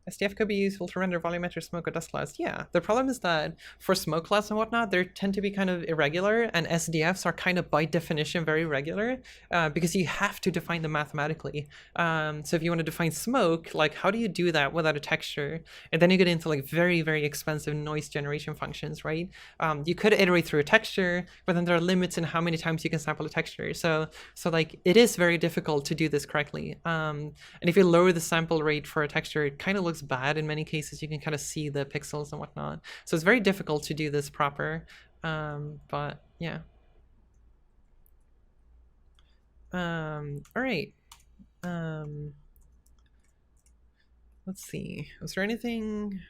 SDF could be useful to render volumetric smoke or dust clouds. Yeah, the problem is that for smoke clouds and whatnot, they tend to be kind of irregular, and SDFs are kind of by definition very regular because you have to define them mathematically. So if you want to define smoke, like how do you do that without a texture? And then you get into like very, very expensive noise generation functions, right? You could iterate through a texture, but then there are limits in how many times you can sample a texture. So like it is very difficult to do this correctly. And if you lower the sample rate for a texture, it kind of looks bad in many cases. You can kind of see the pixels and whatnot, so it's very difficult to do this proper. But yeah. All right. Let's see. Was there anything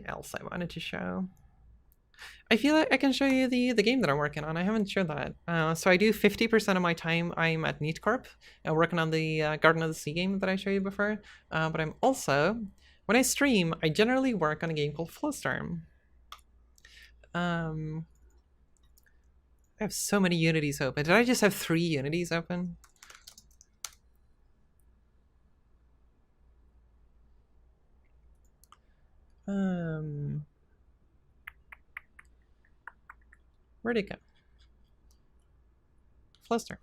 else I wanted to show? I feel like I can show you the game that I'm working on. I haven't showed that. So I do 50% of my time I'm at NeatCorp, working on the Garden of the Sea game that I showed you before. But I'm also, when I stream, I generally work on a game called Flowstorm. I have so many Unities open. Did I just have 3 Unities open? Where'd it go? Flowstorm.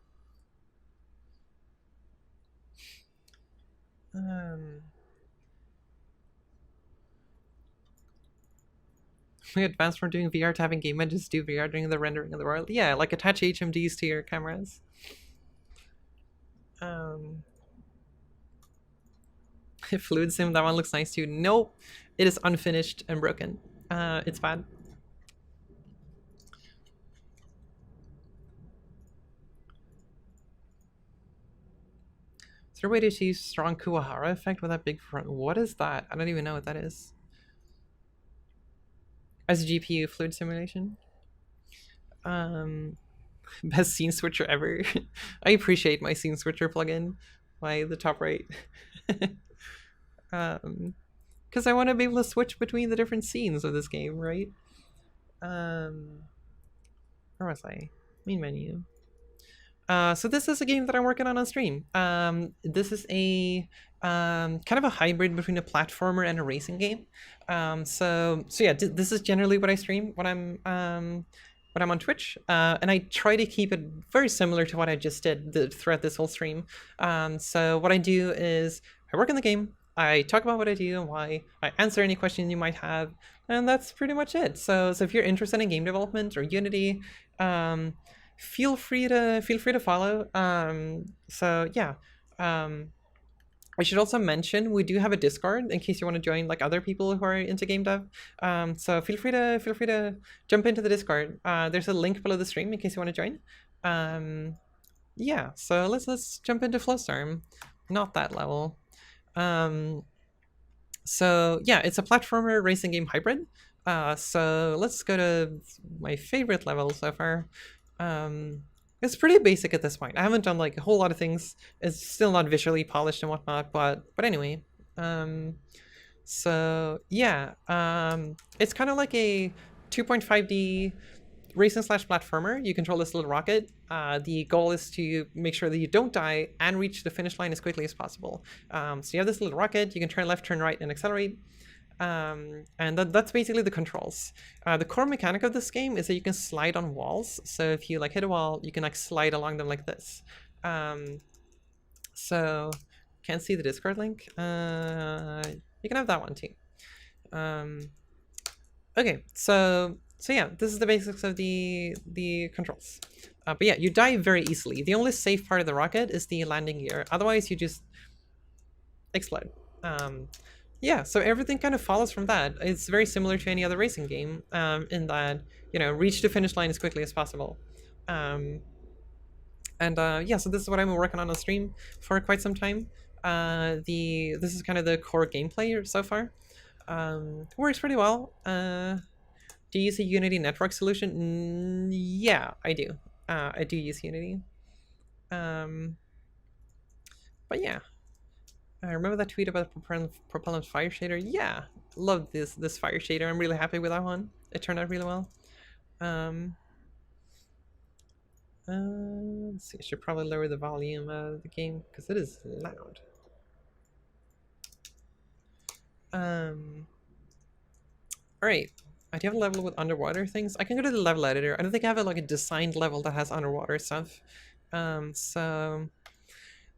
We advanced from doing VR to having game engines do VR during the rendering of the world. Yeah, like attach HMDs to your cameras. Fluid Sim, that one looks nice too. Nope, it is unfinished and broken. It's bad. Is there a way to achieve strong Kuwahara effect with that big front? What is that? I don't even know what that is. As a GPU fluid simulation. Best scene switcher ever. I appreciate my scene switcher plugin by the top right. Because I want to be able to switch between the different scenes of this game, right? Where was I? Main menu. So this is a game that I'm working on stream. This is a kind of a hybrid between a platformer and a racing game. So yeah, this is generally what I stream when I'm on Twitch, and I try to keep it very similar to what I just did throughout this whole stream. So what I do is I work in the game, I talk about what I do and why, I answer any questions you might have, and that's pretty much it. So if you're interested in game development or Unity, feel free to follow. So yeah. I should also mention we do have a Discord in case you want to join like other people who are into game dev. So feel free to jump into the Discord. There's a link below the stream in case you want to join. Yeah, so let's jump into Flowstorm. Not that level. So yeah, it's a platformer racing game hybrid. So let's go to my favorite level so far. It's pretty basic at this point. I haven't done like a whole lot of things. It's still not visually polished and whatnot, but anyway. So yeah, it's kind of like a 2.5D racing / platformer. You control this little rocket. The goal is to make sure that you don't die and reach the finish line as quickly as possible. So you have this little rocket. You can turn left, turn right, and accelerate. And that's basically the controls. The core mechanic of this game is that you can slide on walls. So if you like hit a wall, you can like slide along them like this. So can't see the Discord link. You can have that one too. Okay, so So yeah, this is the basics of the controls. But yeah, you die very easily. The only safe part of the rocket is the landing gear. Otherwise, you just explode. Yeah, so everything kind of follows from that. It's very similar to any other racing game in that, you know, reach the finish line as quickly as possible. Yeah, so this is what I've been working on stream for quite some time. This is kind of the core gameplay so far. Works pretty well. Do you use a Unity network solution? Yeah, I do. I do use Unity. But yeah, I remember that tweet about Propellant Fire Shader. Yeah, love this Fire Shader. I'm really happy with that one. It turned out really well. Let's see, I should probably lower the volume of the game because it is loud. Alright. I do have a level with underwater things. I can go to the level editor. I don't think I have like a designed level that has underwater stuff. So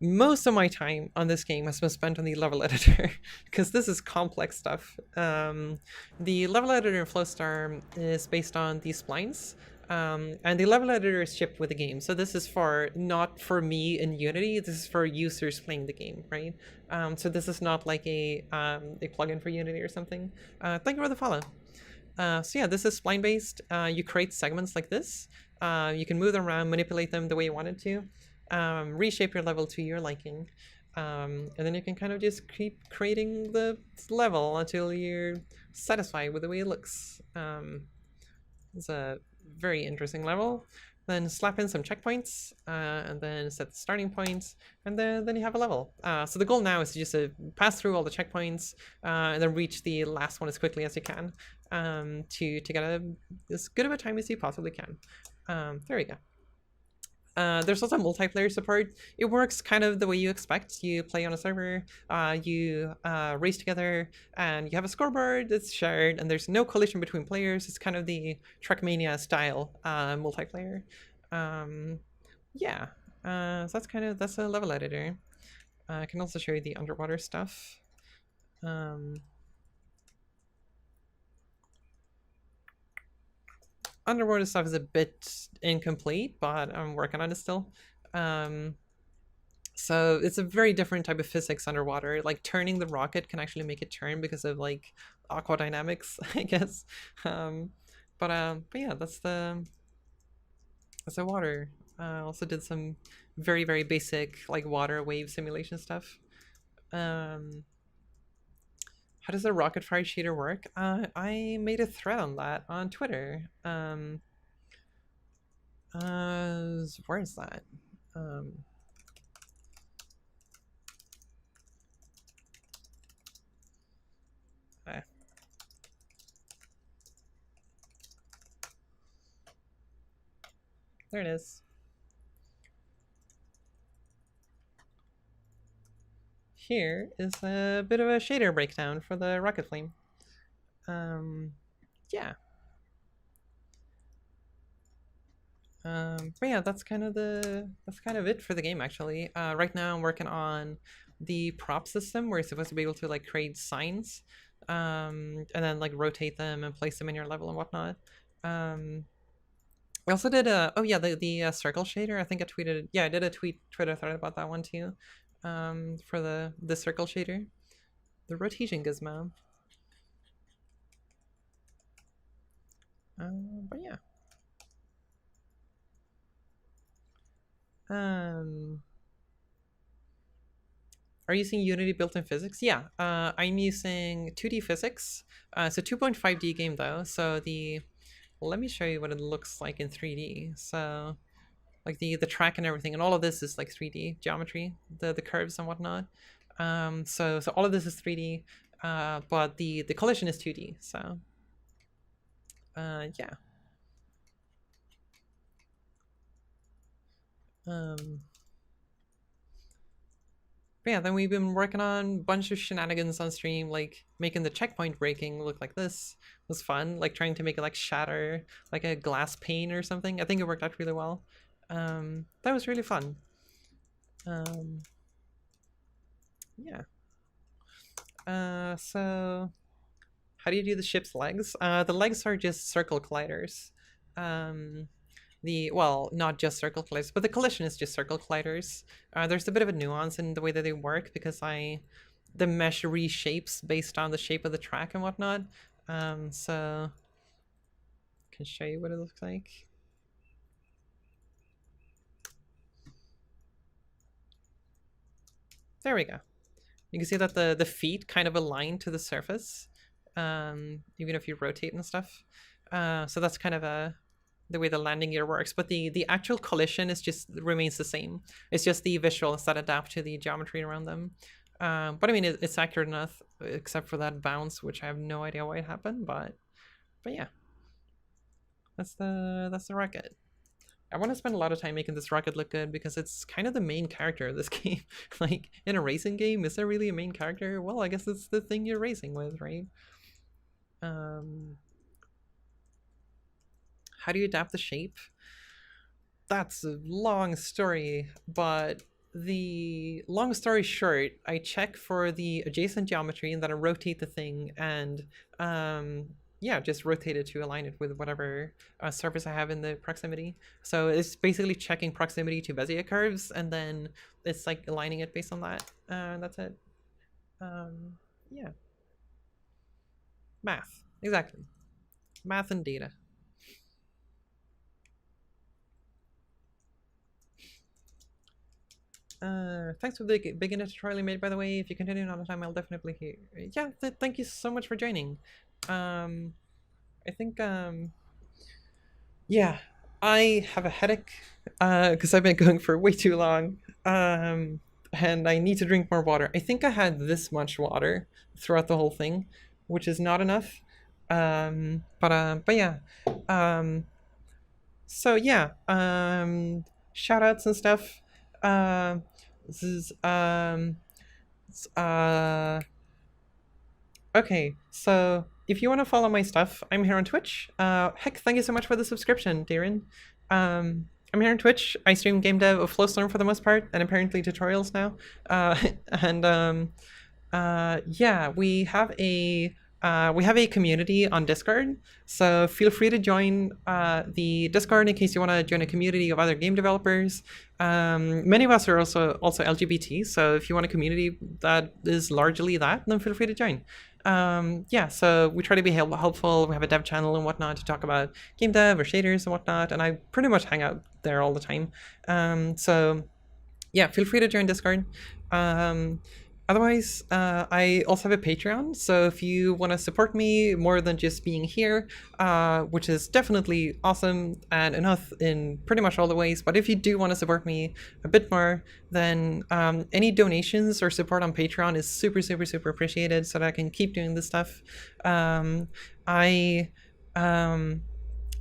most of my time on this game has been spent on the level editor because this is complex stuff. The level editor in Flowstar is based on these splines. And the level editor is shipped with the game. So this is for not for me in Unity, this is for users playing the game, right? So this is not like a plugin for Unity or something. Thank you for the follow. So yeah, this is spline based. You create segments like this. You can move them around, manipulate them the way you wanted to, reshape your level to your liking. And then you can kind of just keep creating the level until you're satisfied with the way it looks. It's a very interesting level. Then slap in some checkpoints, and then set the starting point, and then you have a level. So the goal now is to just pass through all the checkpoints, and then reach the last one as quickly as you can, to get as good of a time as you possibly can. There we go. There's also multiplayer support. It works kind of the way you expect. You play on a server, you race together, and you have a scoreboard that's shared, and there's no collision between players. It's kind of the Trackmania style multiplayer. Yeah, so that's a level editor. I can also show you the underwater stuff. Underwater stuff is a bit incomplete, but I'm working on it still. So it's a very different type of physics underwater. Like turning the rocket can actually make it turn because of like aqua dynamics, I guess. But yeah, that's the water. Also did some very basic like water wave simulation stuff. How does the rocket fire shader work? I made a thread on that on Twitter. Where is that? There it is. Here is a bit of a shader breakdown for the rocket flame. Yeah. But yeah, that's kind of it for the game actually. Right now I'm working on the prop system where you're supposed to be able to like create signs, and then like rotate them and place them in your level and whatnot. I also did the circle shader. I think I tweeted, I did a Twitter thread about that one too. For the circle shader, the rotation gizmo. But yeah. Are you using Unity built-in physics? Yeah, I'm using 2D physics. It's a 2.5D game though, so let me show you what it looks like in 3D. So like the track and everything, and all of this is like 3D geometry, the curves and whatnot. So all of this is 3D, but the collision is 2D. So yeah. But yeah, then we've been working on a bunch of shenanigans on stream, like making the checkpoint breaking look like this. It was fun, like trying to make it like shatter like a glass pane or something. I think it worked out really well. That was really fun. Yeah. So How do you do the ship's legs? The legs are just circle colliders. Well, not just circle colliders, but the collision is just circle colliders. There's a bit of a nuance in the way that they work because the mesh reshapes based on the shape of the track and whatnot. So I can show you what it looks like. There we go. You can see that the feet kind of align to the surface, even if you rotate and stuff. So that's kind of the way the landing gear works. But the actual collision remains the same. It's just the visuals that adapt to the geometry around them. But I mean, it's accurate enough, except for that bounce, which I have no idea why it happened. But yeah, that's the rocket. I want to spend a lot of time making this rocket look good because it's kind of the main character of this game. Like, in a racing game, is there really a main character? Well, I guess it's the thing you're racing with, right? How do you adapt the shape? That's a long story, but the long story short, I check for the adjacent geometry and then I rotate the thing and yeah, just rotate it to align it with whatever surface I have in the proximity. So it's basically checking proximity to Bezier curves, and then it's like aligning it based on that. That's it. Yeah. Math, exactly. Math and data. Thanks for the beginner tutorial you made, by the way. If you continue another time, I'll definitely hear. Yeah, thank you so much for joining. I think, yeah, I have a headache because I've been going for way too long. And I need to drink more water. I think I had this much water throughout the whole thing, which is not enough. But yeah. So yeah, shout outs and stuff. This is okay, so if you want to follow my stuff, I'm here on Twitch. Heck, thank you so much for the subscription, Darren. I'm here on Twitch. I stream game dev of Flowstorm for the most part, and apparently tutorials now. And yeah, we have a community on Discord, so feel free to join the Discord in case you want to join a community of other game developers. Many of us are also LGBT, so if you want a community that is largely that, then feel free to join. Yeah, so we try to be helpful. We have a dev channel and whatnot to talk about game dev or shaders and whatnot, and I pretty much hang out there all the time. So yeah, feel free to join Discord. Otherwise, I also have a Patreon, so if you want to support me more than just being here, which is definitely awesome and enough in pretty much all the ways, but if you do want to support me a bit more, then any donations or support on Patreon is super, super, super appreciated so that I can keep doing this stuff.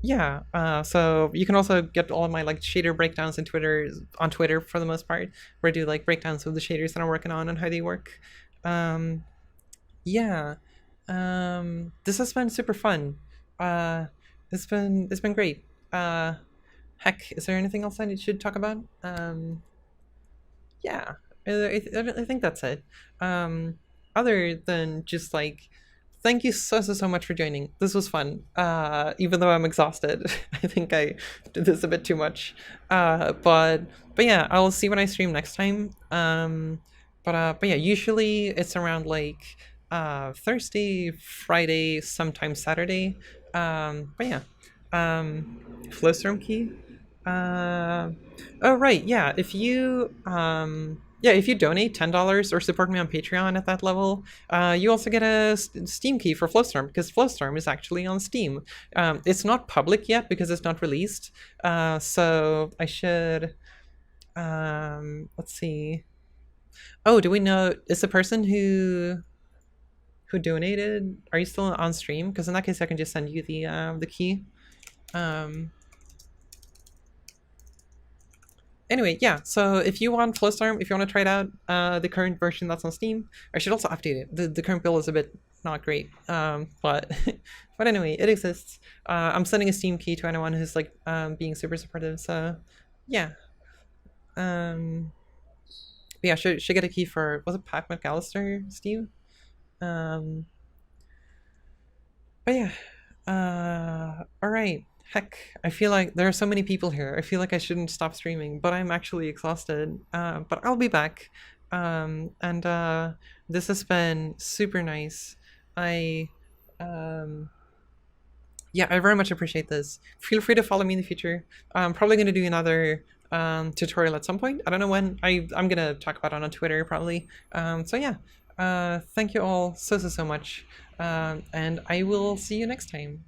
Yeah, so you can also get all of my like shader breakdowns on Twitter for the most part, where I do like breakdowns of the shaders that I'm working on and how they work. Yeah, this has been super fun. It's been great. Heck, is there anything else I should talk about? Yeah, I think that's it. Other than just like, thank you so much for joining. This was fun. Even though I'm exhausted, I think I did this a bit too much. But yeah, I'll see when I stream next time. But yeah, usually it's around like Thursday, Friday, sometimes Saturday. But yeah, Flowstorm key. Oh right, yeah. If you if you donate $10 or support me on Patreon at that level, you also get a Steam key for Flowstorm, because Flowstorm is actually on Steam. It's not public yet because it's not released. So I should let's see. Oh, do we know, is the person who donated, are you still on stream? Because in that case I can just send you the key. Anyway, yeah, so if you want Flowstorm, if you want to try it out, the current version that's on Steam, I should also update it. The current build is a bit not great, but but anyway, it exists. I'm sending a Steam key to anyone who's like being super supportive, so yeah. Yeah, should get a key for, was it Pat McAllister, Steve? But yeah, all right. Heck, I feel like there are so many people here. I feel like I shouldn't stop streaming, but I'm actually exhausted. But I'll be back. And this has been super nice. I, um, yeah, I very much appreciate this. Feel free to follow me in the future. I'm probably going to do another tutorial at some point. I don't know when. I'm going to talk about it on Twitter probably. So yeah, thank you all so much. And I will see you next time.